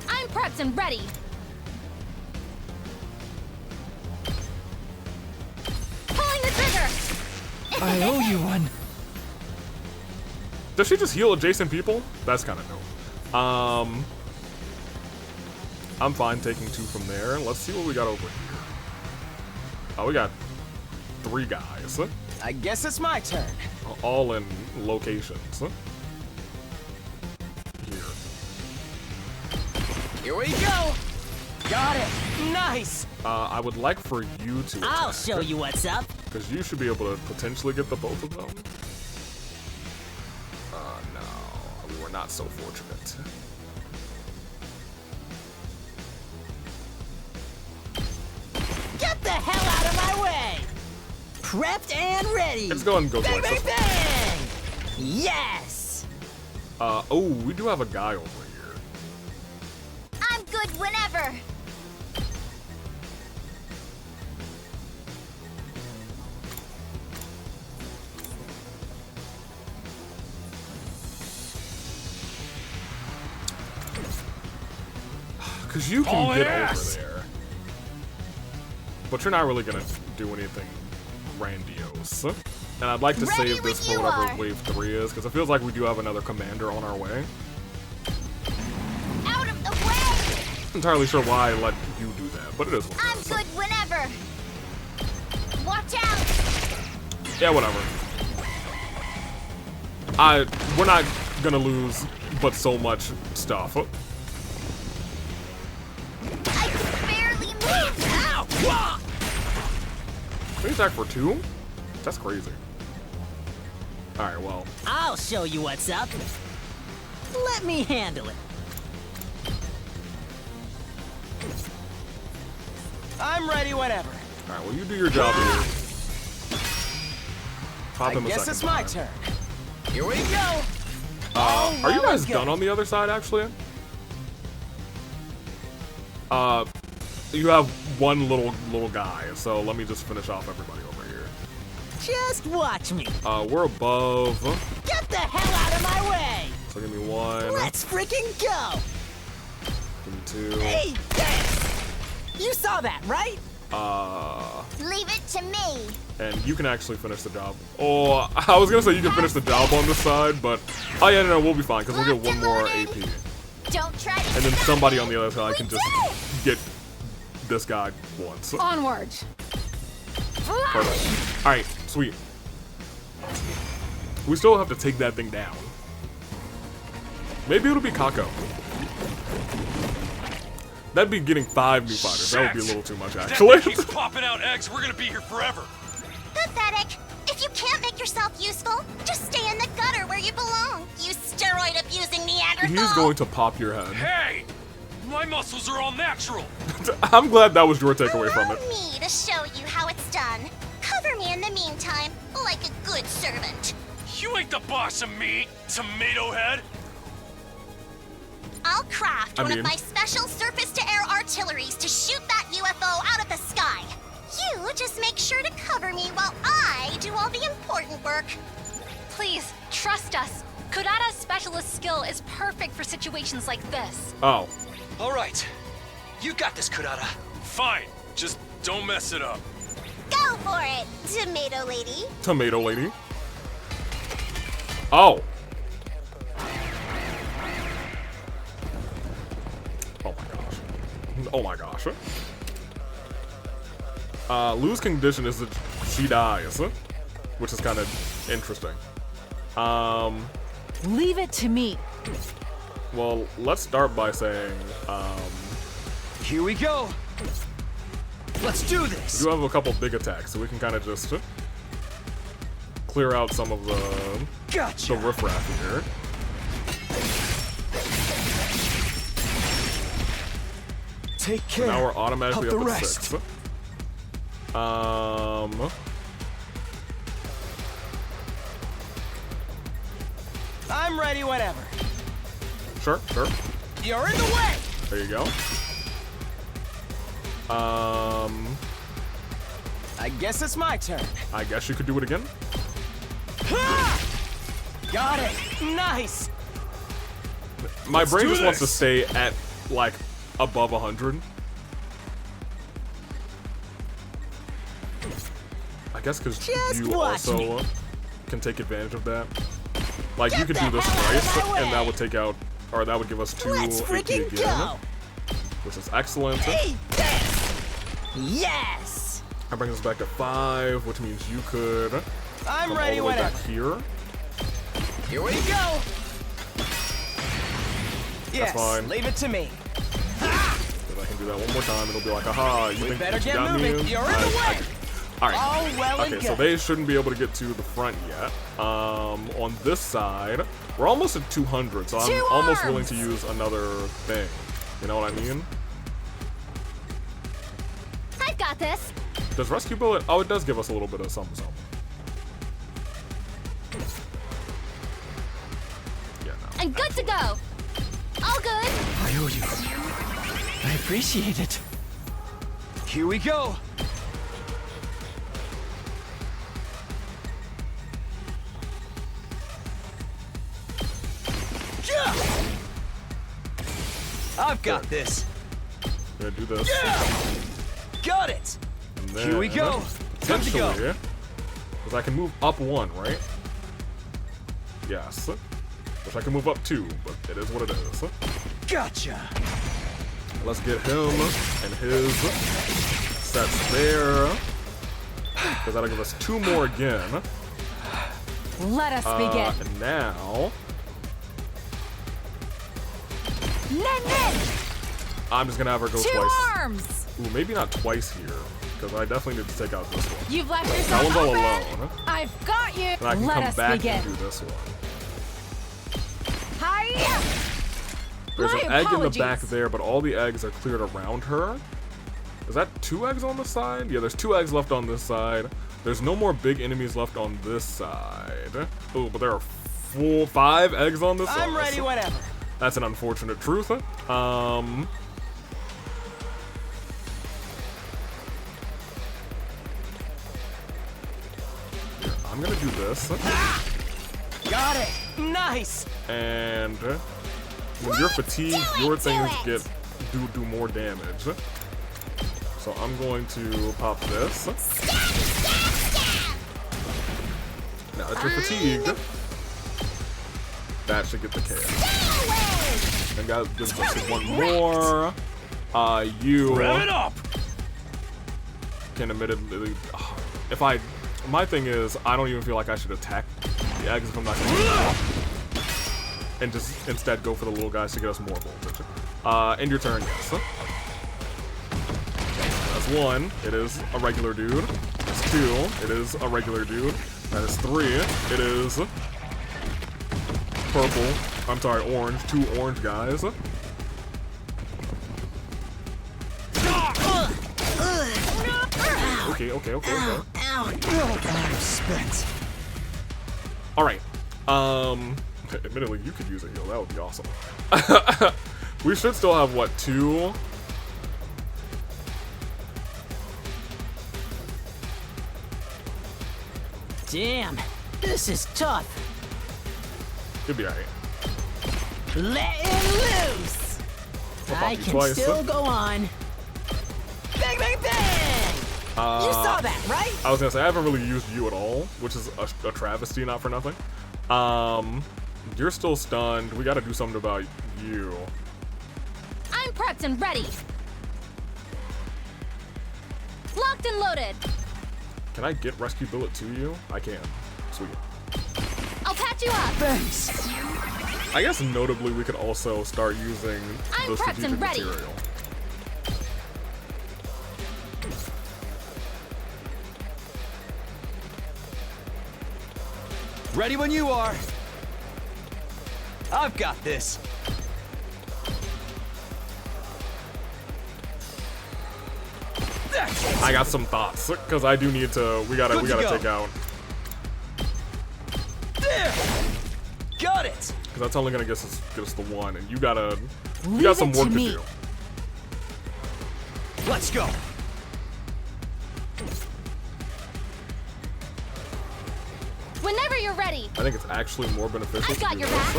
I'm prepped and ready. Pulling the trigger. I owe you one. Does she just heal adjacent people? That's kind of dope. I'm fine taking 2 from there. Let's see what we got over here. Oh, we got 3 guys. I guess it's my turn. All in locations. Here. Here we go. Got it. Nice. I would like for you to attack. I'll show you what's up. Because you should be able to potentially get the both of them. No. We were not so fortunate. Get the hell out of my way! Prepped and ready! Let's go and go Bang, for bang, bang! Yes! Oh, we do have a guy over here. I'm good whenever. Because you can get yes. over there. But you're not really going to do anything grandiose. And I'd like to save this for whatever wave 3 is, because it feels like we do have another commander on our way. Out of the way! Not entirely sure why I let you do that, but it is what it I'm is. good whenever. Watch out! Yeah, whatever. We're not gonna lose but so much stuff. I can barely move. Ow! Wah! We attack for 2? That's crazy. Alright, well. I'll show you what's up. Let me handle it. I'm ready whenever. Alright, well, you do your job here. Pop him I a guess second it's my time. turn. Here we go. Are you guys done on the other side, actually? You have one little guy, so let me just finish off everybody over here. Just watch me. We're above. Get the hell out of my way! So give me 1. Let's freaking go! Give me 2. Hey, yes! You saw that, right? Leave it to me. And you can actually finish the job. Oh, I was gonna say you can finish the job on this side, but oh yeah, no, we'll be fine because we'll get 1 more AP. Don't try to And then somebody on the other side can just get this guy once. Onward. Perfect. All right, sweet. We still have to take that thing down. Maybe it'll be Kako. That'd be getting 5 new fighters. That would be a little too much, actually. If that keeps popping out eggs, we're gonna be here forever. Pathetic. If you can't make yourself useful, just stay in the gutter where you belong. You steroid-abusing Neanderthal. He's going to pop your head. Hey! My muscles are all natural. I'm glad that was your takeaway from it. Allow me to show you how it's done. Cover me in the meantime, like a good servant. You ain't the boss of me, tomato head. I'll craft one of my special surface-to-air artilleries to shoot that UFO out of the sky. You just make sure to cover me while I do all the important work. Please, trust us. Kurata's specialist skill is perfect for situations like this. Oh. All right. You got this, Kurata. Fine. Just don't mess it up. Go for it, tomato lady. Tomato lady. Oh. Oh my gosh. Lose condition is that she dies, which is kind of interesting. Leave it to me. Well, let's start by saying, here we go. Let's do this. We do have a couple big attacks, so we can kind of just clear out some of the riffraff here. Take care. So now we're automatically of up the at rest. 6. I'm ready whenever. Sure. You're in the way. There you go. I guess it's my turn. I guess you could do it again. Ha! Got it. Nice. My brain do just wants to this. stay at like above 100. I guess because Just you watch also me. can take advantage of that. Like you Get could the do this hell out of twice, my and that way. would take out, or that would give us 2 Let's AP freaking again, go. which is excellent. Eat this. Yes. That brings us back to 5, which means you could I'm come ready all the way back whenever. here. Here we go. Yes. fine. Leave it to me. If I can do that one more time, it'll be like, aha, you We think better that you get got moving. me? You're in the way. Alright. All well and Okay, so good. they shouldn't be able to get to the front yet. On this side, we're almost at 200, so I'm 2 almost willing arms. to use another thing. You know what I mean? I've got this. Does rescue bullet? Oh, it does give us a little bit of something. Yeah, no. I'm good to go. All good. I owe you. I appreciate it. Here we go. I've got this. I'm gonna do this. Got it. And then, Here we go. Time to go. Because I can move up 1, right? Yes. Which I can move up 2, but it is what it is. Gotcha. Let's get him and his sets there. Because that'll give us 2 more again. Let us begin. And now, Nen! I'm just gonna have her go 2 twice. arms. Ooh, maybe not twice here. Because I definitely need to take out this one. You've left That yourself one's all open. alone. I've got you. And I can Let come us back begin. and do this one. Hiya! There's My an egg in the back apologies. there, but all the eggs are cleared around her. Is that 2 eggs on the side? Yeah, there's 2 eggs left on this side. There's no more big enemies left on this side. Oh, but there are 5 eggs on this side. I'm ready whenever. That's an unfortunate truth. I'm gonna do this. Got it. Nice. And when you're fatigued, your things do more damage. So I'm going to pop this. Now that you're fatigued, that should get the KO. And that gives us one more. You Rev it up. can admittedly, my thing is, I don't even feel like I should attack the eggs if I'm not going to, and just instead go for the little guys to get us more voltage. End your turn, yes. That's 1. It is a regular dude. That's 2. It is a regular dude. That is 3. It is purple. I'm sorry, orange. 2 orange guys. Okay. I'm spent. Alright. Admittedly, you could use a heal. That would be awesome. We should still have, what, 2? Damn, this is tough. You'll be alright. Let him loose. I can twice. still go on. Bang, bang, bang! You saw that, right? I was gonna say, I haven't really used you at all, which is a travesty, not for nothing. You're still stunned. We gotta do something about you. I'm prepped and ready. Locked and loaded. Can I get Rescue Billet to you? I can. Sweet. I'll patch you up. Thanks. I guess notably we could also start using I'm the prepped strategic and ready. material. Ready when you are. I've got this. I got some thoughts, because I do need to, we gotta take out. There! Got it! Because that's only gonna get us the 1, and you got some work to do. Let's go. Whenever you're ready. I think it's actually more beneficial. I got your back.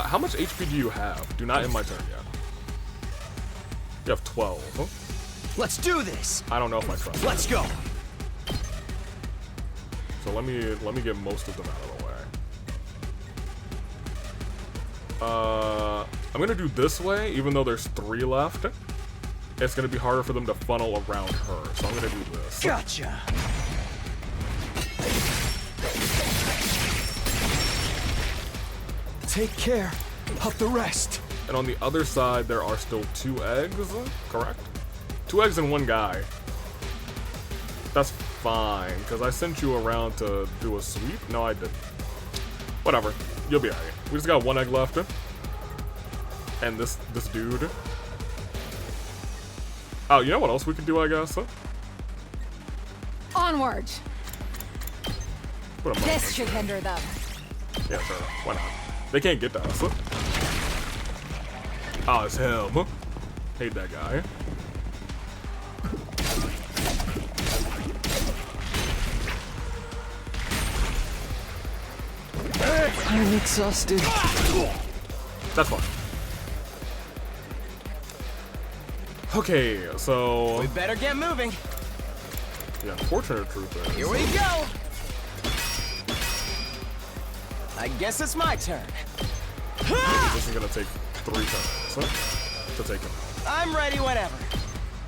How much HP do you have? Do not end my turn yet. You have 12. Let's do this. I don't know if I trust. Let's go. So let me get most of them out of the way. I'm gonna do this way, even though there's 3 left. It's gonna be harder for them to funnel around her, so I'm gonna do this. Gotcha. Take care of the rest. And on the other side, there are still 2 eggs, correct? 2 eggs and 1 guy. That's fine, because I sent you around to do a sweep. No, I didn't. Whatever. You'll be alright. We just got 1 egg left. And this dude. Oh, you know what else we could do, I guess? Onward. Put 'em This up. should hinder them. Yeah, sure. Why not? They can't get to us. Oh, it's him. Hate that guy. I'm exhausted. That's fine. Okay, so... We better get moving. The unfortunate truth is... Here we go. I guess it's my turn. This is gonna take 3 turns to take him out. I'm ready whenever.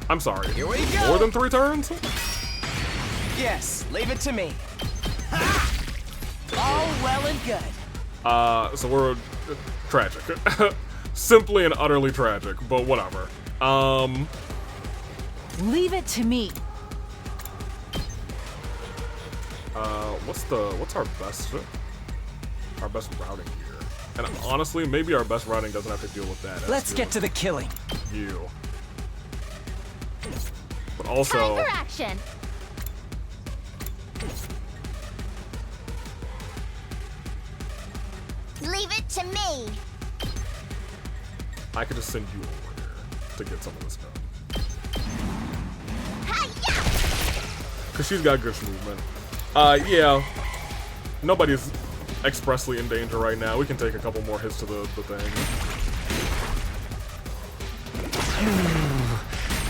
I'm sorry. Here we go. More than 3 turns? Yes, leave it to me. Ha! All well and good. So we're tragic. Simply and utterly tragic, but whatever. Leave it to me. What's our best routing here? And honestly, maybe our best routing doesn't have to deal with that. Let's get to the killing. You. But also... Time for action. Leave it to me. I could just send you over here to get some of this done. Because she's got good movement. Yeah. Nobody's expressly in danger right now. We can take a couple more hits to the thing.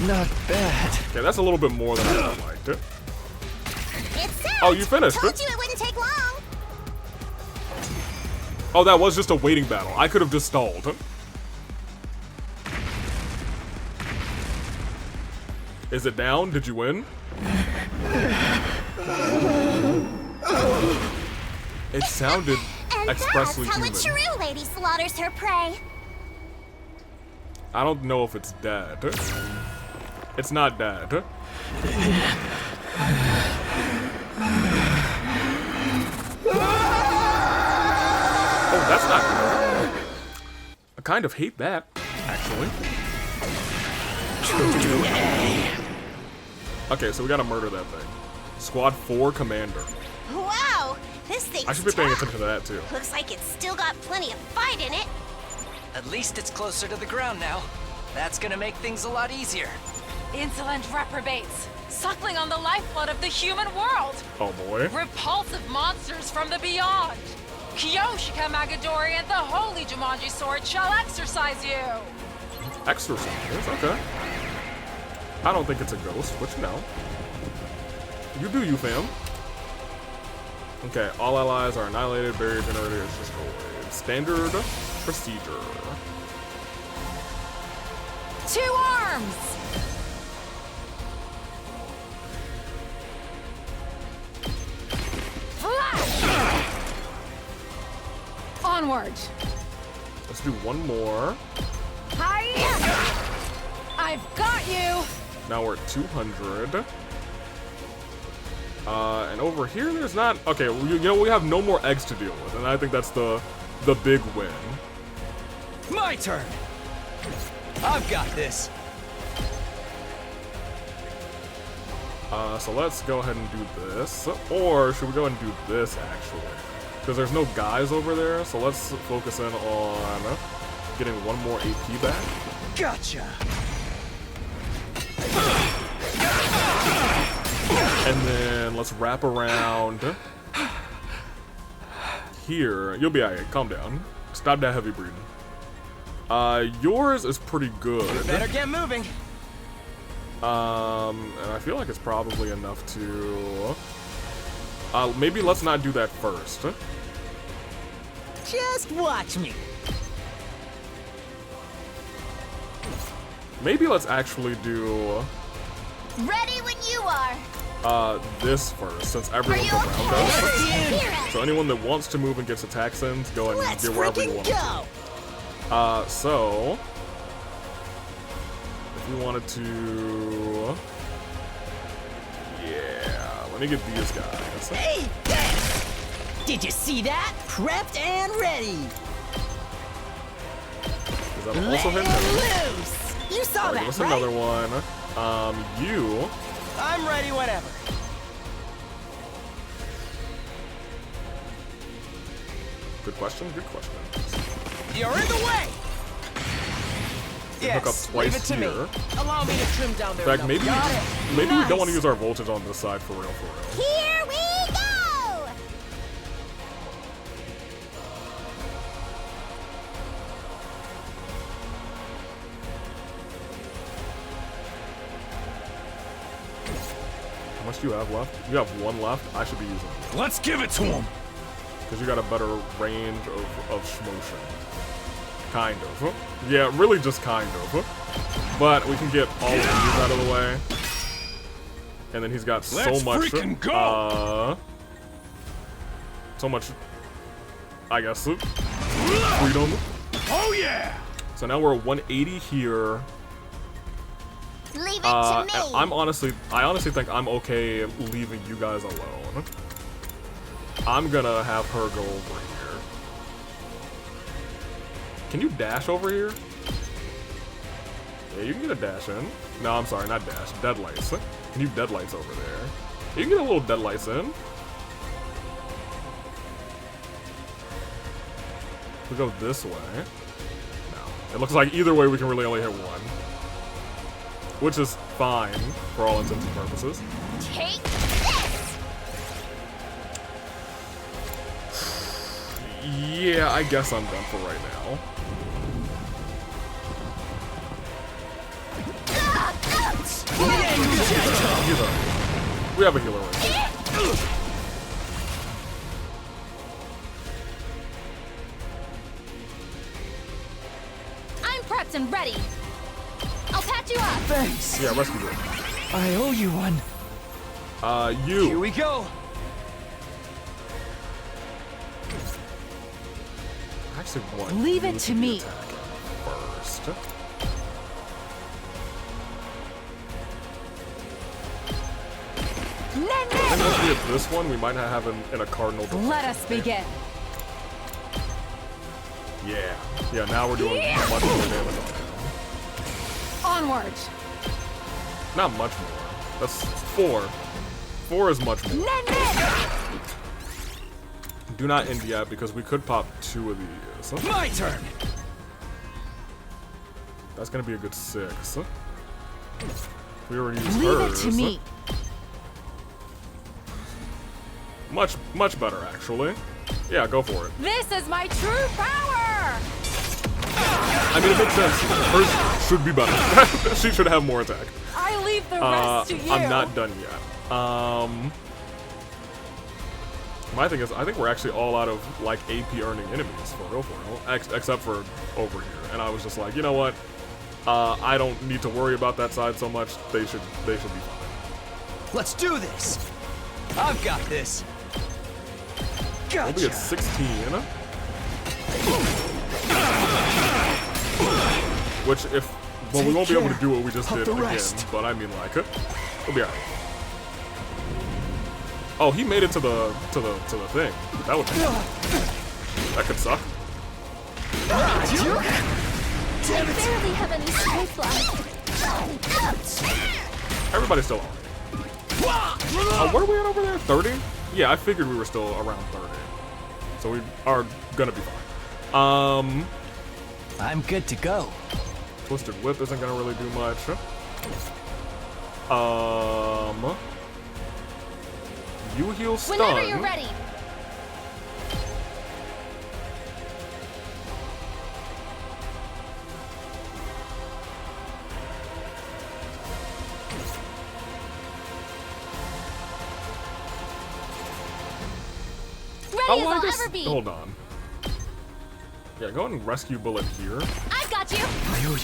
Not bad. Okay, that's a little bit more than I liked it. It's set. Oh, you finished Told it? you it wouldn't take long. Oh, that was just a waiting battle. I could have just stalled. Is it down? Did you win? It sounded And expressly that's how human. a true lady slaughters her prey. I don't know if it's dead. It's not dead. Oh, that's not good. I kind of hate that, actually. Okay, so we gotta murder that thing. Squad 4 Commander. Wow, this thing's I should be paying tough. attention to that too. Looks like it's still got plenty of fight in it. At least it's closer to the ground now. That's gonna make things a lot easier. Insolent reprobates, suckling on the lifeblood of the human world. Oh boy. Repulsive monsters from the beyond. Kyoshika Magadori and the Holy Jumanji Sword shall exorcise you. Exorcisers, okay. I don't think it's a ghost, but you know. You do you, fam. Okay, all allies are annihilated, barrier generator is destroyed. Standard procedure. 2 arms! Flash! Onward! Let's do one more. Hiya! I've got you! Now we're at 200. And over here, there's not... Okay, you know, we have no more eggs to deal with, and I think that's the big win. My turn. I've got this. So let's go ahead and do this. Or should we go and do this, actually? Because there's no guys over there, so let's focus in on getting one more AP back. Gotcha. And then let's wrap around here. You'll be alright, calm down. Stop that heavy breathing. Yours is pretty good. Better get moving. And I feel like it's probably enough to... maybe let's not do that first. Just watch me. Maybe let's actually do... Ready when you are. This first, since everyone's around us. So anyone that wants to move and gets attacks in, go and get wherever you want to. So... If we wanted to... Yeah, let me get these guys. Hey, Dennis! Did you see that? Prepped and ready. Is that also him? Loose. You saw Alright, that, give us right? another one. You... I'm ready whenever. Good question, good question. You're in the way. Hook up Yes, leave it twice to here. me. Allow me to trim down In their fact, maybe numbers. we don't want Nice. to use our voltage on this side for real, for real. Here we go. How much do you have left? You have one left. I should be using it. Let's give it to him. Because you got a better range of motion. Kind of. Yeah, really just kind of. But we can get all of these out of the way. And then he's got Let's so much... freaking go! So much... I guess... freedom. Oh yeah! So now we're at 180 here. Leave it to me. And I honestly think I'm okay leaving you guys alone. I'm gonna have her go over here. Can you dash over here? Yeah, you can get a dash in. No, I'm sorry, not dash. Deadlights. Can you deadlights over there? You can get a little deadlights in. We go this way. No. It looks like either way we can really only hit one. Which is fine, for all intents and purposes. Take this. Yeah, I guess I'm done for right now. He's up. We have a healer right here. I'm prepped and ready. I'll patch you up. Thanks. Yeah, rescue it. I owe you one. You. Here we go. I actually want Leave you it to me. attack first. And if we hit this one, we might not have him in a cardinal defense. Let us begin. Yeah. Yeah, now we're doing much more damage on him. Onward. Not much more. That's 4. 4 is much more. Do not end yet because we could pop 2 of these. My turn. That's gonna be a good 6. We already used Leave it hers. to me. Much better, actually. Yeah, go for it. This is my true power. I mean, it makes sense. Hers should be better. She should have more attack. I leave the rest to you. I'm not done yet. My thing is, I think we're actually all out of like AP earning enemies for real, except for over here. And I was just like, you know what? I don't need to worry about that side so much. They should be fine. Let's do this. I've got this. We'll be Gotcha. at 16. Which, well, we won't be able to do what we just did again. But I mean, like, we'll be alright. Oh, he made it to the thing. That would that could suck. I barely have any strength left. Everybody's still on. What are we at over there? 30? Yeah, I figured we were still around 30. So we are gonna be fine. I'm good to go. Twisted Whip isn't gonna really do much. You heal stun. Whenever you're ready. Ready as I'll ever be. Hold on. Yeah, go ahead and rescue Bullet here. I've got you. I owe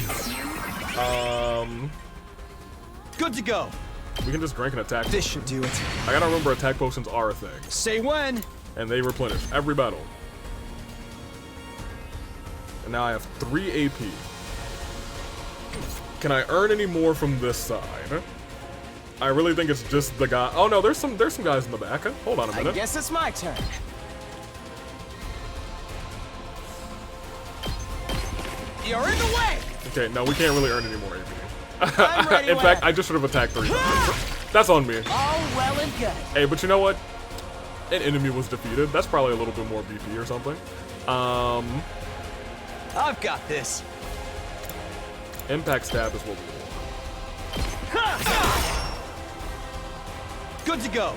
you. Good to go. We can just drink an attack. This should do it. I gotta remember attack potions are a thing. Say when. And they replenish every battle. And now I have 3 AP. Can I earn any more from this side? I really think it's just the guy. Oh no, there's some guys in the back. Hold on a minute. I guess it's my turn. You're in the way. Okay, no, we can't really earn any more AP. I'm ready In fact, I just should have attacked 3 times. That's on me. All well and good. Hey, but you know what? An enemy was defeated. That's probably a little bit more BP or something. I've got this. Impact stab is what we want. Good to go.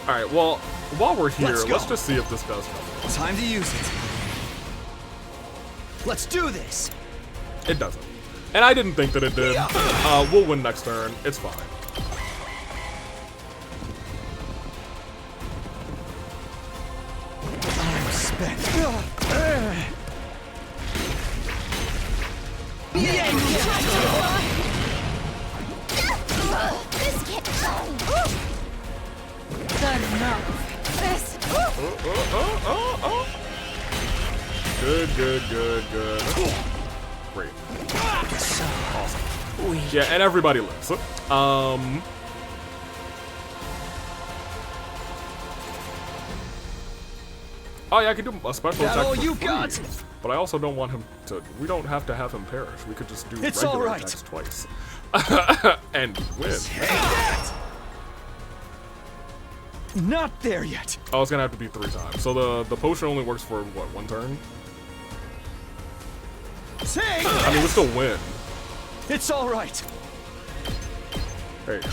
All right. Well, while we're here, Let's go. let's just see if this does help. Time to use it. Let's do this. It doesn't. And I didn't think that it did. We'll win next turn. It's fine. I'm spent. This can't. Enough. This. Good. Great. Awesome. Yeah, and everybody lives. Oh yeah, I could do a special That attack all for you free, got? but I also don't want him to. We don't have to have him perish. We could just do It's regular all right. attacks twice and win. Not there yet. Oh, it's gonna have to be 3 times. So the potion only works for what, 1 turn? Take. I mean, we still win. It's all right. There you go.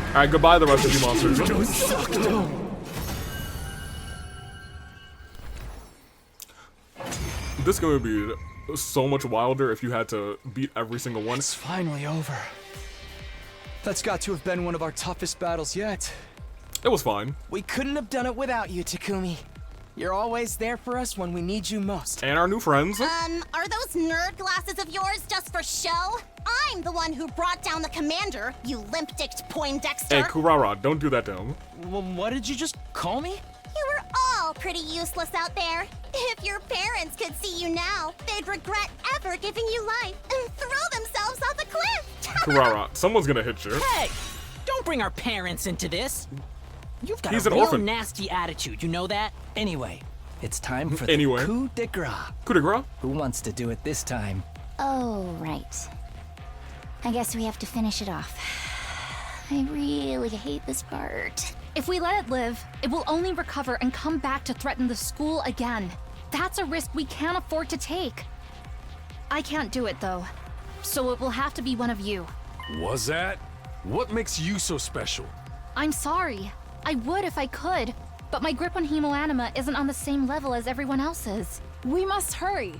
All right, goodbye, the rest of you monsters. This game would be so much wilder if you had to beat every single one. It's finally over. That's got to have been one of our toughest battles yet. It was fine. We couldn't have done it without you, Takumi. You're always there for us when we need you most. And our new friends. Are those nerd glasses of yours just for show? I'm the one who brought down the commander, you limp-dicked Poindexter. Hey, Kurara, don't do that to him. Well, what did you just call me? You were all pretty useless out there. If your parents could see you now, they'd regret ever giving you life and throw themselves off a cliff. Kurara, someone's gonna hit you. Hey, don't bring our parents into this. You've got He's a an real orphan. nasty attitude, you know that? Anyway, it's time for the coup de grace. Coup de grace? Who wants to do it this time? Oh, right. I guess we have to finish it off. I really hate this part. If we let it live, it will only recover and come back to threaten the school again. That's a risk we can't afford to take. I can't do it, though. So it will have to be one of you. Was that? What makes you so special? I'm sorry. I would if I could, but my grip on Hemoanima isn't on the same level as everyone else's. We must hurry.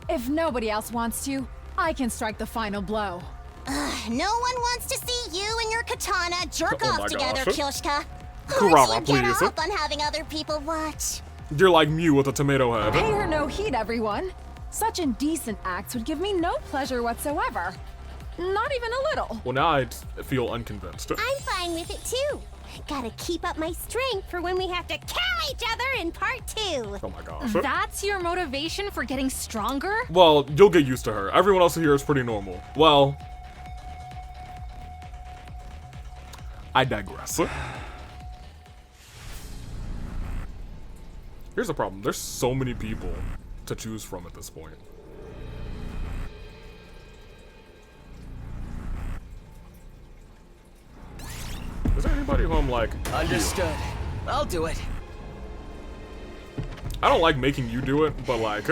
If nobody else wants to, I can strike the final blow. No one wants to see you and your katana jerk Oh off my together, gosh. Kyoshka. Kurara, What'd you get please. off on having other people watch? You're like Mew with a tomato head. Pay her no heed, everyone. Such indecent acts would give me no pleasure whatsoever. Not even a little. Well, now I feel unconvinced. I'm fine with it too. Gotta keep up my strength for when we have to kill each other in part 2. Oh my gosh. That's your motivation for getting stronger? Well, you'll get used to her. Everyone else here is pretty normal. Well, I digress. Here's the problem. There's so many people to choose from at this point. Is there anybody who I'm like... Understood. I'll do it. I don't like making you do it, but like...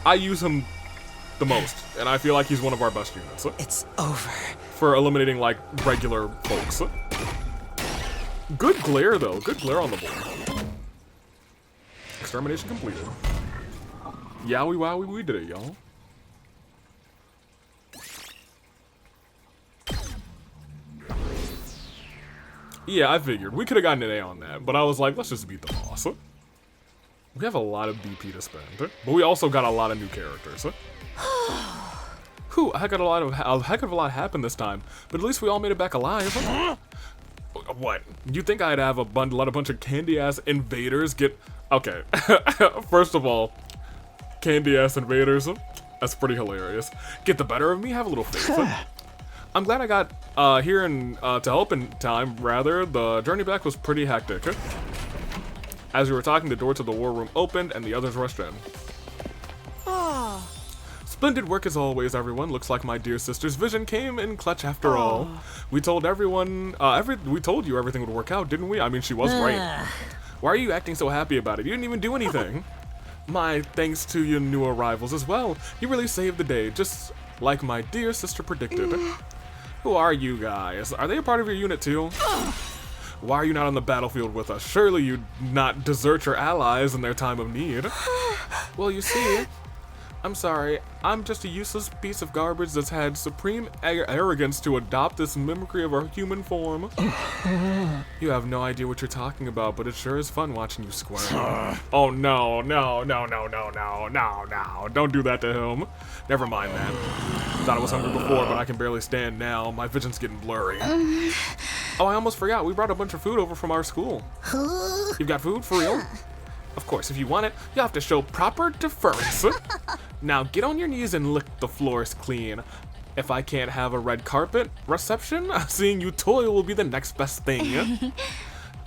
I use him the most, and I feel like he's one of our best units. It's over. For eliminating, like, regular folks. Good glare, though. Good glare on the board. Extermination completed. Yowie wowie, we did it, y'all. Yeah, I figured. We could have gotten an A on that, but I was like, let's just beat the boss. We have a lot of BP to spend, but we also got a lot of new characters. Whew, a heck of a lot happened this time, but at least we all made it back alive. What? You think I'd have let a bunch of candy-ass invaders get... Okay, first of all, candy-ass invaders, that's pretty hilarious. Get the better of me? Have a little faith. I'm glad I got here to help in time, rather. The journey back was pretty hectic. As we were talking, the door to the war room opened and the others rushed in. Oh. Splendid work as always, everyone. Looks like my dear sister's vision came in clutch after all. We told everyone, we told you everything would work out, didn't we? I mean, she was right. Why are you acting so happy about it? You didn't even do anything. My thanks to your new arrivals as well. You really saved the day, just like my dear sister predicted. Who are you guys? Are they a part of your unit too? Why are you not on the battlefield with us? Surely you'd not desert your allies in their time of need. Well, you see, I'm sorry, I'm just a useless piece of garbage that's had supreme arrogance to adopt this mimicry of our human form. You have no idea what you're talking about, but it sure is fun watching you squirm. Oh no, no, no, no, no, no, no, no. Don't do that to him. Never mind that. Thought I was hungry before, but I can barely stand now. My vision's getting blurry. Oh, I almost forgot. We brought a bunch of food over from our school. You've got food? For real? Of course, if you want it, you'll have to show proper deference. Now get on your knees and lick the floors clean. If I can't have a red carpet reception, seeing you toil will be the next best thing.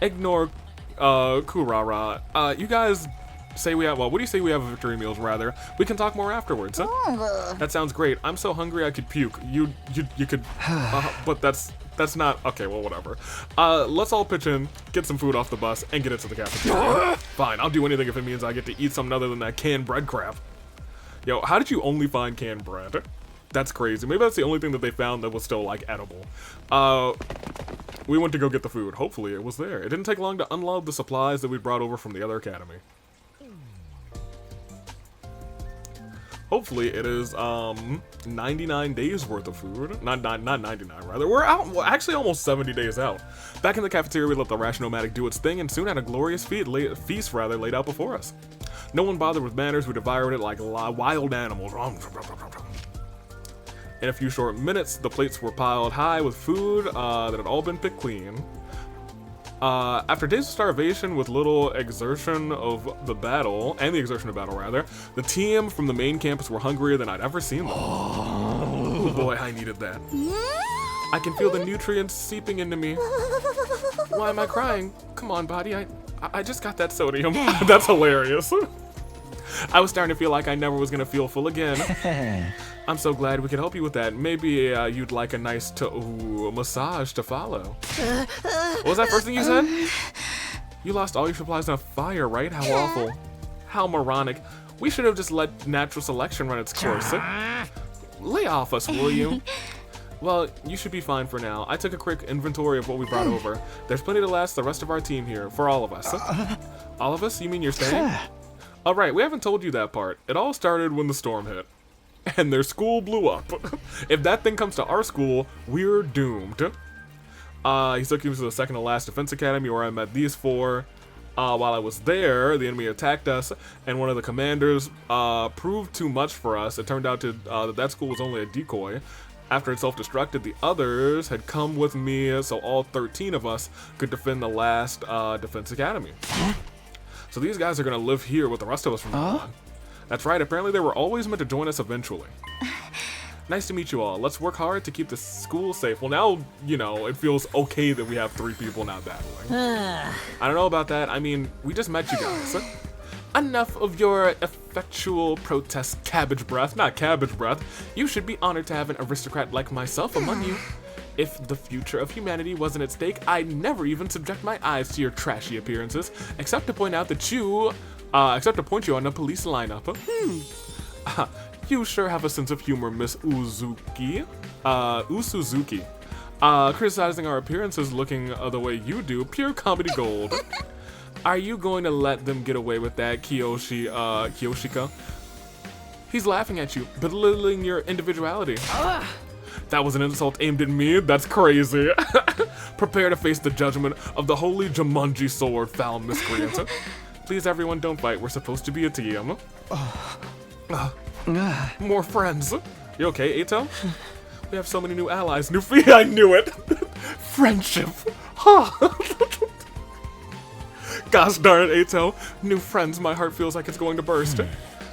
Ignore Kurara. You guys say we have, well, what do you say we have victory meals, rather? We can talk more afterwards. That sounds great. I'm so hungry I could puke. You could, but that's not, okay, well, whatever. Let's all pitch in, get some food off the bus, and get it to the cafeteria. Fine, I'll do anything if it means I get to eat something other than that canned bread crap. Yo, how did you only find canned bread? That's crazy. Maybe that's the only thing that they found that was still, like, edible. We went to go get the food. Hopefully it was there. It didn't take long to unload the supplies that we brought over from the other academy. Hopefully it is 99 days worth of food. Not 99 rather. We're out, well, actually almost 70 days out. Back in the cafeteria, we let the rash nomadic do its thing and soon had a glorious feast laid out before us. No one bothered with manners. We devoured it like wild animals. In a few short minutes, the plates were piled high with food that had all been picked clean. After days of starvation with little exertion of the battle, the team from the main campus were hungrier than I'd ever seen them. Oh boy, I needed that. I can feel the nutrients seeping into me. Why am I crying? Come on, body, I just got that sodium. That's hilarious. I was starting to feel like I never was gonna feel full again. I'm so glad we could help you with that. Maybe you'd like a nice massage to follow. What was that first thing you said? You lost all your supplies in a fire, right? How awful. How moronic. We should have just let natural selection run its course. Lay off us, will you? Well, you should be fine for now. I took a quick inventory of what we brought over. There's plenty to last the rest of our team here, for all of us. All of us? You mean you're staying? Alright, we haven't told you that part. It all started when the storm hit. And their school blew up. If that thing comes to our school, we're doomed. He took me to the second to last defense academy where I met these four. While I was there, the enemy attacked us, and one of the commanders proved too much for us. It turned out that school was only a decoy. After it self-destructed, the others had come with me, so all 13 of us could defend the last defense academy. So these guys are gonna live here with the rest of us from now on. That's right, apparently they were always meant to join us eventually. Nice to meet you all. Let's work hard to keep the school safe. Well, now, you know, it feels okay that we have 3 people now battling. I don't know about that. I mean, we just met you guys. Enough of your effectual protest, cabbage breath. Not cabbage breath. You should be honored to have an aristocrat like myself among you. If the future of humanity wasn't at stake, I'd never even subject my eyes to your trashy appearances, except to point out that you... except to point you on a police lineup. You sure have a sense of humor, Miss Usuzuki. Criticizing our appearances looking the way you do, pure comedy gold. Are you going to let them get away with that, Kiyoshika? He's laughing at you, belittling your individuality. That was an insult aimed at me? That's crazy. Prepare to face the judgment of the holy Jumanji sword, foul miscreant. Please, everyone, don't fight. We're supposed to be a team. More friends. You okay, Eito? We have so many new allies. I knew it. Friendship. Gosh darn it, Eito. New friends. My heart feels like it's going to burst.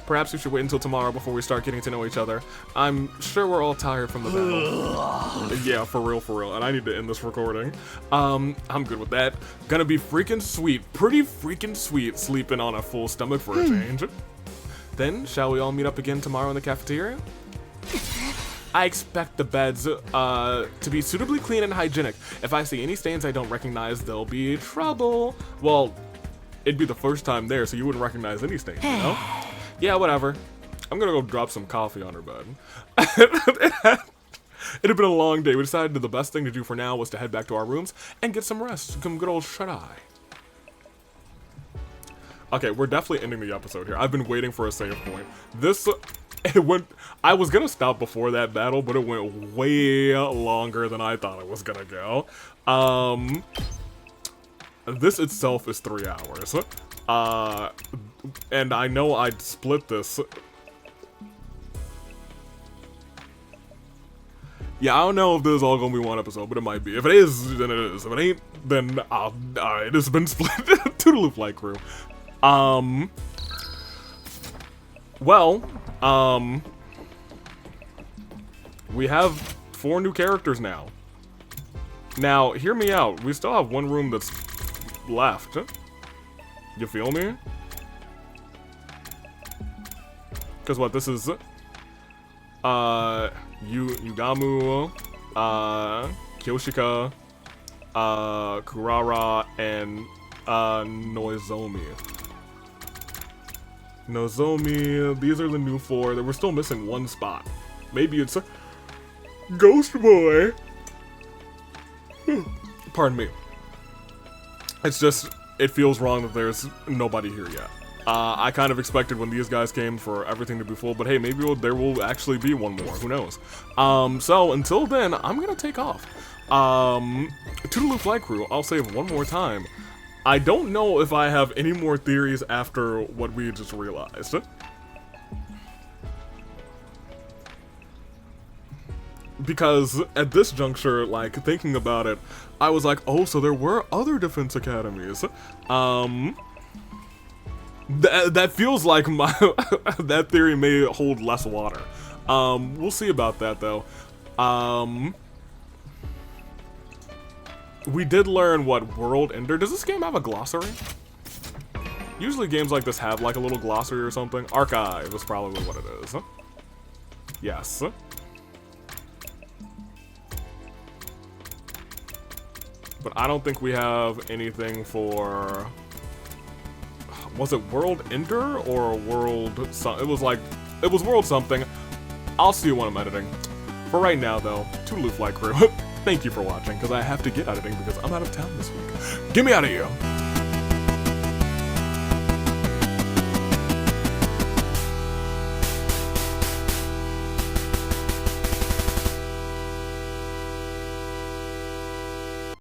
Perhaps we should wait until tomorrow before we start getting to know each other. I'm sure we're all tired from the battle. Yeah, for real. And I need to end this recording. I'm good with that. Gonna be freaking sweet. Pretty freaking sweet sleeping on a full stomach for a change. Then, shall we all meet up again tomorrow in the cafeteria? I expect the beds to be suitably clean and hygienic. If I see any stains I don't recognize, there'll be trouble. Well, it'd be the first time there, so you wouldn't recognize any stains, you know? Yeah, whatever. I'm gonna go drop some coffee on her bed. It had been a long day. We decided that the best thing to do for now was to head back to our rooms and get some rest. Some good old shut-eye. Okay, we're definitely ending the episode here. I've been waiting for a save point. I was gonna stop before that battle, but it went way longer than I thought it was gonna go. This itself is 3 hours. And I know I'd split this. Yeah, I don't know if this is all gonna be one episode, but it might be. If it is, then it is. If it ain't, then it has been split. Toodaloo Flight Crew. We have 4 new characters now. Now, hear me out. We still have 1 room that's left. You feel me? Because what, this is Yugamu, Kyoshika, Kurara, and Nozomi. These are the new 4. We're still missing 1 spot. Maybe it's a ghost boy. Pardon me. It's just, it feels wrong that there's nobody here yet. I kind of expected when these guys came for everything to be full, but hey, maybe there will actually be one more. Who knows? So until then, I'm gonna take off. Toodaloo Flight Crew, I'll say it one more time. I don't know if I have any more theories after what we just realized. Because at this juncture, like, thinking about it, I was like, oh, so there were other defense academies. That feels like my that theory may hold less water. We'll see about that, though. We did learn what World Ender. Does this game have a glossary? Usually games like this have like a little glossary or something. Archive is probably what it is. Yes. But I don't think we have anything for... Was it World Ender or World... It was like... It was World something. I'll see you when I'm editing. For right now, though, Toodaloo Flight Crew. Thank you for watching, because I have to get editing because I'm out of town this week. Get me out of here!